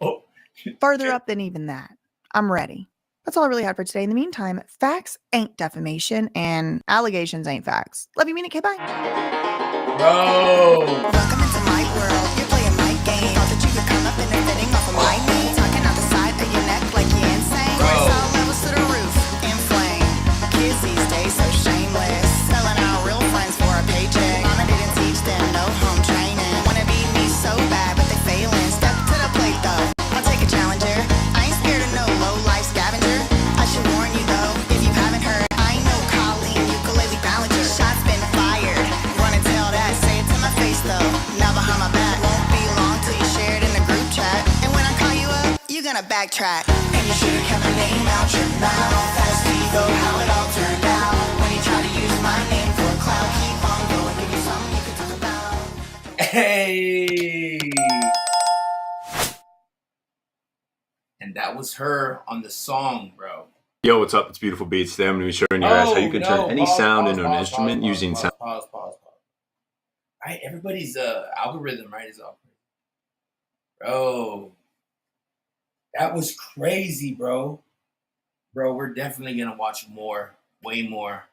Further up than even that. I'm ready. That's all I really had for today. In the meantime, facts ain't defamation and allegations ain't facts. Love you, mean it, K-bye. Bro. Welcome into my world. You're playing my game. Thought that you could come up and they're fitting off of my knee. Talking out the side of your neck like you're insane. All levels to the roof, in flame. Kids these days so shameless. Selling out real friends for a paycheck. Mama didn't teach them no home training. Wanna be me so bad, but they failing. Step to the plate though. I'll take a challenger. I ain't scared of no low life scavenger. I should warn you though, if you haven't heard, I ain't no Colleen ukulele ballager. Shots been fired. Run and tell that. Say it to my face though. Now behind my back. Won't be long till you share it in the group chat. And when I call you up, you're gonna backtrack. And you should've kept my name out your mouth. That's Vivo, how it all turned out. When you try to use my name for a cloud, keep on going, give you something you can talk about. Hey. And that was her on the song, bro. Yo, what's up? It's Beautiful Beats. Today I'm going to be showing you guys how you can turn any sound into an instrument using sound. Pause. Right, everybody's algorithm, right, is off. Bro, that was crazy, bro. Bro, we're definitely gonna watch more, way more.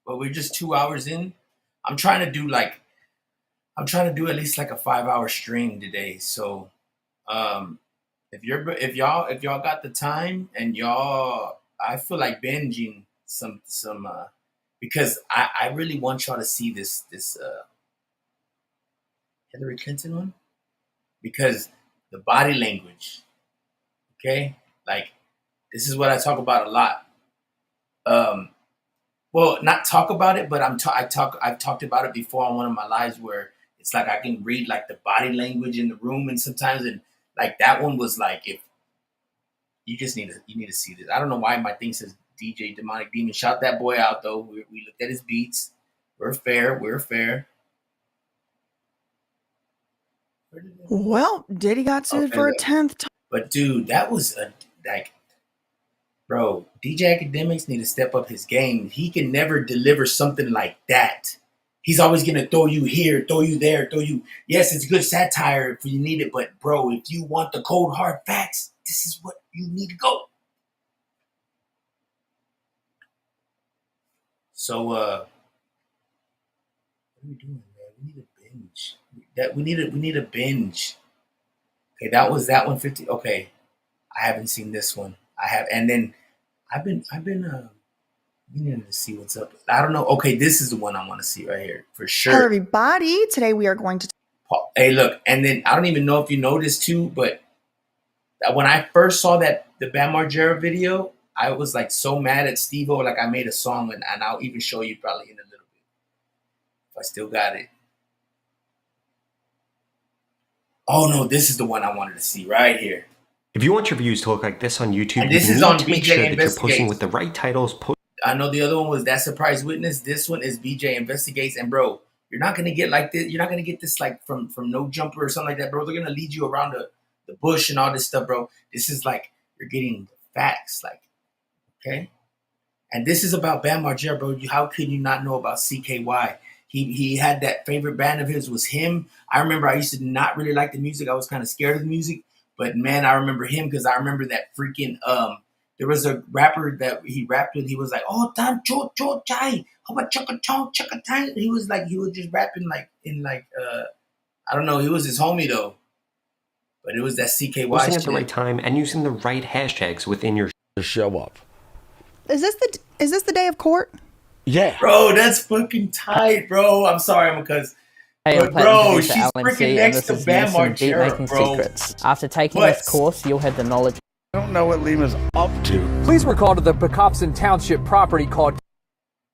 But we're just 2 hours in. I'm trying to do at least like a 5-hour stream today. So, if y'all got the time and y'all, I feel like binging some because I really want y'all to see this Hillary Clinton one, because the body language, okay, like this is what I talk about a lot. Well, not talk about it, but I've talked about it before on one of my lives where it's like I can read like the body language in the room, and sometimes like that one was like, if you need to see this. I don't know why my thing says DJ Demonic Demon. Shout that boy out though. We looked at his beats. We're fair. Well, Diddy got sued for a 10th time. But dude, that was bro, DJ Academics need to step up his game. He can never deliver something like that. He's always going to throw you here, throw you there, yes, it's good satire if you need it, but bro, if you want the cold hard facts, this is what you need to go. So, what are we doing, man? We need a binge. We need a binge. Okay, that was that 150. Okay, I haven't seen this one. I have, and then I've been meaning to see what's up. I don't know. Okay, this is the one I want to see right here for sure. Hello, everybody. Today we are going to. Hey, look, and then I don't even know if you noticed too, but when I first saw the Bam Margera video, I was like so mad at Steve-O, like I made a song, and I'll even show you probably in a little bit if I still got it. Oh no, this is the one I wanted to see right here. If you want your views to look like this on YouTube, and this you is need on to BJ make sure that you're Investigates. posting with the right titles. I know the other one was That Surprise Witness. This one is BJ Investigates. And bro, you're not gonna get like this. You're not gonna get this like from No Jumper or something like that, bro. They're gonna lead you around the bush and all this stuff, bro. This is like you're getting facts, like, okay. And this is about Bam Margera, bro. How could you not know about CKY? He had that favorite band of his was him. I remember I used to not really like the music. I was kind of scared of the music, but man, I remember him because I remember that freaking there was a rapper that he rapped with. He was like, "Oh, damn, cho chai, how about chaka time?" He was just rapping like in like I don't know. He was his homie though, but it was that CKY Posting shit. at the right time and using the right hashtags within your show up. Is this the day of court? Yeah. Bro, that's fucking tight, bro. I'm sorry, because Hey, I'm bro, Platinum she's producer Alan freaking C, and next this to is Bam some beat Margera, making bro. secrets. After taking What? this course, you'll have the knowledge. I don't know what Lima's up to. Police were called to the Pecopson Township property called.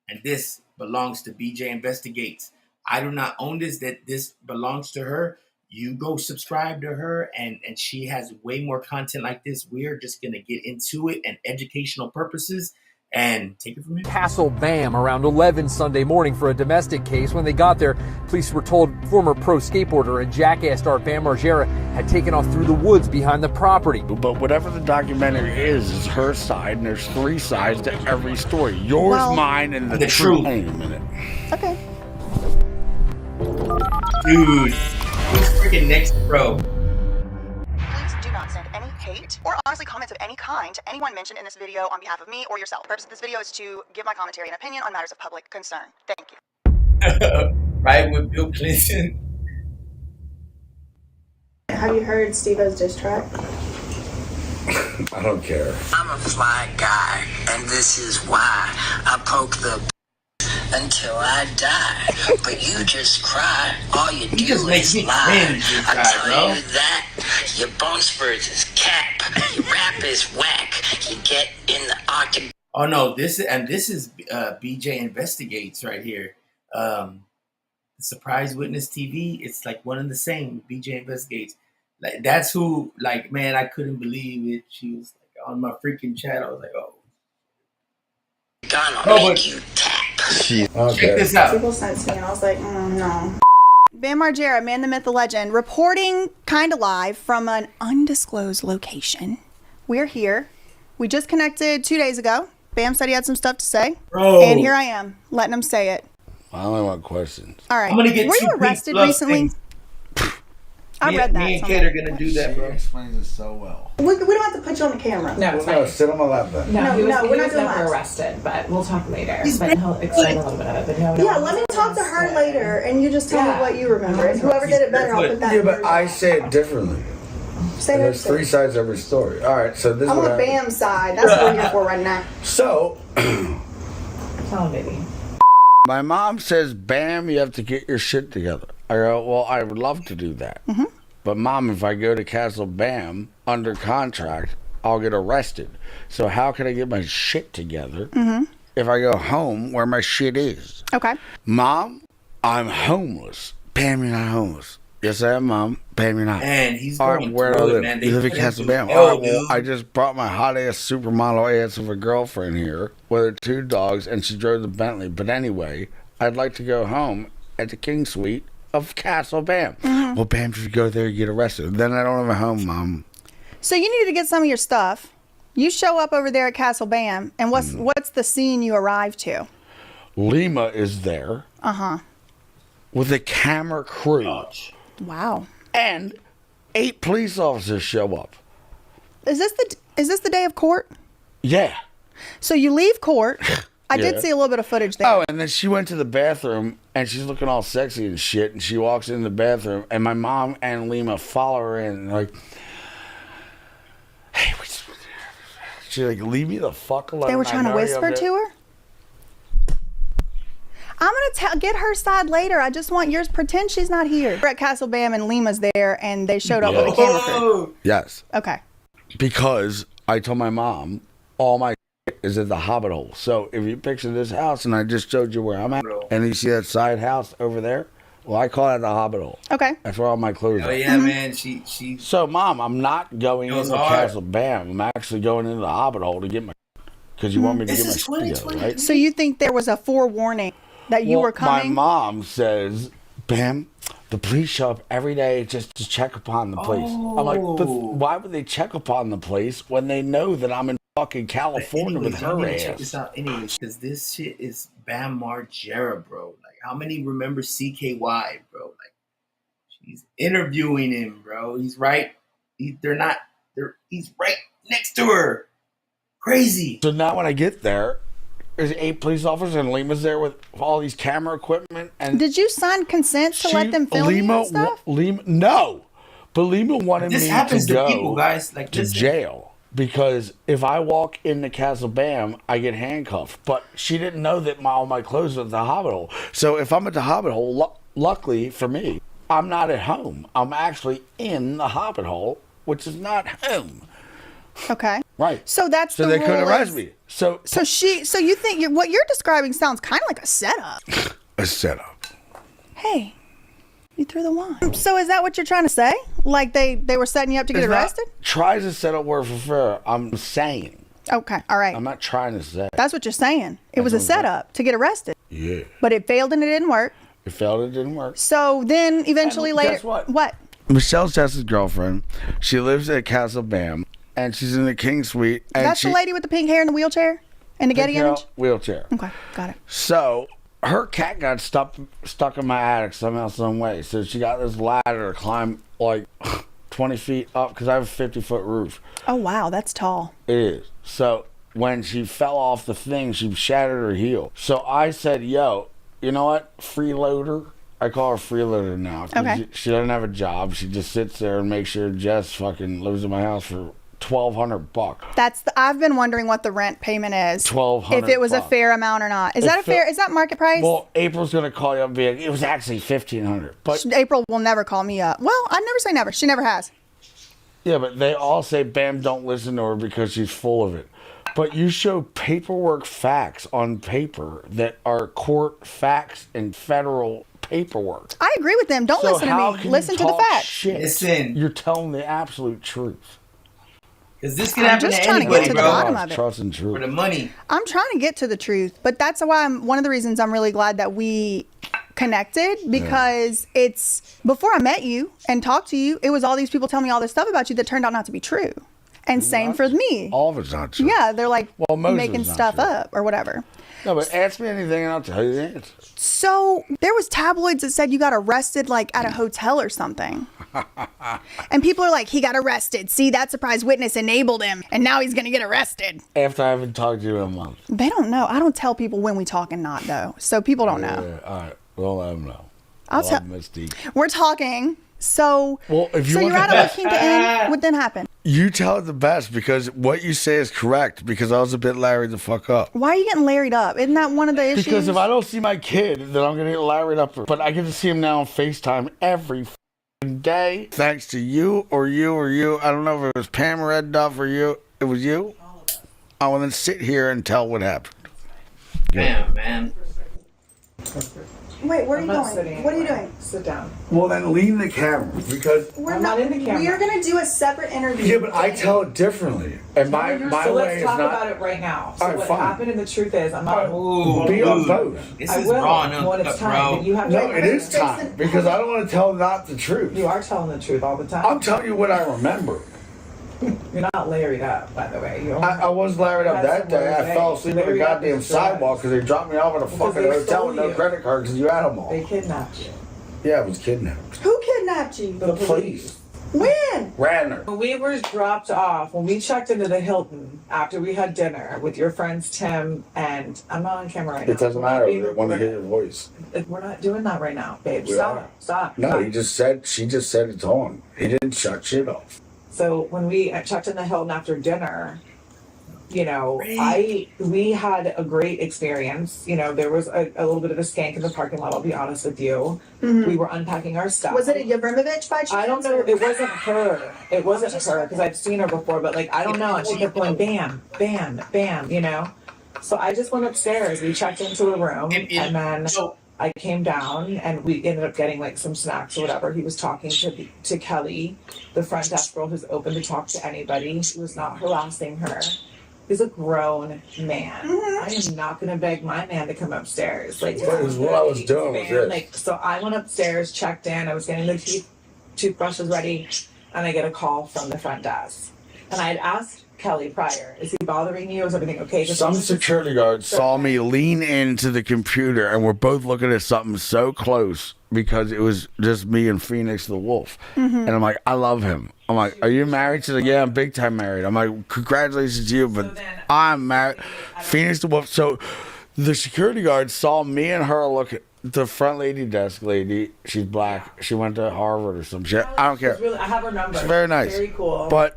And this belongs to BJ Investigates. I do not own this. That this belongs to her. You go subscribe to her, and she has way more content like this. We're just gonna get into it and educational purposes. And take it from here. Castle Bam around 11 Sunday morning for a domestic case. When they got there, police were told former pro skateboarder and jackass star Bam Margera had taken off through the woods behind the property. But whatever the documentary is her side, and there's 3 sides to every story. Yours, mine, and the truth. Hang a minute. Okay. Dude, who's freaking next, bro? Please do not send any hate or honestly comments of any kind to anyone mentioned in this video on behalf of me or yourself. The purpose of this video is to give my commentary and opinion on matters of public concern. Thank you. Right with Bill Clinton. Have you heard Steve-O's diss track? I don't care. I'm a fly guy, and this is why I poke the until I die. But you just cry. All you do is lie. I tell you that your bone spurs is cap. Your rap is whack. You get in the octagon. Oh no, this is BJ Investigates right here. Surprise Witness TV. It's like one and the same. BJ Investigates. Like that's who. Like man, I couldn't believe it. She was like on my freaking chat. I was like, oh. Gonna make you tap. Check this out. People sent to me and I was like, no. Bam Margera, man, the myth, the legend, reporting kind of live from an undisclosed location. We're here. We just connected 2 days ago. Bam said he had some stuff to say. Bro. And here I am, letting him say it. I only want questions. All right. I'm gonna get Were you 2 arrested Pink recently? I read that. Me and Kate are gonna do that, bro. Explains it so well. We don't have to put you on the camera. No, it's No, fine. sit on my lap then. No, we're not doing never that. arrested, but we'll talk later. But he'll explain a little bit of it. But no, Yeah, let me talk to her later, and you just tell me what you remember. And whoever did it better, I'll put that. Yeah, but I say it differently. Say And that there's 3 sides to every story. All right, so this I'm is what on happened. Bam's side. That's what we're here for right now. So, Tell him, baby. my mom says, Bam, you have to get your shit together. I go, well, I would love to do that. Mm-hmm. But Mom, if I go to Castle Bam under contract, I'll get arrested. So how can I get my shit together if I go home where my shit is? Okay. Mom, I'm homeless. Bam, you're not homeless. Yes, I am, Mom. Bam, you're not. Man, he's All right, going where do I through it, live? man. You live in put him Castle through Bam. hell, All right, well, dude. I just brought my hot-ass supermodel ass of a girlfriend here with her 2 dogs, and she drove the Bentley. But anyway, I'd like to go home at the King Suite of Castle Bam. Well, Bam, if you go there, you get arrested. Then I don't have a home, Mom. So you need to get some of your stuff. You show up over there at Castle Bam, and what's the scene you arrive to? Lima is there Uh-huh. with a camera crew. Wow. And 8 police officers show up. Is this the day of court? Yeah. So you leave court. I Yeah. did see a little bit of footage there. Oh, and then she went to the bathroom, and she's looking all sexy and shit, and she walks in the bathroom, and my mom and Lima follow her in, and like, hey, she's like, leave me the fuck alone. They were trying to whisper to her? I'm going to get her side later. I just want yours. Pretend she's not here. We're at Castle Bam, and Lima's there, and they showed up with a camera crew. Yes. Okay. Because I told my mom, all my is at the Hobbit hole. So if you picture this house, and I just showed you where I'm at, and you see that side house over there, well, I call it the Hobbit hole. Okay. That's where all my clothes Oh are. yeah, man. She. So, Mom, I'm not going Goes into hard. Castle Bam. I'm actually going into the Hobbit hole to get my. Because you want me to This get my is shit together, right? So you think there was a forewarning that you were coming? My mom says, Bam, the police show up every day just to check upon the place. I'm like, but why would they check upon the place when they know that I'm in fucking California with her Check ass? this out, anyways, because this shit is Bam Margera, bro. Like, how many remember CKY, bro? Like, she's interviewing him, bro. He's right. He's right next to her. Crazy. So now when I get there, there's 8 police officers, and Lima's there with all these camera equipment. And Did you sign consent to let them film you and stuff? No, but Lima wanted This me happens to to go people, guys. Like to this. jail because if I walk into Castle Bam, I get handcuffed. But she didn't know that all my clothes were at the Hobbit Hole. So if I'm at the Hobbit Hole, luckily for me, I'm not at home. I'm actually in the Hobbit Hole, which is not home. Okay. Right. So that's so the they rule couldn't arrest is- me. So you think what you're describing sounds kind of like a setup. a setup. Hey, you threw the wine. So is that what you're trying to say? Like they were setting you up to get It's not- arrested? Tries to set up word for fair. I'm saying. Okay. All right. I'm not trying to say. That's what you're saying. It was a That's what I'm setup to get arrested. Yeah. But it failed and it didn't work. It failed. It didn't work. So then eventually And later. guess what? What? Michelle's Jess's girlfriend. She lives at Castle Bam, and she's in the King Suite. And That's the lady with the pink hair in the wheelchair? And the Getty image? Wheelchair. Okay. Got it. So her cat got stuck in my attic somehow, some way. So she got this ladder to climb like 20 feet up because I have a 50-foot roof. Oh, wow. That's tall. It is. So when she fell off the thing, she shattered her heel. So I said, yo, you know what? Freeloader. I call her freeloader now. 'Cause Okay. She doesn't have a job. She just sits there and makes sure Jess fucking lives in my house for $1,200. I've been wondering what the rent payment is. $1,200. If it was a fair amount or not. Is that is that market price? Well, April's gonna call you up and be like, it was actually $1,500. But April will never call me up. Well, I never say never. She never has. yeah, but they all say Bam don't listen to her because she's full of it. But you show paperwork facts on paper that are court facts and federal paperwork. I agree with them. Don't So listen how to me. can Listen you to the talk facts. shit? Listen. You're telling the absolute truth. Because this can I'm happen just to trying to anybody, get to the bro. bottom of it. Trust and truth. For the money. I'm trying to get to the truth, but that's why one of the reasons I'm really glad that we connected, because it's before I met you and talked to you, it was all these people telling me all this stuff about you that turned out not to be true. And same for me. All of it's not true. Yeah, they're like Well, most of making it's not stuff true. up or whatever. No, but ask me anything and I'll tell you the answer. So there was tabloids that said you got arrested like at a hotel or something. And people are like, he got arrested. See, that surprise witness enabled him. And now he's going to get arrested. After I haven't talked to you in a month. They don't know. I don't tell people when we talk and not, though. So people don't know. Yeah, all right. Well, let them know. I'll tell. Mystique. We're talking. So, Well, if you so want you're the out of best- looking to end. What then happened? You tell it the best because what you say is correct because I was a bit Larry the fuck up. Why are you getting larried up? Isn't that one of the issues? Because if I don't see my kid, then I'm going to get Larried up. But I get to see him now on FaceTime every f***ing day. Thanks to you or you or you. I don't know if it was Pam Red Duff or you. It was you? I want to sit here and tell what happened. Damn, man. Wait, where are you I'm not going? sitting What are you anywhere. doing? Sit down. Well, then lean the camera because... We're not in the camera. We are going to do a separate interview. Yeah, but I tell it differently. And my So way let's is talk not... about it right now. So All right, what fine. happened and the truth is, I'm not. Be on both. This I is will raw and when it's uncut, time. bro. But you have No, to. it is time because I don't want to tell not the truth. You are telling the truth all the time. I'm telling you what I remember. You're not larried up, by the way. I was Larried up that day. I fell asleep on the Larried up goddamn is drugs. sidewalk because they dropped me off at a Because fucking they hotel stole with no you. credit card because you had them all. They kidnapped you. Yeah, it was kidnapped. Who kidnapped you? The police. When? Radner. When we were dropped off, when we checked into the Hilton after we had dinner with your friends Tim and I'm not on camera right now. It doesn't matter. They want to hear your voice. We're not doing that right now, babe. We Stop. are. Stop. No, Stop. she just said it's on. He didn't shut shit off. So when we checked in the Hilton after dinner, you know, we had a great experience. You know, there was a little bit of a skank in the parking lot, I'll be honest with you. We were unpacking our stuff. Was it a Yevrimovich by chance? I don't know. It wasn't her. It wasn't her because I've seen her before, but like, I don't know. And she kept going bam, bam, bam, you know? So I just went upstairs. We checked into a room and then I came down and we ended up getting like some snacks or whatever. He was talking to Kelly, the front desk girl who's open to talk to anybody. He was not harassing her. He's a grown man. I am not gonna beg my man to come upstairs. Like, But it was what I was doing was this. like, so I went upstairs, checked in. I was getting the toothbrushes ready, and I get a call from the front desk. And I had asked Kelly prior, is he bothering you? Is everything okay? Some security guards saw me lean into the computer and we're both looking at something so close because it was just me and Phoenix the Wolf. And I'm like, I love him. I'm like, are you married? She's like, yeah, I'm big time married. I'm like, congratulations to you, but I'm married. Phoenix the Wolf. So the security guards saw me and her look at the front desk lady. She's black. She went to Harvard or some shit. I don't care. I have her number. She's very nice. Very cool. But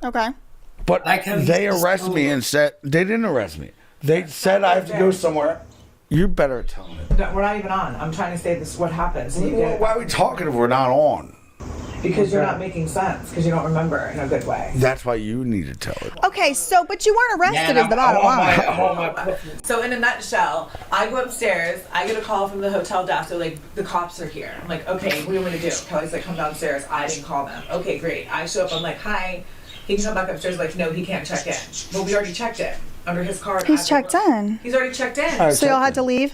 But they arrested me and said they didn't arrest me. They said I have to go somewhere. You better tell me. We're not even on. I'm trying to say this. What happened? So you Well, why are we talking if we're not on? Because you're not making sense. Because you don't remember in a good way. That's why you need to tell it. Okay, so but you weren't arrested is the bottom line. So in a nutshell, I go upstairs. I get a call from the hotel desk. They're like, the cops are here. I'm like, okay, what do you want me to do? Kelly's like, come downstairs. I didn't call them. Okay, great. I show up. I'm like, hi. He can come back upstairs. Like, no, he can't check in. Well, we already checked in under his card. He's checked in. He's already checked in. So y'all had to leave?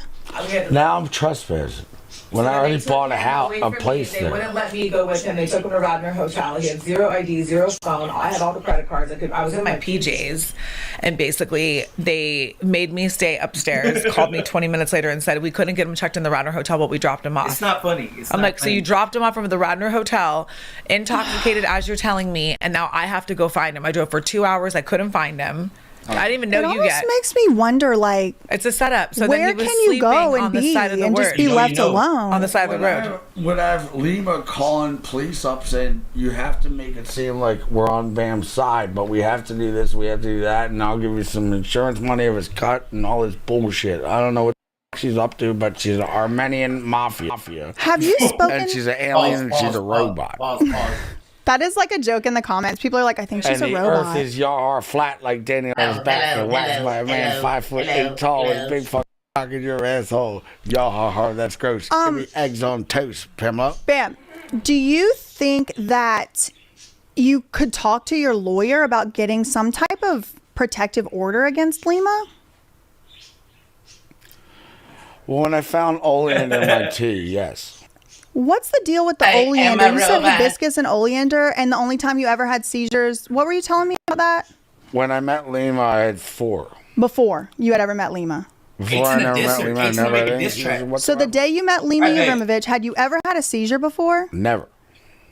Now I'm trespassing. When I already bought a place They there. wouldn't let me go with him. They took him to Radnor Hotel. He had zero ID, zero phone. I had all the credit cards. I was in my PJs, and basically they made me stay upstairs. Called me 20 minutes later and said we couldn't get him checked in the Radnor Hotel, but we dropped him off. It's not funny. I'm like, so you dropped him off from the Radnor Hotel, intoxicated as you're telling me, and now I have to go find him. I drove for 2 hours. I couldn't find him. I didn't even know you yet. It almost makes me wonder, like, it's a setup. So where then he was can you go sleeping and on the be side of the and just word. be left alone on the side of the road? Would I have Lima calling police up saying, you have to make it seem like we're on Bam's side, but we have to do this, we have to do that, and I'll give you some insurance money if it's cut and all this bullshit. I don't know what she's up to, but she's an Armenian mafia. Have you spoken? And she's an alien and she's a robot. That is like a joke in the comments. People are like, I think she's and a the robot. earth is yar flat like Danny on his back and waxed by a man 5'8" tall with big fucking cock in your asshole. Yar, that's gross. Give me eggs on toast, Pamela. Bam. Do you think that you could talk to your lawyer about getting some type of protective order against Lima? Well, when I found oleander in my tea, yes. What's the deal with the oleander? You said hibiscus and oleander, and the only time you ever had seizures. What were you telling me about that? When I met Lima, I had 4. Before you had ever met Lima? Before I never met Lima, I never had any seizures. So the day you met Lima Yevrimovich, had you ever had a seizure before? Never.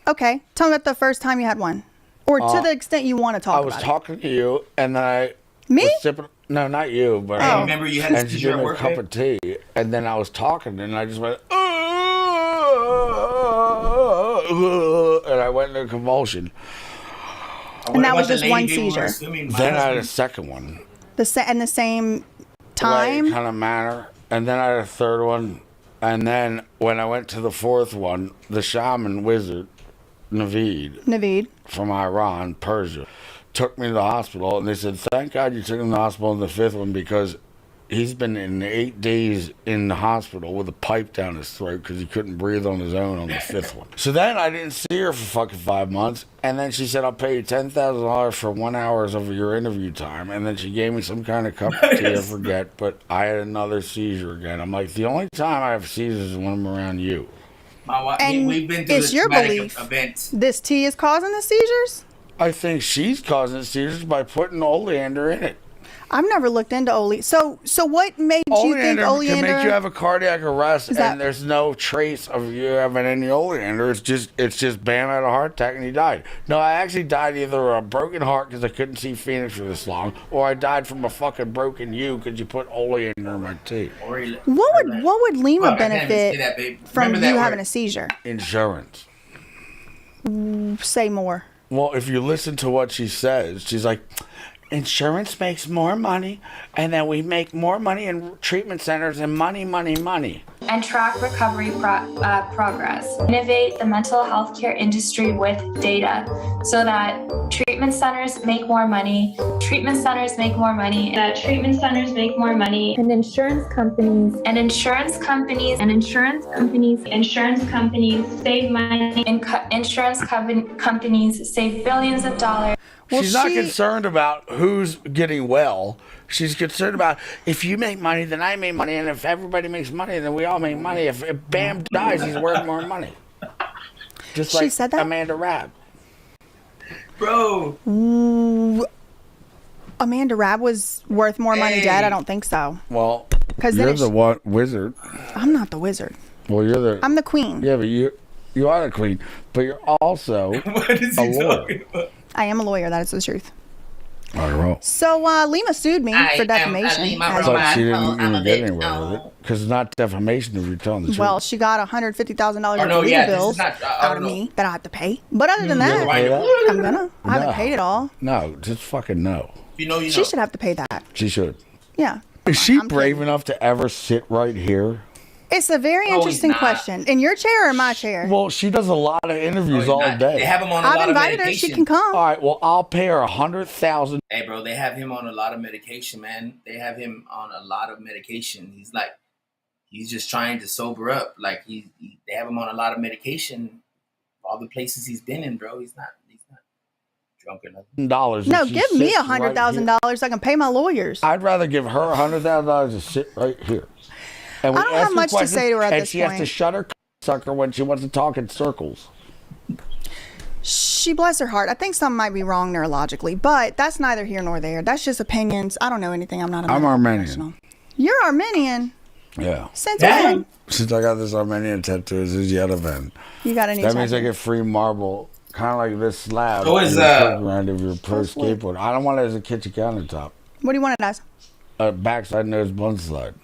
Okay. Tell me about the first time you had one. Or to the extent you want to talk about it. I was talking to you, and then I was sipping. No, not you, but I remember you had a and she seizure gave at me a work. cup of tea, and then I was talking, and I just went, and I went into a convulsion. And that was just one seizure. Then I had a second one. The same time? Kind of manner. And then I had a third one. And then when I went to the fourth one, the shaman wizard, Naveed. From Iran, Persia, took me to the hospital. And they said, thank God you took him to the hospital in the fifth one, because he's been in 8 days in the hospital with a pipe down his throat because he couldn't breathe on his own on the fifth one. So then I didn't see her for fucking 5 months. And then she said, I'll pay you $10,000 for 1 hour of your interview time. And then she gave me some kind of cup of tea, I forget. But I had another seizure again. I'm like, the only time I have seizures is when I'm around you. My wife, And we've been through it's the your traumatic belief event. this tea is causing the seizures? I think she's causing seizures by putting oleander in it. I've never looked into oleander. So what made you think oleander can make you have a cardiac arrest, Is that- and there's no trace of you having any oleander. It's just Bam had a heart attack and he died. No, I actually died either of a broken heart because I couldn't see Phoenix for this long, or I died from a fucking broken you because you put oleander in my tea. What would Lima Fuck, I can't even say that, babe. benefit from Remember you that having word. a seizure? Insurance. Say more. Well, if you listen to what she says, she's like, insurance makes more money, and then we make more money in treatment centers, and money. And track recovery progress. Innovate the mental health care industry with data so that treatment centers make more money, that treatment centers make more money, and insurance companies save money, and insurance companies save billions of dollars. She's not concerned about who's getting well. She's concerned about, if you make money, then I make money, and if everybody makes money, then we all make money. If Bam dies, he's worth more money. Just She like said that? Amanda Rabb. Bro. Ooh. Amanda Rabb was worth more money dead? I don't think so. Well, 'Cause then you're it the one wizard. I'm not the wizard. Well, you're the. I'm the queen. Yeah, but you are the queen, but you're also a lawyer. I am a lawyer. That is the truth. So Lima sued me for defamation. But she didn't even get anywhere with it because it's not defamation if you're telling the truth. Well, she got $150,000 worth of legal bills out of me that I have to pay. But other than that, I'm gonna. I haven't paid it all. No, just fucking no. She should have to pay that. She should. Yeah. Is she brave enough to ever sit right here? It's a very interesting question. In your chair or my chair? Well, she does a lot of interviews all day. They have him on a lot of medication. I've invited her. She can come. All right. Well, I'll pay her $100,000. Hey, bro, they have him on a lot of medication, man. They have him on a lot of medication. He's just trying to sober up. Like they have him on a lot of medication. All the places he's been in, bro. He's not drunk or nothing. No, give me $100,000 so I can pay my lawyers. I'd rather give her $100,000 to sit right here. And I don't have much to say to her at this point. And she has to shut her sucker when she wants to talk in circles. She, bless her heart. I think something might be wrong neurologically, but that's neither here nor there. That's just opinions. I don't know anything. I'm not a medical professional. You're Armenian? Yeah. Since when? Since I got this Armenian tattoo, since Yerevan. You got a new That tattoo. means I get free marble, kind of like this slab. So is around if you're a pro skateboarder. I don't want it as a kitchen countertop. What do you want it as? Backside nose bun slide.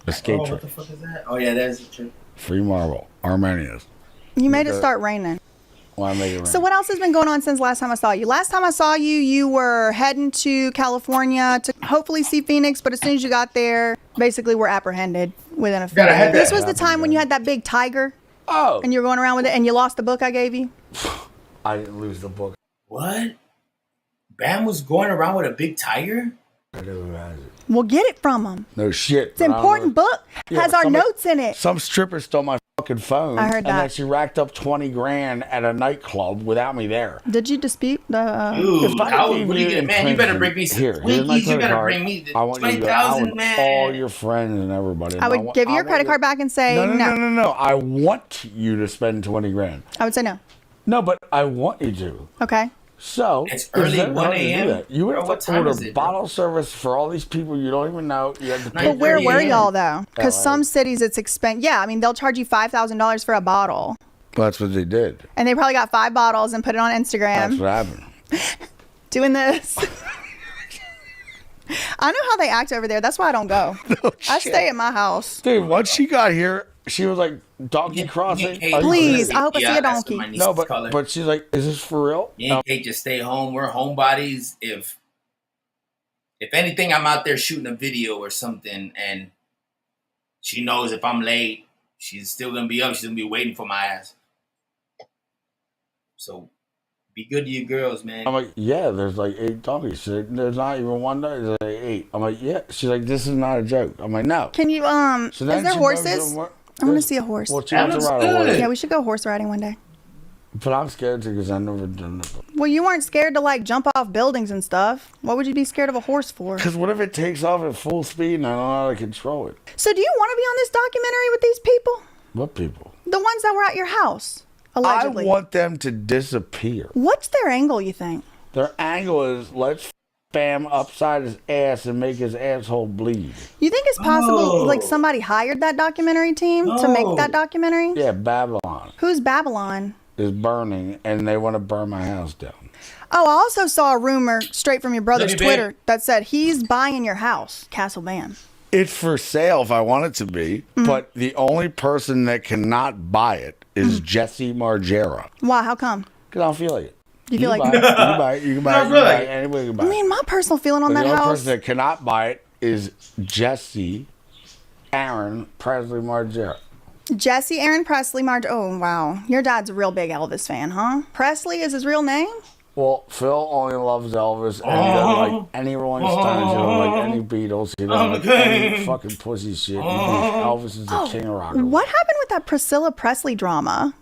A skate trick. What the fuck is that? Oh, yeah, that's a trick. Free marble. Armenians. You made it start raining. Why make it rain? So what else has been going on since last time I saw you? Last time I saw you, you were heading to California to hopefully see Phoenix, but as soon as you got there, basically were apprehended within a few days. This was the time when you had that big tiger. Oh. And you were going around with it, and you lost the book I gave you? I didn't lose the book. What? Bam was going around with a big tiger? I never had it. Well, get it from him. No shit. It's an important book. Has our notes in it. Some stripper stole my fucking phone. I heard and that. then she racked up $20,000 at a nightclub without me there. Did you dispute the... Dude, what are you getting, man? You better bring me some Twinkies. You better bring me the 20,000, man. All your friends and everybody. I would give you your credit card back and say no. No. I want you to spend $20,000. I would say no. No, but I want you to. Okay. So it's early 1 a.m. You would have to order bottle service for all these people you don't even know. You have to pay. But where were y'all though? Because some cities it's expensive. Yeah, I mean they'll charge you $5,000 for a bottle. Well, that's what they did. And they probably got 5 bottles and put it on Instagram. That's what happened. Doing this. I know how they act over there. That's why I don't go. I stay at my house. Dude, once she got here, she was like donkey crossing. Please, I hope I see a donkey. No, but she's like, is this for real? You can't just stay home. We're homebodies. If anything, I'm out there shooting a video or something, and she knows if I'm late, she's still gonna be up. She's gonna be waiting for my ass. So be good to your girls, man. I'm like, yeah, there's like 8 donkeys. She's like, there's not even one dog. There's like 8. I'm like, yeah. She's like, this is not a joke. I'm like, no. Can you is there horses? I want to see a horse. Well, she wants to ride a horse. Yeah, we should go horse riding one day. But I'm scared to because I've never done it. Well, you weren't scared to like jump off buildings and stuff. What would you be scared of a horse for? Because what if it takes off at full speed and I don't know how to control it? So do you want to be on this documentary with these people? What people? The ones that were at your house, allegedly. I want them to disappear. What's their angle, you think? Their angle is let's spam upside his ass and make his asshole bleed. You think it's possible like somebody hired that documentary team to make that documentary? Yeah, Babylon. Who's Babylon? Is burning and they want to burn my house down. Oh, I also saw a rumor straight from your brother's Twitter that said he's buying your house, Castle Bam. It's for sale if I want it to be, but the only person that cannot buy it is Jesse Margera. Why? How come? Because I don't feel like it. You feel like you can buy it. You can buy it. You can buy it. Anybody can buy it. I mean, my personal feeling on that the only house. person that cannot buy it is Jesse Aaron Presley Margera. Jesse Aaron Presley Oh, wow. Your dad's a real big Elvis fan, huh? Presley is his real name? Well, Phil only loves Elvis, and he doesn't like any Rolling Stones, he doesn't like any Beatles, he doesn't like any fucking pussy shit. Elvis is the king of rock. What happened with that Priscilla Presley drama?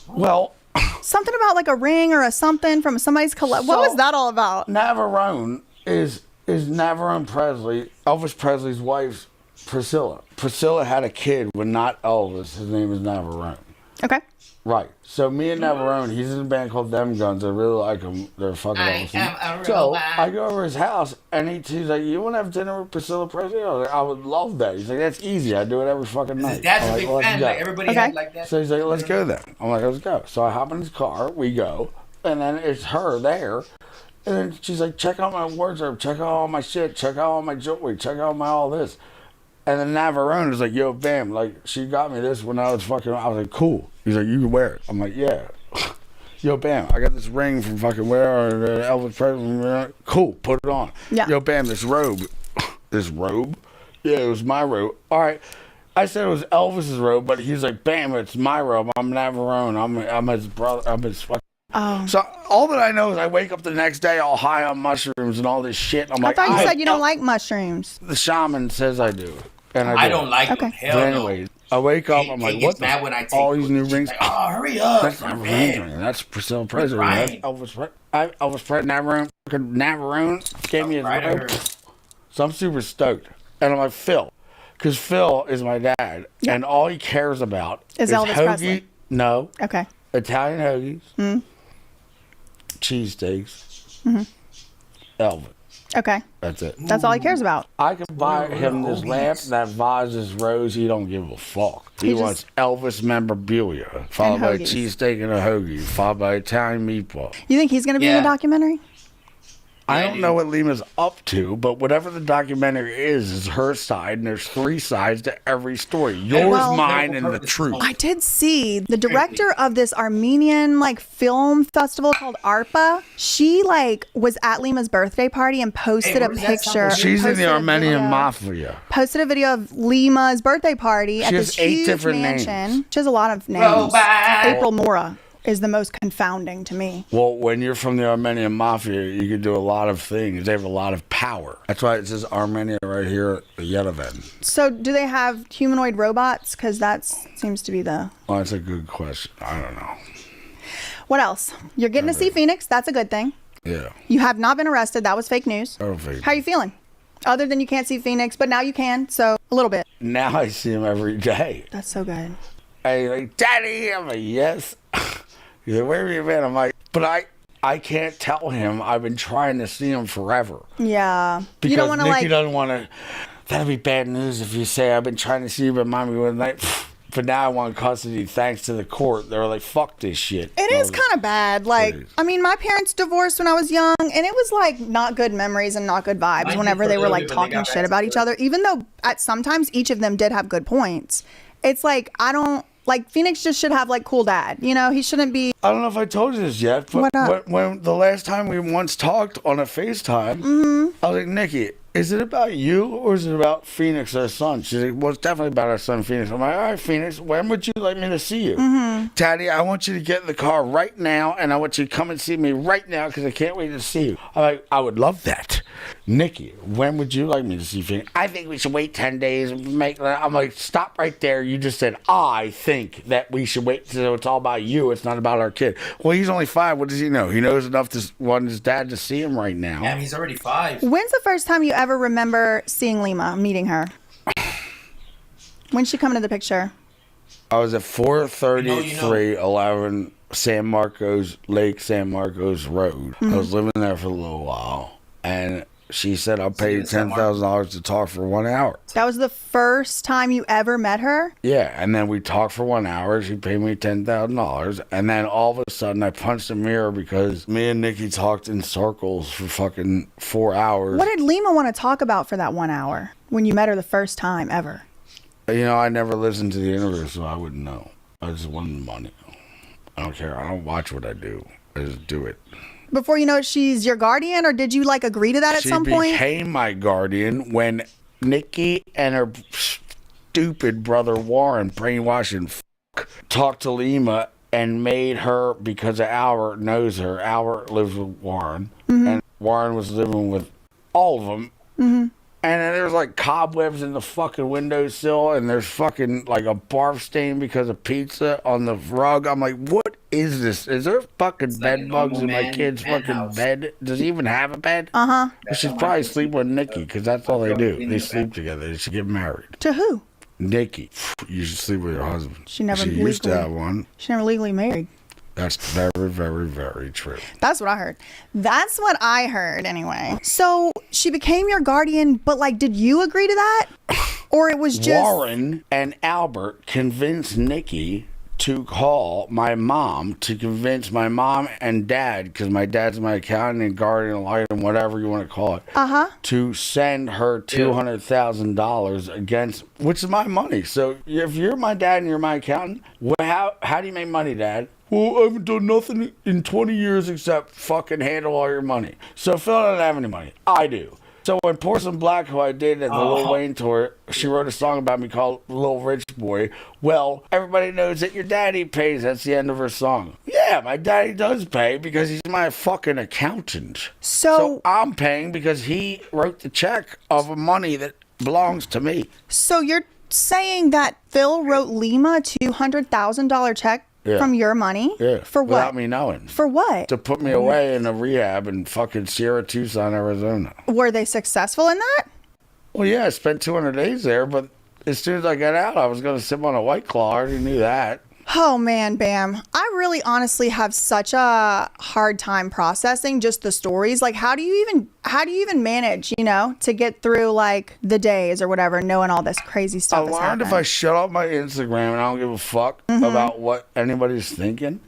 Well, something about like a ring or a something from somebody's collection. What was that all about? Navarone is Navarone Presley, Elvis Presley's wife, Priscilla. Priscilla had a kid with not Elvis. His name is Navarone. Okay. Right. So me and Navarone, he's in a band called Them Guns. I really like him. They're fucking awesome. So I go over his house, and he's like, you want to have dinner with Priscilla Presley? I was like, I would love that. He's like, that's easy. I do it every fucking night. That's I'm a like, big well, fan. Like, everybody has like that. So he's like, let's go then. I'm like, let's go. So I hop in his car. We go. And then it's her there. And then she's like, check out my wardrobe, check out all my shit, check out all my jewelry, check out my all this. And then Navarone was like, yo, Bam, like, she got me this when I was like, cool. He's like, you can wear it. I'm like, yeah. Yo, Bam, I got this ring from fucking where, Elvis Presley. Cool, put it on. Yeah. Yo, Bam, this robe. This robe? Yeah, it was my robe. All right. I said it was Elvis's robe, but he's like, Bam, it's my robe. I'm Navarone. I'm his brother. I'm his fucking. Oh. So all that I know is I wake up the next day all high on mushrooms and all this shit. I'm I like, thought you said you don't like mushrooms. The shaman says I do. And I don't like them. Hell but anyways, I wake up, I'm like, what mad when I the take all these new rings? Like, oh, hurry up. That's not ring. That's Priscilla Presley. That's Elvis Presley. Navarone gave me his robe. So I'm super stoked. And I'm like, Phil. Because Phil is my dad. Yep. And all he cares about is Elvis hoagie. Presley. No. Okay. Italian hoagies. Cheesesteaks. Elvis. Okay. That's it. That's all he cares about. I can buy him this lamp, that vase, this rose. He don't give a fuck. He wants Elvis memorabilia, followed by a cheesesteak and a hoagie, followed by Italian meatball. You think he's going to be in the documentary? I don't know what Lima's up to, but whatever the documentary is her side, and there's 3 sides to every story. Yours, mine, and the truth. I did see the director of this Armenian film festival called ARPA. She was at Lima's birthday party and posted a picture. She's in the Armenian mafia. Posted a video of Lima's birthday party at this huge mansion. She has a lot of names. April Mora is the most confounding to me. Well, when you're from the Armenian Mafia, you can do a lot of things. They have a lot of power. That's why it says Armenia right here at the Yerevan. So do they have humanoid robots? Because that seems to be the... Well, that's a good question. I don't know. What else? You're getting to see Phoenix. That's a good thing. Yeah. You have not been arrested. That was fake news. Oh, fake. How are you feeling? Other than you can't see Phoenix, but now you can, so a little bit. Now I see him every day. That's so good. He's like, Daddy. I'm like, yes. He's like, where have you been? I'm like, but I can't tell him. I've been trying to see him forever. Yeah. Because you don't want to Nikki doesn't want to. That'd be bad news if you say I've been trying to see you, but mommy one night. But now I want custody thanks to the court. They're like, fuck this shit. It is kind of bad. I mean, my parents divorced when I was young, and it was not good memories and not good vibes whenever they were talking shit about each other. Even though at sometimes each of them did have good points. It's I don't. Phoenix just should have cool dad. You know, he shouldn't be. I don't know if I told you this yet, but when the last time we once talked on a FaceTime, I was like, Nikki, is it about you or is it about Phoenix, our son? She's like, well, it's definitely about our son, Phoenix. I'm like, all right, Phoenix, when would you like me to see you? Daddy, I want you to get in the car right now, and I want you to come and see me right now because I can't wait to see you. I'm like, I would love that. Nikki, when would you like me to see Phoenix? I think we should wait 10 days and make that. I'm like, stop right there. You just said, I think that we should wait. So it's all about you. It's not about our kid. Well, he's only 5. What does he know? He knows enough to want his dad to see him right now. Yeah, he's already 5. When's the first time you ever remember seeing Lima, meeting her? When's she come into the picture? I was at 433 11 Lake San Marcos Road. I was living there for a little while. And she said, I'll pay you $10,000 to talk for 1 hour. That was the first time you ever met her? Yeah, and then we talked for 1 hour. She paid me $10,000. And then all of a sudden, I punched a mirror because me and Nikki talked in circles for fucking 4 hours. What did Lima want to talk about for that 1 hour when you met her the first time ever? You know, I never listened to the interview, so I wouldn't know. I just wanted the money. I don't care. I don't watch what I do. I just do it. Before you know it, she's your guardian, or did you agree to that at some point? She became my guardian when Nikki and her stupid brother Warren, brainwashing talked to Lima and made her, because Albert knows her. Albert lives with Warren, and Warren was living with all of them. And then there's cobwebs in the fucking windowsill, and there's fucking a barf stain because of pizza on the rug. I'm like, what is this? Is there fucking bed bugs in my kid's fucking bed? Does he even have a bed? Uh-huh. You should probably sleep with Nikki, because that's all they do. They sleep together. They should get married. To who? Nikki. You should sleep with your husband. She never used to have one. She never legally married. That's very, very, very true. That's what I heard. That's what I heard anyway. So she became your guardian, but did you agree to that? Or it was just... Warren and Albert convinced Nikki to call my mom to convince my mom and dad, because my dad's my accountant and guardian light and whatever you want to call it, to send her $200,000 against, which is my money. So if you're my dad and you're my accountant, how do you make money, Dad? Well, I haven't done nothing in 20 years except fucking handle all your money. So Phil doesn't have any money. I do. So when Porcelain Black, who I dated at the Lil Wayne tour, she wrote a song about me called Lil Rich Boy. Well, everybody knows that your daddy pays. That's the end of her song. Yeah, my daddy does pay because he's my fucking accountant. So I'm paying because he wrote the check of money that belongs to me. So you're saying that Phil wrote Lima a $200,000 check from your money? Yeah. For what? Without me knowing. For what? To put me away in a rehab in fucking Sierra Tucson, Arizona. Were they successful in that? Well, yeah, I spent 200 days there, but as soon as I got out, I was going to sip on a White Claw. I already knew that. Oh man, Bam. I really honestly have such a hard time processing just the stories. Like how do you even manage, to get through like the days or whatever, knowing all this crazy stuff? I learned if I shut off my Instagram and I don't give a fuck about what anybody's thinking.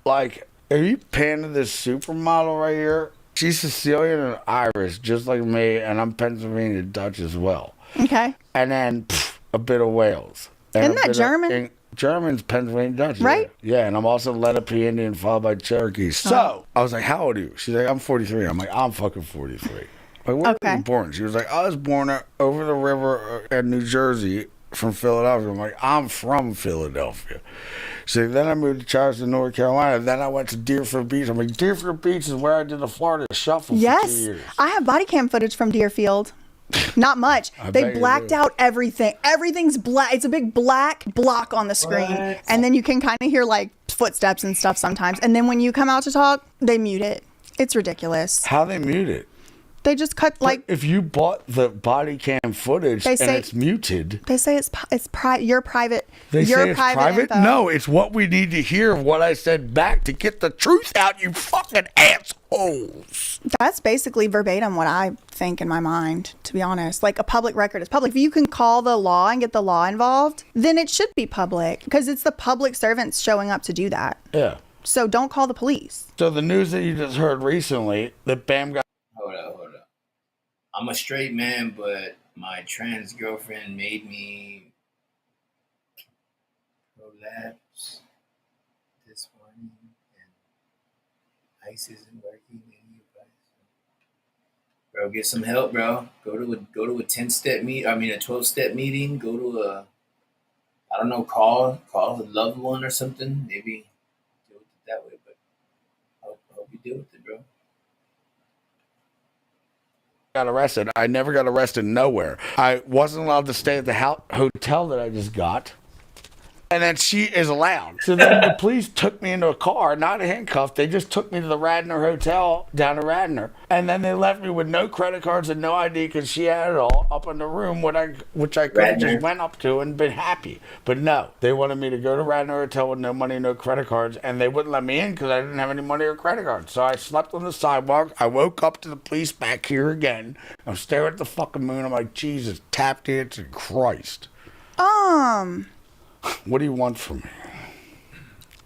Like, are you panning this supermodel right here? She's Sicilian and Irish, just like me, and I'm Pennsylvania Dutch as well. Okay. And then a bit of Wales. Isn't that German? German's Pennsylvania Dutch. Right? Yeah, and I'm also Lenape Indian followed by Cherokee. So, I was like, how old are you? She's like, I'm 43. I'm like, I'm fucking 43. Like, where were you born? She was like, I was born over the river in New Jersey from Philadelphia. I'm like, I'm from Philadelphia. So then I moved to Charleston, North Carolina. Then I went to Deerfield Beach. I'm like, Deerfield Beach is where I did the Florida Shuffle for 2 years. I have body cam footage from Deerfield. Not much. They blacked out everything. Everything's black. It's a big black block on the screen. What? And then you can kind of hear like footsteps and stuff sometimes. And then when you come out to talk, they mute it. It's ridiculous. How they mute it? They just cut like. If you bought the body cam footage and it's muted, they say it's your private. They say it's private. Info. No, it's what we need to hear. What I said back to get the truth out. You fucking assholes. That's basically verbatim what I think in my mind. To be honest, like a public record is public. If you can call the law and get the law involved, then it should be public because it's the public servants showing up to do that. Yeah. So don't call the police. So the news that you just heard recently that Bam got. Hold up. I'm a straight man, but my trans girlfriend made me prolapse this morning, and ICE isn't working. Any advice? Bro, get some help, bro. Go to a 10-step meet. I mean, a 12-step meeting. Go to a, I don't know, call a loved one or something. Maybe deal with it that way. But I hope you deal with it, bro. Got arrested. I never got arrested nowhere. I wasn't allowed to stay at the hotel that I just got. And then she is allowed. So then the police took me into a car, not handcuffed. They just took me to the Radnor Hotel down to Radnor. And then they left me with no credit cards and no ID because she had it all up in the room, which I could have just went up to and been happy. But no, they wanted me to go to Radnor Hotel with no money, no credit cards, and they wouldn't let me in because I didn't have any money or credit cards. So I slept on the sidewalk. I woke up to the police back here again. I'm staring at the fucking moon. I'm like, Jesus, tap dance and Christ. What do you want from me?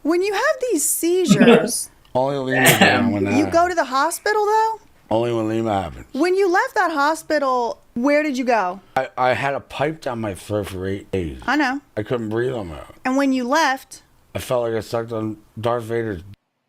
When you have these seizures, only Lima happens. You go to the hospital though? Only when Lima happens. When you left that hospital, where did you go? I had a pipe down my throat for 8 days. I know. I couldn't breathe on my own. And when you left, I felt like I sucked on Darth Vader's.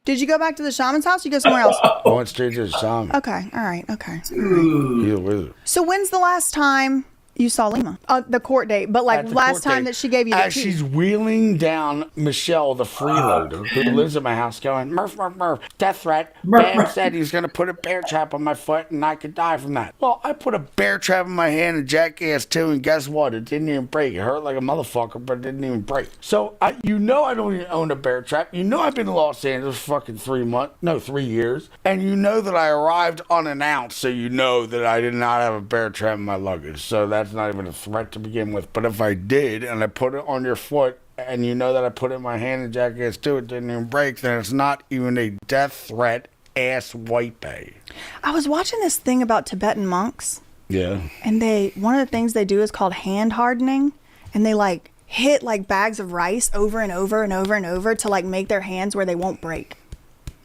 Did you go back to the shaman's house or you go somewhere else? I went straight to the shaman. Okay, all right, okay. He's a wizard. So when's the last time you saw Lima? The court date, but like last time that she gave you the as key. She's wheeling down Michelle, the freeloader, who lives in my house, going, Murph, death threat. Bam said he's going to put a bear trap on my foot and I could die from that. Well, I put a bear trap in my hand and Jackass too, and guess what? It didn't even break. It hurt like a motherfucker, but it didn't even break. So, I don't even own a bear trap. You know I've been in Los Angeles for fucking 3 years. And you know that I arrived unannounced, so you know that I did not have a bear trap in my luggage. So that's not even a threat to begin with. But if I did, and I put it on your foot, and you know that I put it in my hand and Jackass too, it didn't even break, then it's not even a death threat, ass white bay. I was watching this thing about Tibetan monks. Yeah. And one of the things they do is called hand hardening. And they like hit like bags of rice over and over and over and over to like make their hands where they won't break.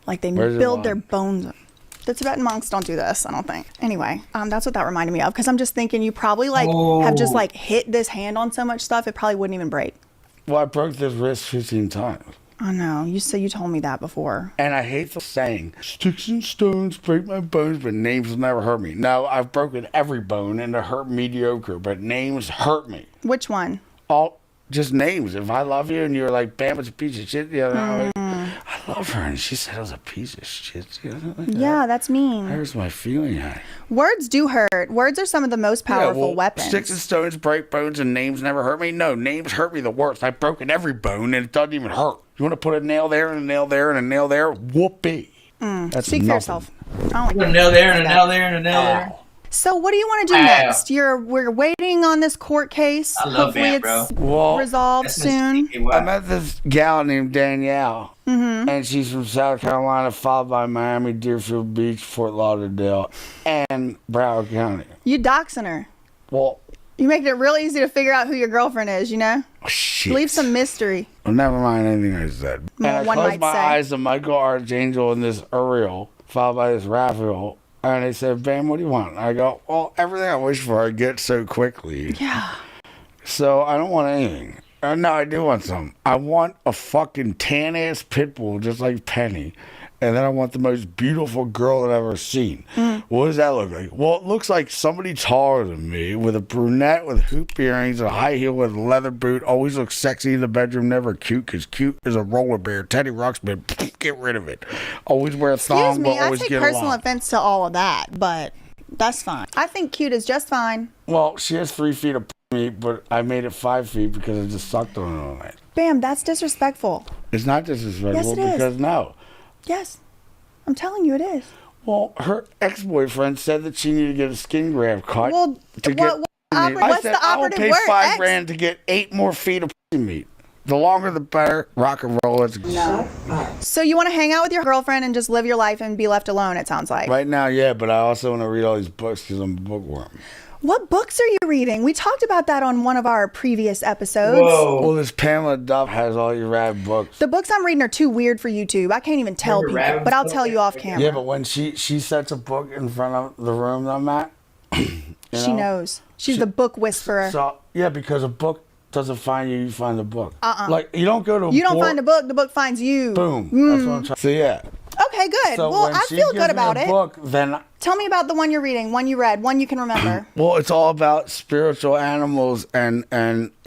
Like they build their bones. The Tibetan monks don't do this, I don't think. Anyway, that's what that reminded me of, because I'm just thinking you probably like have just like hit this hand on so much stuff it probably wouldn't even break. Well, I broke this wrist 15 times. I know. You told me that before. And I hate the saying, sticks and stones break my bones, but names will never hurt me. No, I've broken every bone and it hurt mediocre, but names hurt me. Which one? All just names. If I love you and you're like, bam, it's a piece of shit, I love her, and she said it was a piece of shit. Yeah, that's mean. There's my feeling. Words do hurt. Words are some of the most powerful weapons. Sticks and stones break bones and names never hurt me. No, names hurt me the worst. I've broken every bone and it doesn't even hurt. You want to put a nail there and a nail there and a nail there? Whoopee. That's Speak for yourself. I don't like a nail there and a nail there and a nail there. So what do you want to do next? We're waiting on this court case. I love Hopefully that, bro. it's resolved soon. I met this gal named Danielle, Mm-hmm. and she's from South Carolina, followed by Miami, Deerfield Beach, Fort Lauderdale, and Broward County. You doxing her. Well, you make it real easy to figure out who your girlfriend is, you know? Shit. Leave some mystery. Well, never mind anything I said. Well, and I one closed might my say. eyes to Michael Archangel and this Uriel, followed by this Raphael. And they said, Bam, what do you want? And I go, well, everything I wish for, I get so quickly. Yeah. So I don't want anything. No, I do want some. I want a fucking tan-ass pit bull, just like Penny. And then I want the most beautiful girl that I've ever seen. What does that look like? Well, it looks like somebody taller than me with a brunette with hoop earrings, a high heel with a leather boot, always looks sexy in the bedroom, never cute, because cute is a roller bear. Teddy Ruxpin, get rid of it. Always wear a thong, Excuse me, but I always take get personal along. offense to all of that, but that's fine. I think cute is just fine. Well, she has 3 feet of meat, but I made it 5 feet because I just sucked on it all night. Bam, that's disrespectful. It's not disrespectful Yes, it is. because no. Yes. I'm telling you it is. Well, her ex-boyfriend said that she needed to get a skin graft cut. Well, to get what's said, the I will operative pay word? $5,000 to get 8 more feet of meat. The longer the better. Rock and roll. Let's go. So you want to hang out with your girlfriend and just live your life and be left alone, it sounds like. Right now, yeah, but I also want to read all these books because I'm a bookworm. What books are you reading? We talked about that on one of our previous episodes. Whoa. Well, this Pamela Duff has all your rad books. The books I'm reading are too weird for YouTube. I can't even tell people, but I'll tell you off camera. Yeah, but when she sets a book in front of the room that I'm at, she knows. She's the book whisperer. So, yeah, because a book doesn't find you, you find the book. Uh-uh. Like, you don't go to a You don't find the book finds you. Boom. That's what I'm trying. So, yeah. Okay, good. So well, when I she feel gives good about me a it. book, then Tell me about the one you're reading, one you read, one you can remember. well, it's all about spiritual animals and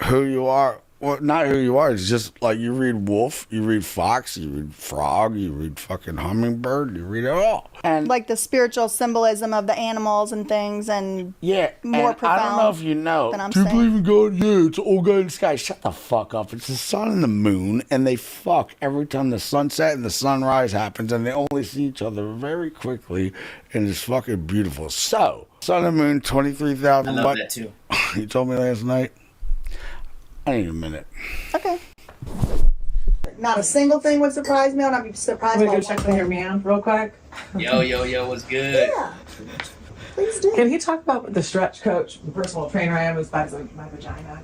who you are. Well, not who you are. It's just like you read wolf, you read fox, you read frog, you read fucking hummingbird, you read it all. And Like the spiritual symbolism of the animals and things, and yeah, more and profound. I don't know if you know. than I'm Do you saying. believe in God? Yeah, it's all God in the sky. Shut the fuck up. It's the sun and the moon, and they fuck every time the sunset and the sunrise happens, and they only see each other very quickly, and it's fucking beautiful. So, sun and moon, 23,000. I love that too. You told me last night. I need a minute. Okay. Not a single thing would surprise me. I'll be surprised Let by me go check on your man real quick. Yo, what's good? Yeah. Please do. Can he talk about the stretch coach, the personal trainer I am, who bites my vagina?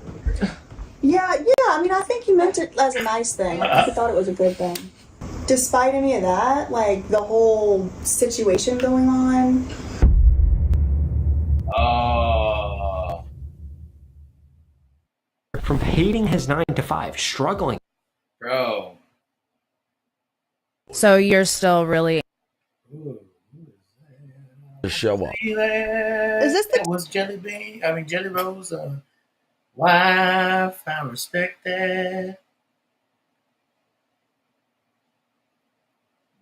Yeah. I mean, I think he meant it as a nice thing. I think he thought it was a good thing. Despite any of that, like the whole situation going on. Oh. From hating his 9 to 5, struggling. Bro. So you're still really To show up. Is this the was Jelly Bean? I mean Jelly Rose. Wife, I respect that.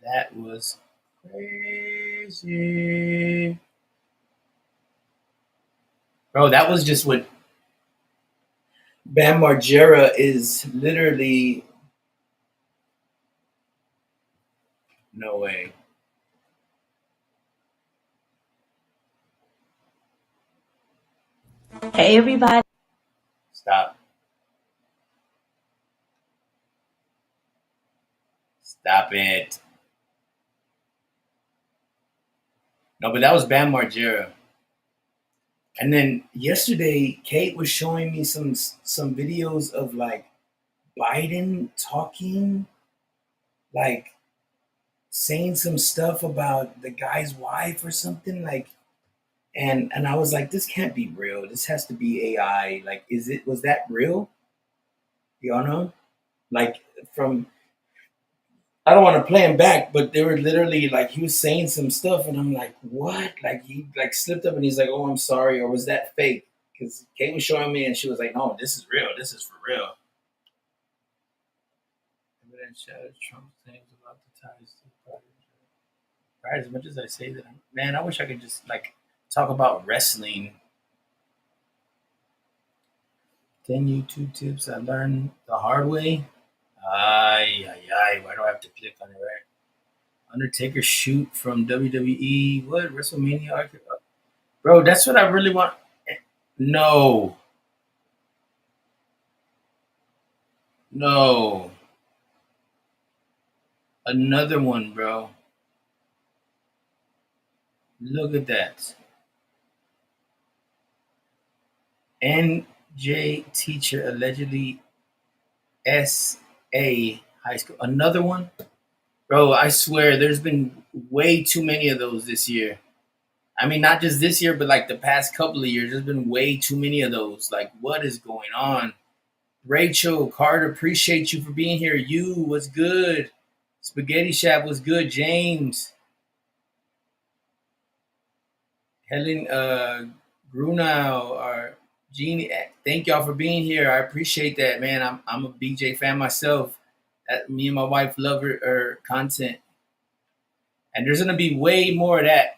That was crazy, bro. That was just what Bam Margera is literally. No way. Hey everybody. Stop. Stop it. No, but that was Bam Margera. And then yesterday, Kate was showing me some videos of like Biden talking, like saying some stuff about the guy's wife or something, like, and I was like, this can't be real. This has to be AI. Like, was that real? Y'all know? Like, from, I don't want to play him back, but they were literally like, he was saying some stuff, and I'm like, what? Like, he like slipped up and he's like, oh, I'm sorry, or was that fake? Because Kate was showing me and she was like, no, this is real. This is for real. Evidence shows Trump things about the ties to the party. Right, as much as I say that, man, I wish I could just like talk about wrestling. 10 YouTube tips I learned the hard way. Why do I have to click on it, right? Undertaker shoot from WWE. What? WrestleMania? Bro, that's what I really want. No. No. Another one, bro. Look at that. NJ teacher allegedly SA high school. Another one? Bro, I swear there's been way too many of those this year. I mean, not just this year, but like the past couple of years, there's been way too many of those. Like, what is going on? Rachel, Carter, appreciate you for being here. You, what's good? Spaghetti Shop was good. James. Helen Grunau or Jeannie, thank y'all for being here. I appreciate that, man. I'm a BJ fan myself. Me and my wife love her content. And there's going to be way more of that.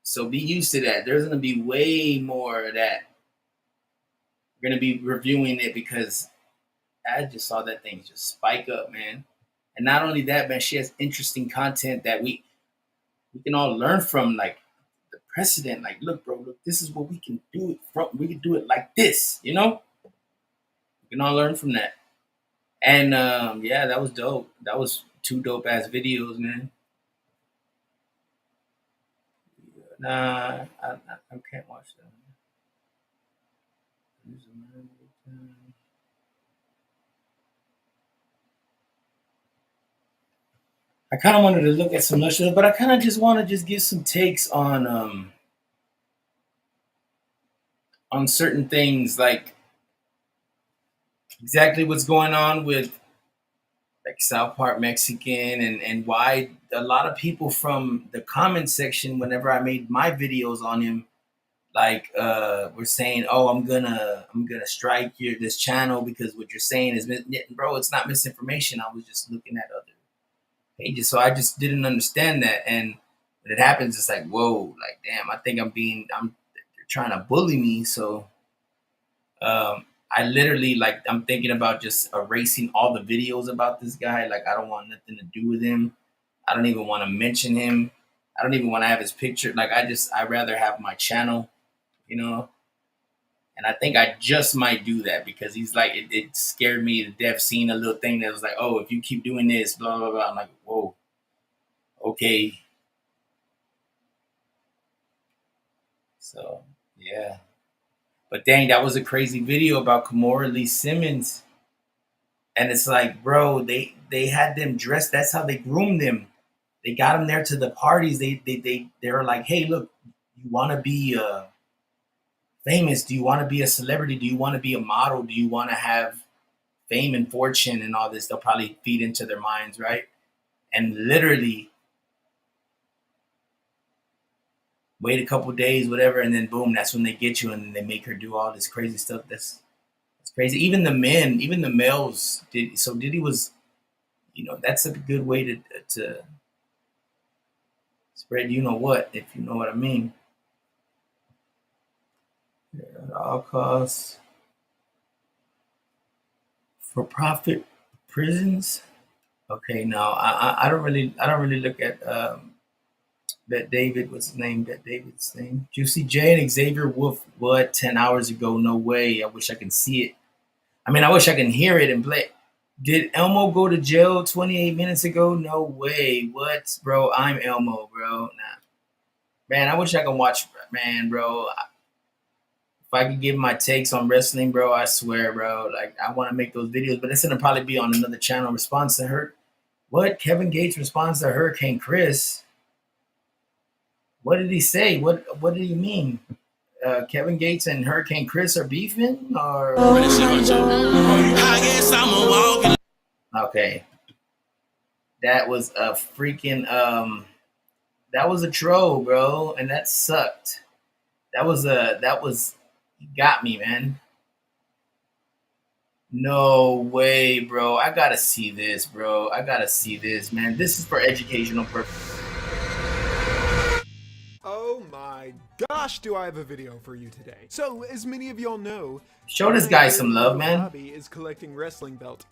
So be used to that. There's going to be way more of that. We're going to be reviewing it because I just saw that thing just spike up, man. And not only that, man, she has interesting content that we can all learn from, like the precedent. Like, look, bro, look, this is what we can do it from. We can do it like this, you know? We can all learn from that. And yeah, that was dope. That was 2 dope ass videos, man. Nah, I can't watch that. I kind of wanted to look at some lectures, but I kind of just want to just give some takes on certain things, like exactly what's going on with like South Park Mexican and why a lot of people from the comment section, whenever I made my videos on him, like were saying, oh, I'm gonna strike this channel because what you're saying is, bro, it's not misinformation. I was just looking at other pages, so I just didn't understand that. And when it happens, it's like, whoa, like, damn, I think they're trying to bully me. So I literally, like, I'm thinking about just erasing all the videos about this guy. Like, I don't want nothing to do with him. I don't even want to mention him. I don't even want to have his picture. Like, I'd rather have my channel, you know? And I think I just might do that because he's like, it scared me to death seeing a little thing that was like, oh, if you keep doing this, blah, blah, blah. I'm like, whoa, okay. So, yeah. But dang, that was a crazy video about Kimora Lee Simmons. And it's like, bro, they had them dressed. That's how they groomed them. They got them there to the parties. They were like, hey, look, you want to be famous? Do you want to be a celebrity? Do you want to be a model? Do you want to have fame and fortune and all this? They'll probably feed into their minds, right? And literally wait a couple days, whatever, and then boom, that's when they get you, and then they make her do all this crazy stuff. That's crazy. Even the men, even the males did. So Diddy was, you know, that's a good way to spread, you know what, if you know what I mean. At all costs. For profit prisons. Okay, no, I don't really look at Bet David. What's his name? Bet David's name. Juicy J and Xavier Wolf. What? 10 hours ago? No way. I wish I can see it. I mean, I wish I can hear it and play. Did Elmo go to jail 28 minutes ago? No way. What, bro? I'm Elmo, bro. Nah, man. I wish I could watch. Man, bro. I could give my takes on wrestling, bro, I swear, bro. Like, I want to make those videos, but it's gonna probably be on another channel. Response to her. What? Kevin Gates responds to Hurricane Chris. What did he say? What did he mean? Kevin Gates and Hurricane Chris are beefing? Or okay. That was a freaking that was a troll, bro, and that sucked. That was you got me, man. No way, bro. I gotta see this, bro. I gotta see this, man. This is for educational purposes. Oh my gosh, do I have a video for you today. So, as many of y'all know, show this guy some love, man. Hobby is collecting wrestling belts.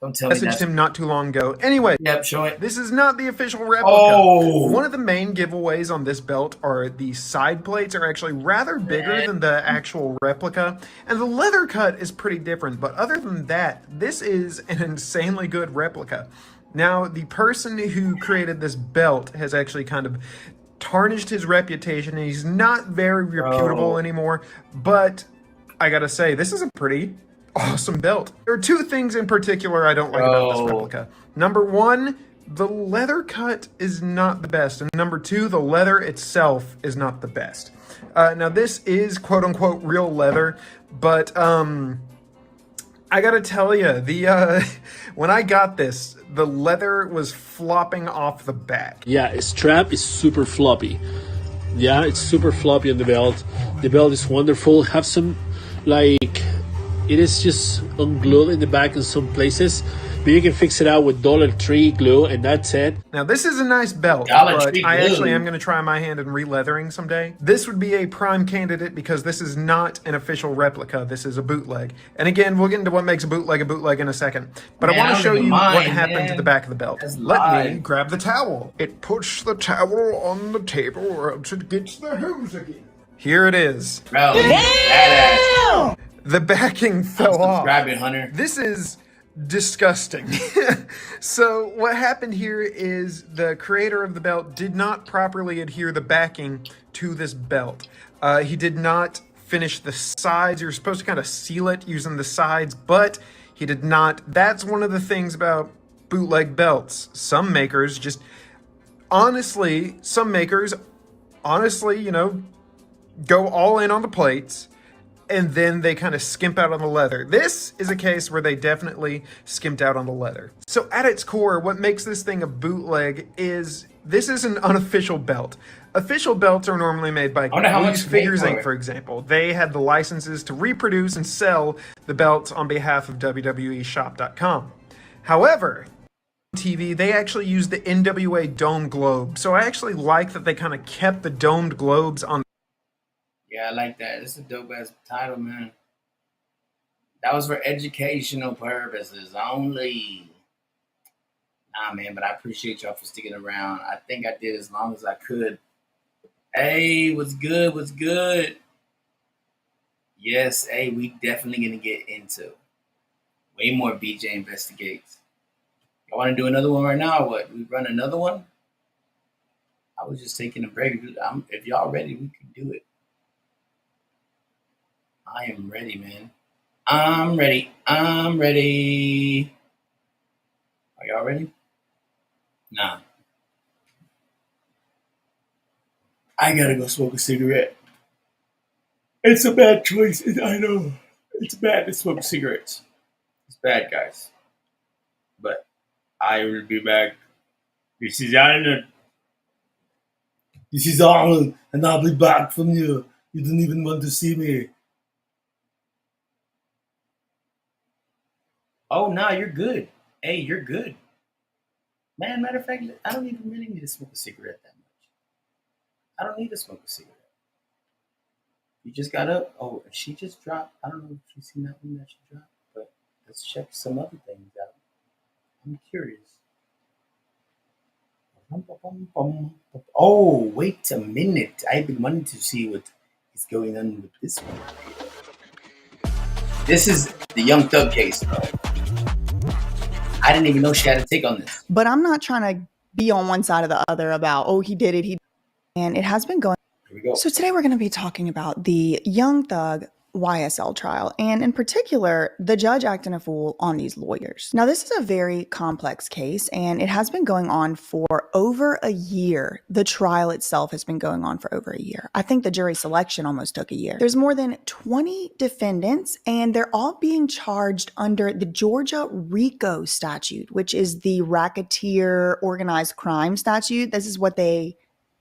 Don't tell me messaged him not too long ago. Anyway, yep, show it. This is not the official replica. Oh. One of the main giveaways on this belt are the side plates are actually rather bigger than the actual replica, and the leather cut is pretty different. But other than that, this is an insanely good replica. Now, the person who created this belt has actually kind of tarnished his reputation, and he's not very reputable anymore. But I gotta say, this is a pretty awesome belt. There are two things in particular I don't like about this replica. Number one, the leather cut is not the best, and number two, the leather itself is not the best. Now this is quote unquote real leather, but I gotta tell you, when I got this, the leather was flopping off the back. Yeah, strap is super floppy. Yeah, it's super floppy on the belt. The belt is wonderful. Have some, like, it is just unglued in the back in some places, but you can fix it out with Dollar Tree glue, and that's it. Now, this is a nice belt, but I actually am going to try my hand in re-leathering someday. This would be a prime candidate because this is not an official replica. This is a bootleg. And again, we'll get into what makes a bootleg in a second. But I want to show you what happened to the back of the belt. Let me grab the towel. It puts the towel on the table or else it gets the hose again. Here it is. Bro, badass. The backing fell off. Grab it, Hunter. This is disgusting. So what happened here is the creator of the belt did not properly adhere the backing to this belt. He did not finish the sides. You're supposed to kind of seal it using the sides, but he did not. That's one of the things about bootleg belts. Some makers, you know, go all in on the plates, and then they kind of skimp out on the leather. This is a case where they definitely skimped out on the leather. So at its core, what makes this thing a bootleg is this is an unofficial belt. Official belts are normally made by Figures Inc., for example. They had the licenses to reproduce and sell the belts on behalf of WWEshop.com. However, TV, they actually used the NWA Dome Globe. So I actually like that they kind of kept the domed globes on. Yeah, I like that. It's a dope ass title, man. That was for educational purposes only. Nah, man, but I appreciate y'all for sticking around. I think I did as long as I could. Hey, what's good? What's good? Yes, hey, we definitely gonna get into way more BJ Investigates. Y'all want to do another one right now or what? We run another one? I was just taking a break. If y'all ready, we can do it. I am ready, man. I'm ready. I'm ready. Are y'all ready? Nah. I gotta go smoke a cigarette. It's a bad choice. I know. It's bad to smoke cigarettes. It's bad, guys. But I will be back. This is Arnold. This is Arnold, and I'll be back from you. You don't even want to see me. Oh, no, you're good. Hey, you're good. Man, matter of fact, I don't even really need to smoke a cigarette that much. I don't need to smoke a cigarette. You just got up. Oh, she just dropped. I don't know if you've seen that one that she dropped, but let's check some other things out. I'm curious. Oh, wait a minute. I've been wanting to see what is going on with this one. This is the Young Thug case, bro. I didn't even know she had a take on this. But I'm not trying to be on one side or the other about, oh, he did it. And it has been going. Here we go. So today we're going to be talking about the Young Thug YSL trial, and in particular, the judge acting a fool on these lawyers. Now, this is a very complex case, and it has been going on for over a year. The trial itself has been going on for over a year. I think the jury selection almost took a year. There's more than 20 defendants, and they're all being charged under the Georgia RICO statute, which is the racketeer organized crime statute. This is what they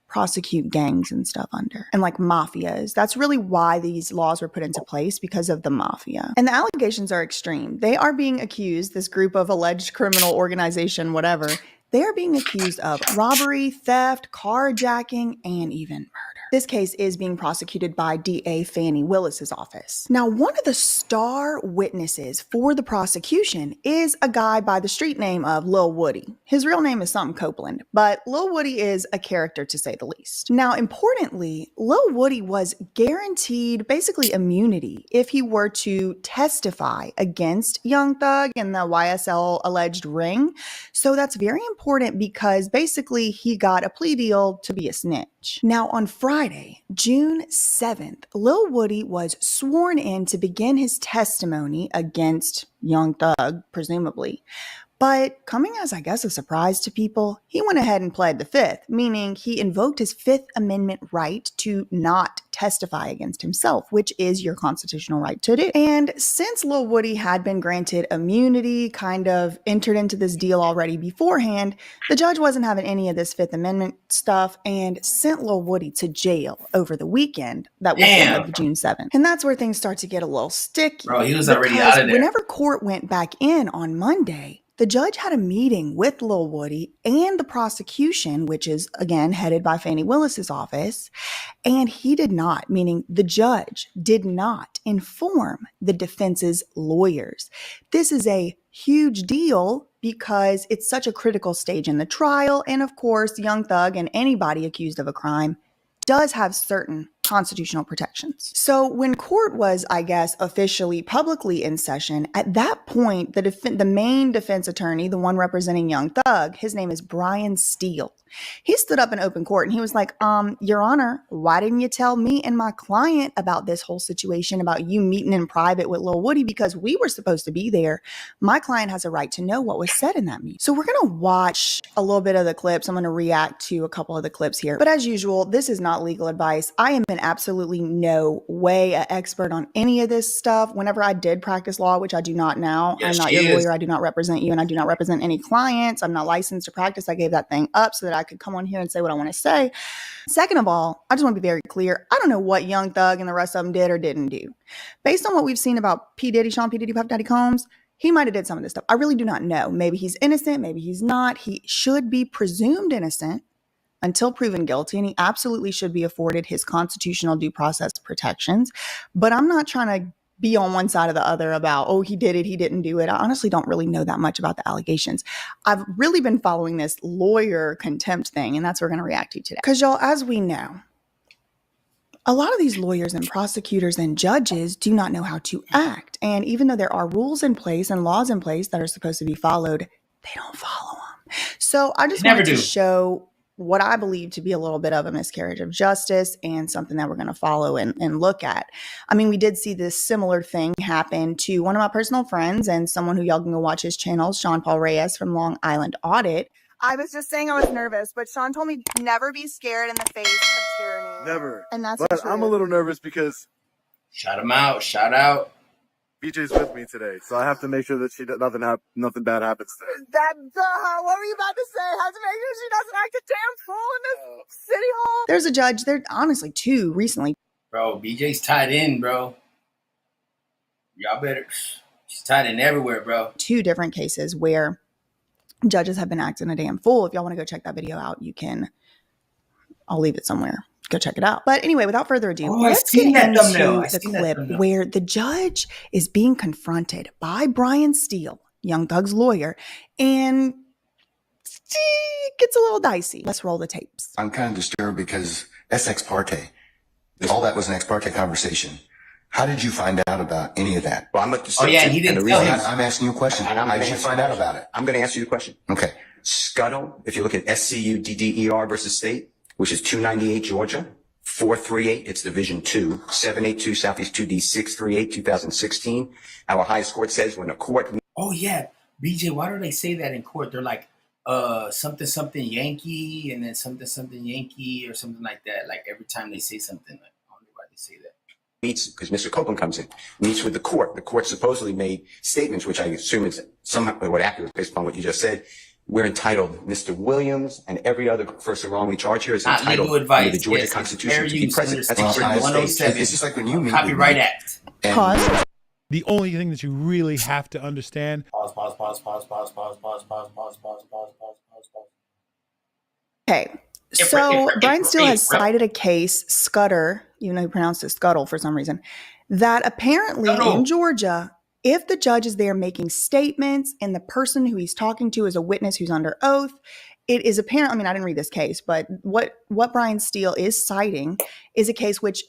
prosecute gangs and stuff under, and like mafias. That's really why these laws were put into place, because of the mafia. And the allegations are extreme. They are being accused, this group of alleged criminal organization, whatever, they are being accused of robbery, theft, carjacking, and even murder. This case is being prosecuted by DA Fannie Willis's office. Now, one of the star witnesses for the prosecution is a guy by the street name of Lil Woody. His real name is something Copeland, but Lil Woody is a character to say the least. Now, importantly, Lil Woody was guaranteed basically immunity if he were to testify against Young Thug and the YSL alleged ring. So that's very important because basically he got a plea deal to be a snitch. Now, on Friday, June 7th, Lil Woody was sworn in to begin his testimony against Young Thug, presumably. But coming as, I guess, a surprise to people, he went ahead and pled the fifth, meaning he invoked his Fifth Amendment right to not testify against himself, which is your constitutional right to do. And since Lil Woody had been granted immunity, kind of entered into this deal already beforehand, the judge wasn't having any of this Fifth Amendment stuff and sent Lil Woody to jail over the weekend, that weekend of June 7th. And that's where things start to get a little sticky. Bro, he was already out of there. Whenever court went back in on Monday, the judge had a meeting with Lil Woody and the prosecution, which is, again, headed by Fannie Willis's office, and he did not, meaning the judge did not inform the defense's lawyers. This is a huge deal because it's such a critical stage in the trial, and of course, Young Thug and anybody accused of a crime does have certain constitutional protections. So when court was, I guess, officially publicly in session, at that point, the main defense attorney, the one representing Young Thug, his name is Brian Steele. He stood up in open court and he was like, Your Honor, why didn't you tell me and my client about this whole situation, about you meeting in private with Lil Woody, because we were supposed to be there. My client has a right to know what was said in that meeting. So we're going to watch a little bit of the clips. I'm going to react to a couple of the clips here. But as usual, this is not legal advice. I am in absolutely no way an expert on any of this stuff. Whenever I did practice law, which I do not now, I'm not your lawyer. I do not represent you, and I do not represent any clients. I'm not licensed to practice. I gave that thing up so that I could come on here and say what I want to say. Second of all, I just want to be very clear. I don't know what Young Thug and the rest of them did or didn't do. Based on what we've seen about P. Diddy, Sean P. Diddy, Puff Daddy Combs, he might have did some of this stuff. I really do not know. Maybe he's innocent. Maybe he's not. He should be presumed innocent until proven guilty, and he absolutely should be afforded his constitutional due process protections. But I'm not trying to be on one side or the other about, oh, he did it, he didn't do it. I honestly don't really know that much about the allegations. I've really been following this lawyer contempt thing, and that's what we're going to react to today. Because y'all, as we know, a lot of these lawyers and prosecutors and judges do not know how to act. And even though there are rules in place and laws in place that are supposed to be followed, they don't follow them. So I just wanted to show what I believe to be a little bit of a miscarriage of justice and something that we're going to follow and look at. I mean, we did see this similar thing happen to one of my personal friends and someone who y'all can go watch his channel, Sean Paul Reyes from Long Island Audit. I was just saying I was nervous, but Sean told me never be scared in the face of tyranny. Never. And that's but I'm a little nervous because shout him out. Shout out. BJ's with me today, so I have to make sure that nothing bad happens today. What were you about to say? I have to make sure she doesn't act a damn fool in this city hall. There's a judge. There honestly two recently. Bro, BJ's tied in, bro. Y'all better. She's tied in everywhere, bro. Two different cases where judges have been acting a damn fool. If y'all want to go check that video out, you can. I'll leave it somewhere. Go check it out. But anyway, without further ado, let's get into the clip where the judge is being confronted by Brian Steele, Young Thug's lawyer, and it gets a little dicey. Let's roll the tapes. I'm kind of disturbed because that's ex parte. All that was an ex parte conversation. How did you find out about any of that? Well, I'm at the Oh yeah, he didn't tell him. I'm asking you a question. How did you find out about it? I'm going to answer your question. Okay. Scuttle, if you look at SCUDDER versus state, which is 298 Georgia, 438, it's Division 2, 782 Southeast 2D 638, 2016. Our highest court says when a court... Oh, yeah. BJ, why do they say that in court? They're like, something, something Yankee, and then something, something Yankee, or something like that. Like every time they say something, like, I don't know why they say that. Meets, because Mr. Copeland comes in, meets with the court. The court supposedly made statements, which I assume is somehow what accurate based upon what you just said. We're entitled, Mr. Williams and every other person wrongly charged here is entitled legal advice, under the Georgia Constitution to be present. That's Section 107. It's just like when you meet Copyright Act. Pause. The only thing that you really have to understand. Pause. Okay. So Brian Steele has cited a case, Scudder, even though he pronounced it Scuttle for some reason, that apparently in Georgia, if the judge is there making statements and the person who he's talking to is a witness who's under oath, it is apparent. I mean, I didn't read this case, but what Brian Steele is citing is a case which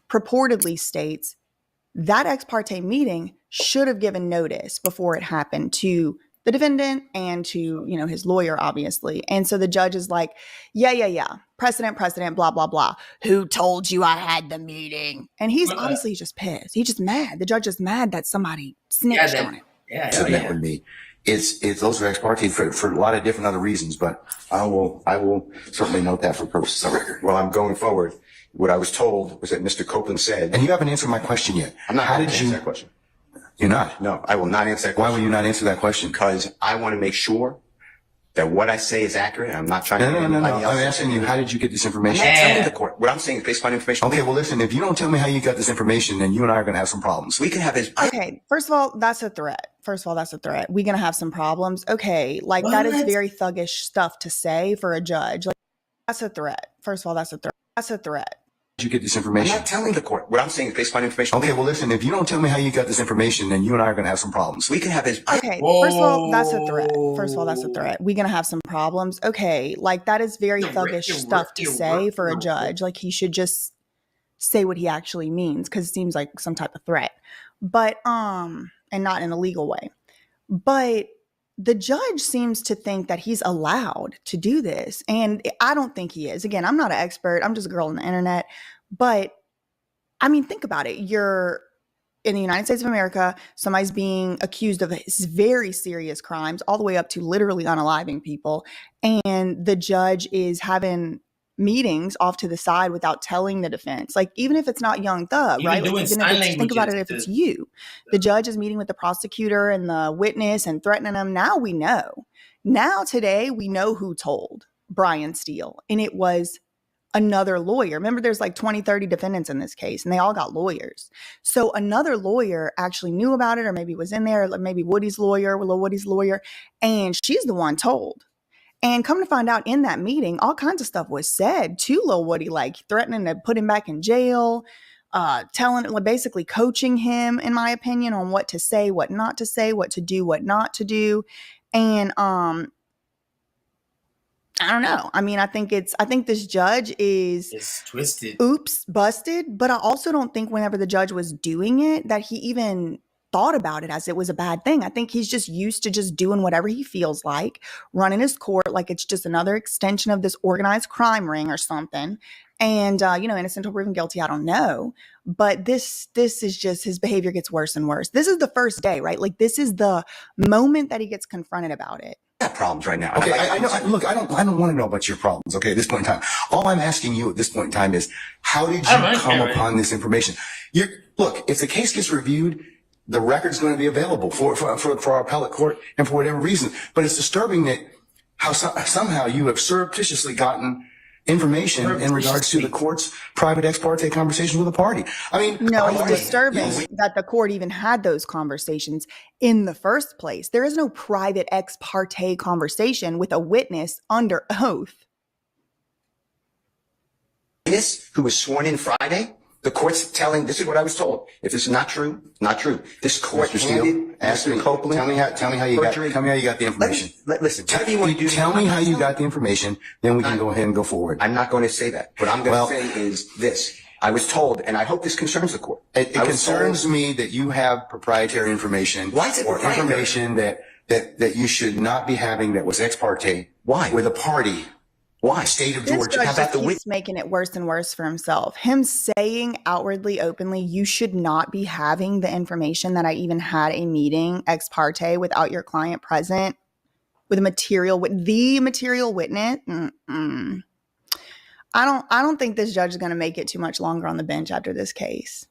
purportedly states that ex parte meeting should have given notice before it happened to the defendant and to, his lawyer, obviously. And so the judge is like, yeah. Precedent, blah, blah, blah. Who told you I had the meeting? And he's obviously just pissed. He's just mad. The judge is mad that somebody snitched on him. That would be. It's those are ex parte for a lot of different other reasons, but I will certainly note that for purposes of record. Well, I'm going forward. What I was told was that Mr. Copeland said, and you haven't answered my question yet. I'm not going to answer that question. You're not? No, I will not answer that question. Why will you not answer that question? Because I want to make sure that what I say is accurate. I'm not trying to... No. I'm asking you, how did you get this information? I'm not telling the court. What I'm saying is based on information. Okay, well, listen, if you don't tell me how you got this information, then you and I are going to have some problems. We can have his... Okay, first of all, that's a threat. We're going to have some problems. Okay, that is very thuggish stuff to say for a judge. That's a threat. First of all, that's a threat. Did you get this information? I'm not telling the court. What I'm saying is based on information. Okay, well, listen, if you don't tell me how you got this information, then you and I are going to have some problems. We can have his... Okay, first of all, that's a threat. We're going to have some problems. Okay, that is very thuggish stuff to say for a judge. He should just say what he actually means, because it seems like some type of threat. But, and not in a legal way. But the judge seems to think that he's allowed to do this. And I don't think he is. Again, I'm not an expert. I'm just a girl on the internet. But I mean, think about it. You're in the United States of America. Somebody's being accused of very serious crimes, all the way up to literally unaliving people. And the judge is having meetings off to the side without telling the defense. Even if it's not Young Thug, right? Even if think about it, if it's you, the judge is meeting with the prosecutor and the witness and threatening them. Now we know. Now today we know who told Brian Steele, and it was another lawyer. Remember, there's 20, 30 defendants in this case, and they all got lawyers. So another lawyer actually knew about it, or maybe was in there, maybe Lil Woody's lawyer, and she's the one told. And come to find out, in that meeting, all kinds of stuff was said to Lil Woody, threatening to put him back in jail, basically coaching him, in my opinion, on what to say, what not to say, what to do, what not to do. And I don't know. I mean, I think this judge is twisted. Oops, busted. But I also don't think whenever the judge was doing it that he even thought about it as it was a bad thing. I think he's just used to just doing whatever he feels like, running his court like it's just another extension of this organized crime ring or something. And, innocent until proven guilty, I don't know. But this is just, his behavior gets worse and worse. This is the first day, right? This is the moment that he gets confronted about it. I have problems right now. Okay, I know. Look, I don't want to know about your problems. Okay, at this point in time, all I'm asking you at this point in time is, how did you come upon this information? Look, if the case gets reviewed, the record's going to be available for our appellate court and for whatever reason. But it's disturbing that somehow you have surreptitiously gotten information in regards to the court's private ex parte conversation with a party. I mean, no, it's disturbing that the court even had those conversations in the first place. There is no private ex parte conversation with a witness under oath. Who was sworn in Friday? The court's telling, this is what I was told. If this is not true, not true. This court handed Mr. Copeland. Tell me how you got the information. Listen, tell me how you got the information, then we can go ahead and go forward. I'm not going to say that. What I'm going to say is this. I was told, and I hope this concerns the court. It concerns me that you have proprietary information. Why is it or information that you should not be having that was ex parte. Why? With a party. Why? State of This Georgia. judge How about just the keeps making it worse and worse for himself. Him saying outwardly, openly, you should not be having the information that I even had a meeting ex parte without your client present with the material witness. I don't think this judge is going to make it too much longer on the bench after this case.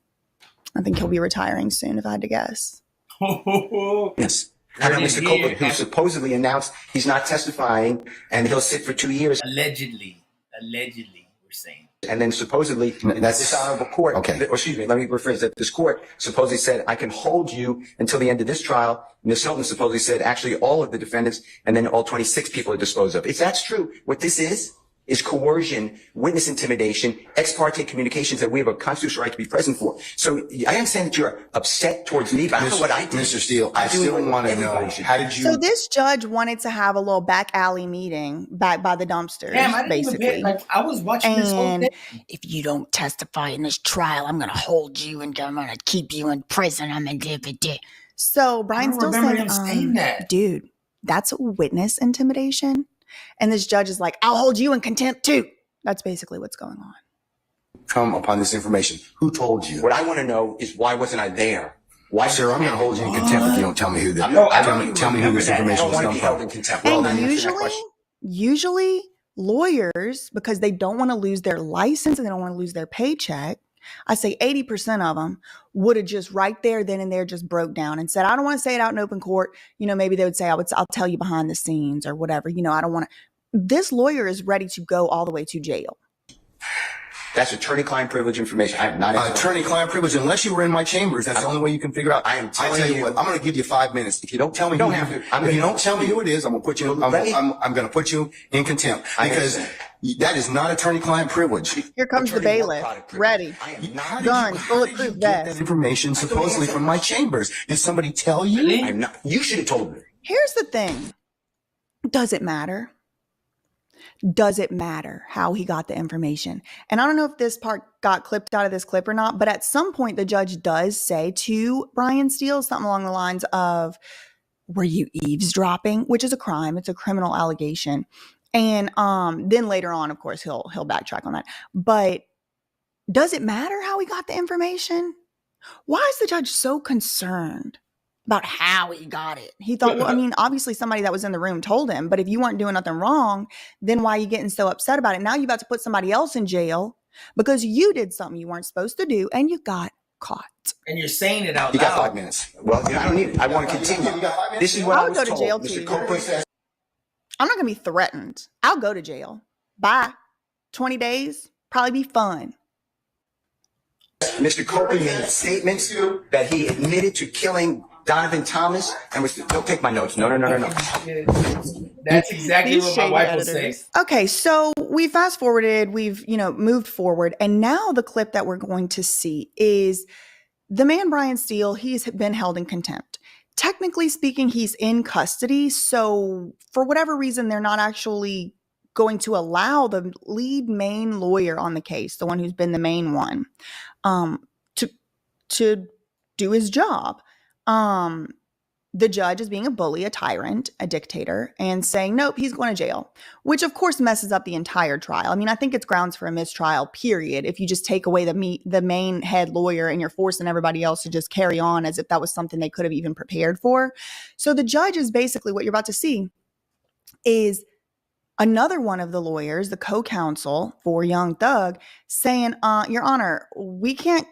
I think he'll be retiring soon, if I had to guess. Yes. How about Mr. Copeland, who supposedly announced he's not testifying and he'll sit for 2 years? Allegedly, we're saying. And then supposedly, that's this honorable court. Okay. Or excuse me, let me rephrase that. This court supposedly said, I can hold you until the end of this trial. Ms. Hilton supposedly said, actually, all of the defendants and then all 26 people are disposed of. If that's true, what this is coercion, witness intimidation, ex parte communications that we have a constitutional right to be present for. So I understand that you're upset towards me, but I don't know what I did. Mr. Steele, I still want to know, how did you... So this judge wanted to have a little back alley meeting back by the dumpsters, basically. I was watching this whole thing. If you don't testify in this trial, I'm going to hold you and I'm going to keep you in prison. I'm going to do it. So Brian's still saying that. Dude, that's witness intimidation. And this judge is like, I'll hold you in contempt too. That's basically what's going on. Come upon this information. Who told you? What I want to know is why wasn't I there? Why, sir? I'm going to hold you in contempt if you don't tell me who that. Tell me who this information was come from. And usually lawyers, because they don't want to lose their license and they don't want to lose their paycheck, I say 80% of them would have just right there, then and there, just broke down and said, I don't want to say it out in open court. You know, maybe they would say, I'll tell you behind the scenes or whatever. You know, I don't want to. This lawyer is ready to go all the way to jail. That's attorney-client privilege information. I have not. Attorney-client privilege, unless you were in my chambers, that's the only way you can figure out. I tell you what, I'm going to give you 5 minutes. If you don't tell me, if you don't tell me who it is, I'm going to put you. I'm going to put you in contempt because that is not attorney-client privilege. Here comes the bailiff, ready, guns, bulletproof vest. That information supposedly from my chambers. Did somebody tell you? I'm not. You should have told me. Here's the thing. Does it matter? Does it matter how he got the information? And I don't know if this part got clipped out of this clip or not, but at some point the judge does say to Brian Steele something along the lines of, were you eavesdropping? Which is a crime. It's a criminal allegation. And then later on, of course, he'll backtrack on that. But does it matter how he got the information? Why is the judge so concerned about how he got it? He thought, well, I mean, obviously somebody that was in the room told him, but if you weren't doing nothing wrong, then why are you getting so upset about it? Now you're about to put somebody else in jail because you did something you weren't supposed to do and you got caught. And you're saying it out loud. You got 5 minutes. Well, I don't need it. I want to continue. This is what I was told. I'll go to jail too. I'm not going to be threatened. I'll go to jail. Bye. 20 days, probably be fun. Mr. Copeland made statements that he admitted to killing Donovan Thomas and was, don't take my notes. No. That's exactly what my wife will say. Okay, so we fast forwarded, we've, moved forward. And now the clip that we're going to see is the man, Brian Steele, he's been held in contempt. Technically speaking, he's in custody. So for whatever reason, they're not actually going to allow the lead main lawyer on the case, the one who's been the main one, to do his job. The judge is being a bully, a tyrant, a dictator, and saying, nope, he's going to jail, which of course messes up the entire trial. I mean, I think it's grounds for a mistrial, period. If you just take away the main head lawyer and you're forcing everybody else to just carry on as if that was something they could have even prepared for. So the judge is basically, what you're about to see is another one of the lawyers, the co-counsel for Young Thug, saying, Your Honor, we can't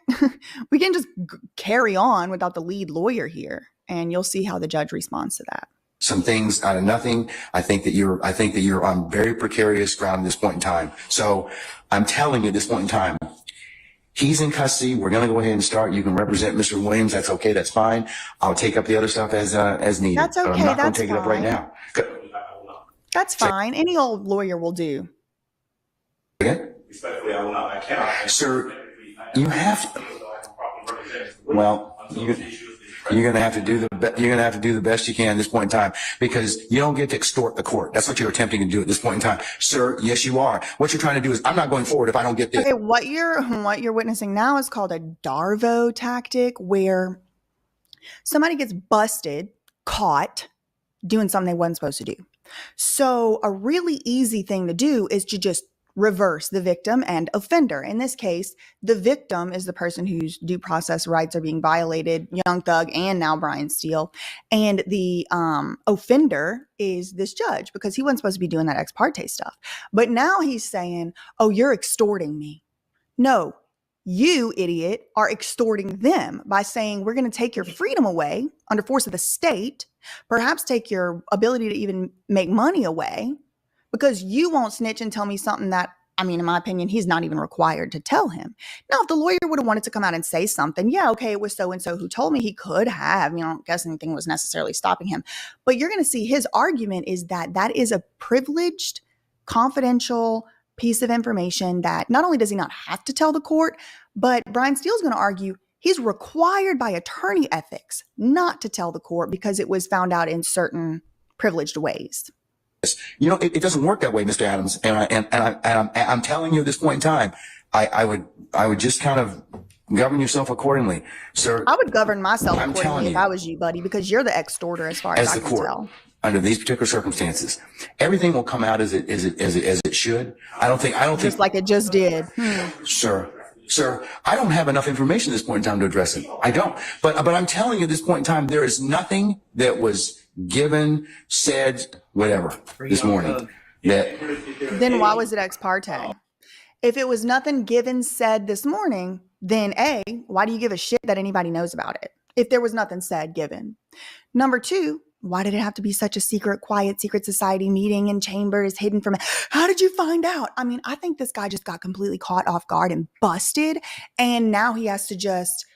just carry on without the lead lawyer here. And you'll see how the judge responds to that. Some things out of nothing. I think that you're on very precarious ground at this point in time. So I'm telling you at this point in time, he's in custody. We're going to go ahead and start. You can represent Mr. Williams. That's okay. That's fine. I'll take up the other stuff as needed. That's okay. But I'm not going That's to take fine. it up right now. That's fine. Any old lawyer will do. Again? Sir, you have to. Well, you're going to have to do the best you can at this point in time, because you don't get to extort the court. That's what you're attempting to do at this point in time, sir. Yes, you are. What you're trying to do is, I'm not going forward if I don't get this. Okay, what you're witnessing now is called a Darvo tactic, where somebody gets busted, caught doing something they wasn't supposed to do. So a really easy thing to do is to just reverse the victim and offender. In this case, the victim is the person whose due process rights are being violated, Young Thug and now Brian Steele. And the offender is this judge because he wasn't supposed to be doing that ex parte stuff. But now he's saying, oh, you're extorting me. No, you, idiot, are extorting them by saying we're going to take your freedom away under force of the state, perhaps take your ability to even make money away, because you won't snitch and tell me something that, I mean, in my opinion, he's not even required to tell him. Now, if the lawyer would have wanted to come out and say something, yeah, okay, it was so-and-so who told me, he could have, I don't guess anything was necessarily stopping him. But you're going to see his argument is that that is a privileged, confidential piece of information that not only does he not have to tell the court, but Brian Steele's going to argue he's required by attorney ethics not to tell the court because it was found out in certain privileged ways. It doesn't work that way, Mr. Adams. And I'm telling you at this point in time, I would just kind of govern yourself accordingly, sir. I would govern myself accordingly if I was you, buddy, because you're the extorter as far as I can tell. Under these particular circumstances, everything will come out as it should. I don't think just like it just did. Sir, I don't have enough information at this point in time to address it. I don't. But I'm telling you at this point in time, there is nothing that was given, said, whatever this morning. Then why was it ex parte? If it was nothing given, said this morning, then A, why do you give a shit that anybody knows about it? If there was nothing said, given. Number two, why did it have to be such a secret, quiet, secret society meeting in chambers hidden from it? How did you find out? I mean, I think this guy just got completely caught off guard and busted. And now he has to just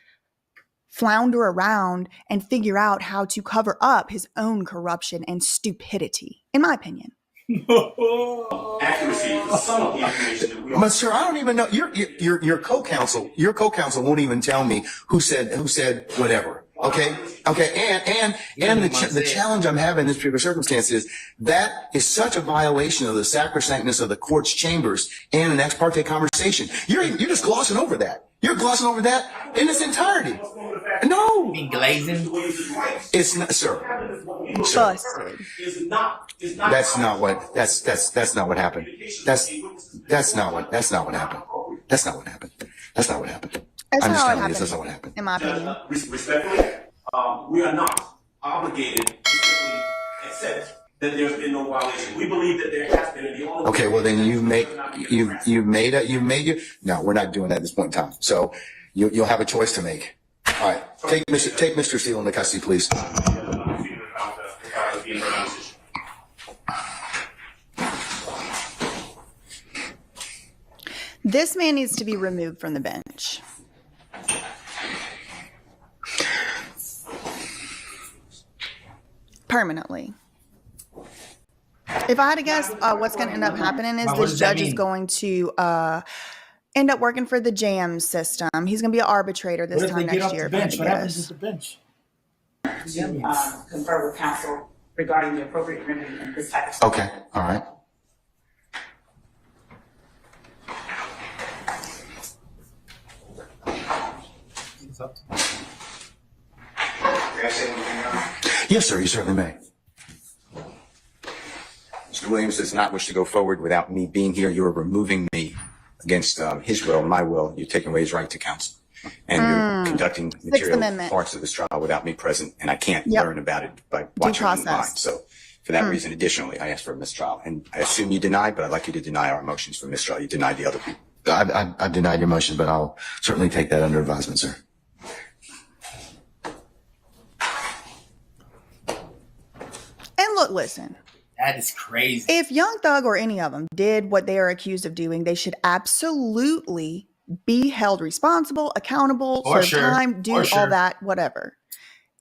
flounder around and figure out how to cover up his own corruption and stupidity, in my opinion. Accuracy is some of the information. But sir, I don't even know. Your co-counsel won't even tell me who said whatever. Okay. And the challenge I'm having in this particular circumstance is that is such a violation of the sacrosanctness of the court's chambers and an ex parte conversation. You're just glossing over that. You're glossing over that in its entirety. No. Be glazing. It's not, sir. Busted. That's not what happened. That's not what happened. That's not what happened. That's not what happened. That's not what happened. That's not what happened. In my opinion. Respectfully, we are not obligated to simply accept that there's been no violation. We believe that there has been. Okay, well then you've made your. No, we're not doing that at this point in time. So you'll have a choice to make. All right, take Mr. Steele into custody, please. This man needs to be removed from the bench. Permanently. If I had to guess, what's going to end up happening is this judge is going to end up working for the jam system. He's going to be an arbitrator this time next year. What happens with the bench? Confer with counsel regarding the appropriate remedy in this type of stuff. Okay, all right. Yes, sir, you certainly may. Mr. Williams does not wish to go forward without me being here. You are removing me against his will, my will. You're taking away his right to counsel. And you're conducting material parts of this trial without me present, and I can't learn about it by watching online. So for that reason, additionally, I asked for a mistrial. And I assume you denied, but I'd like you to deny our motions for mistrial. You denied the other people. I've denied your motion, but I'll certainly take that under advisement, sir. And look, listen. That is crazy. If Young Thug or any of them did what they are accused of doing, they should absolutely be held responsible, accountable, serve time, do all that, whatever.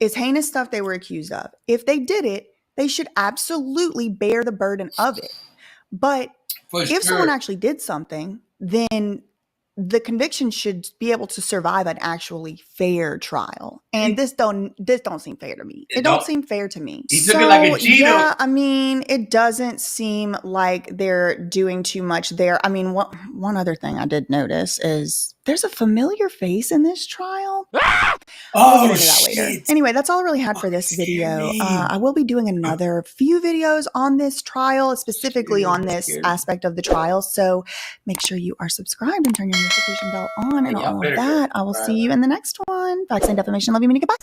It's heinous stuff they were accused of. If they did it, they should absolutely bear the burden of it. But if someone actually did something, then the conviction should be able to survive an actually fair trial. And this don't seem fair to me. It don't seem fair to me. He took it like a cheater. Yeah, I mean, it doesn't seem like they're doing too much there. I mean, one other thing I did notice is there's a familiar face in this trial. Oh, we'll get into that later. Anyway, that's all I really had for this video. I will be doing another few videos on this trial, specifically on this aspect of the trial. So make sure you are subscribed and turn your notification bell on and all of that. I will see you in the next one. Facts and defamation. Love you, meaning goodbye.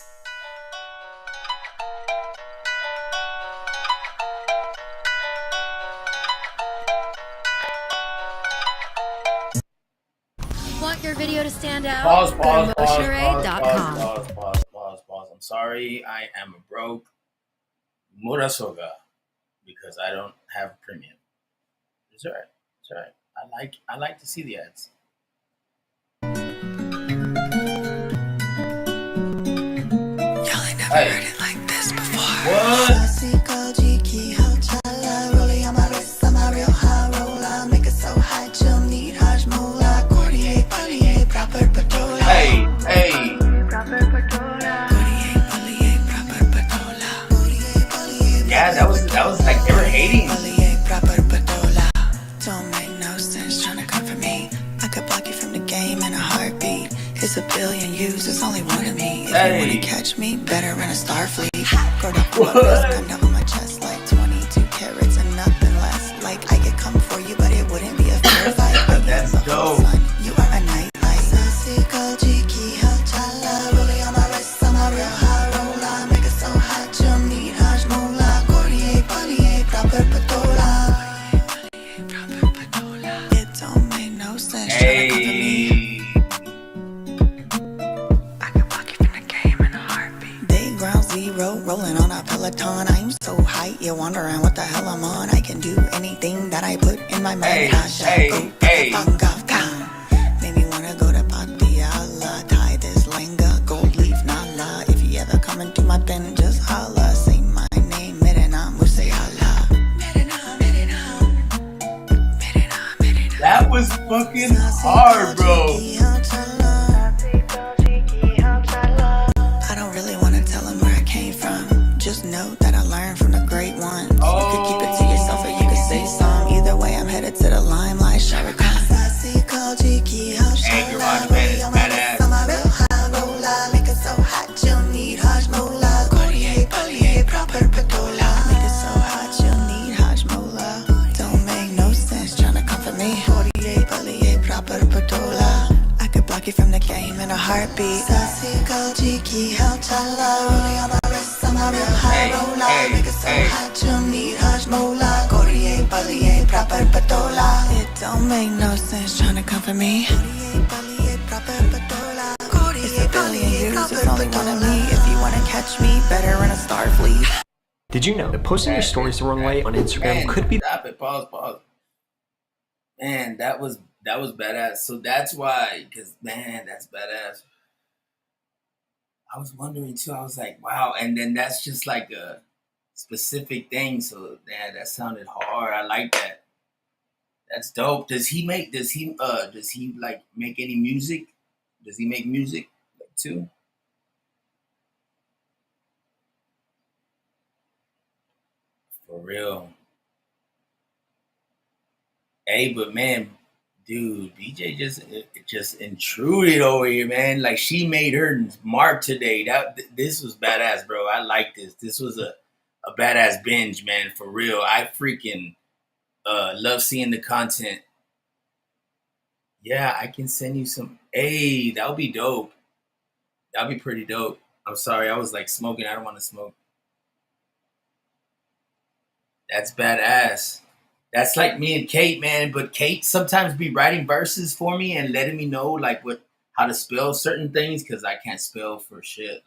Want your video to stand out? Pause. Go to motionarray.com. Pause. I'm sorry, I am broke. Murasoga, because I don't have premium. It's alright. It's alright. I like to see the ads. Y'all ain't never heard it like this before. What? Hey. Yeah, that was like they were hating. Don't make no sense trying to come for me. I could block you from the game in a heartbeat. It's a billion views, there's only one of me. If you wanna catch me, better run a Starfleet. Grow up for my best, come down on my chest like 22 carats and nothing less. Like I could come for you, but it wouldn't be a fair fight. That's dope. You are a nightlight. Sassy, go cheeky, hot chala. Rolling on my wrist, I'm a real high roller. Make it so hot, you'll need Haj Mola. Cordier, Pollier, proper patola. It don't make no sense. Hey. I could block you from the game in a heartbeat. They ground zero, rolling on a Peloton. I'm so high, you're wondering what the hell I'm on. I can do anything that I put in my mind. Hey. Made me wanna go to Patiala. Tie this langa, gold leaf nala. If you ever come into my pen, just holla. Say my name, Merena Musayala. That was fucking hard, bro. I don't really wanna tell him where I came from. Just know that I learned from the great ones. You could keep it to yourself or you could say some. Either way, I'm headed to the limelight. Shah Rukh Khan. Hey, Garage Man is badass. Make it so hot, you'll need Haj Mola. Cordier, Pollier, proper patola. Make it so hot, you'll need Haj Mola. Don't make no sense tryna come for me. Cordier, Pollier, proper patola. I could block you from the game in a heartbeat. Sassy, go cheeky, hell chala. Rolling on my wrist, I'm a real high roller. Make it so hot, you'll need Haj Mola. Cordier, Pollier, proper patola. It don't make no sense tryna come for me. It's a billion views, there's only one of me. If you wanna catch me, better run a Starfleet. Did you know that posting your stories the wrong way on Instagram could be... Stop it. Pause. Man, that was badass. So that's why, because, man, that's badass. I was wondering, too. I was like, wow. And then that's just like a specific thing. So, man, that sounded hard. I like that. That's dope. Does he like make any music? Does he make music too? For real. Hey, but man, dude, BJ just intruded over here, man. Like she made her mark today. This was badass, bro. I like this. This was a badass binge, man. For real. I freaking love seeing the content. Yeah, I can send you some. Hey, that would be dope. That would be pretty dope. I'm sorry, I was like smoking. I don't want to smoke. That's badass. That's like me and Kate, man. But Kate sometimes be writing verses for me and letting me know like how to spell certain things because I can't spell for shit.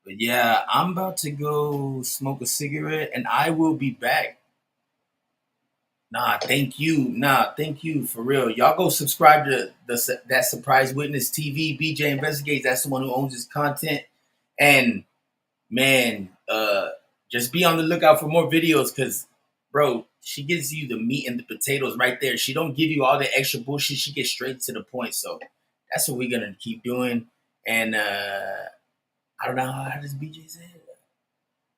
But yeah, I'm about to go smoke a cigarette and I will be back. Thank you for real. Y'all go subscribe to that Surprise Witness TV. BJ Investigates. That's the one who owns this content. And man, just be on the lookout for more videos because, bro, she gives you the meat and the potatoes right there. She don't give you all the extra bullshit. She gets straight to the point. So that's what we're gonna keep doing. And I don't know how does BJ say it.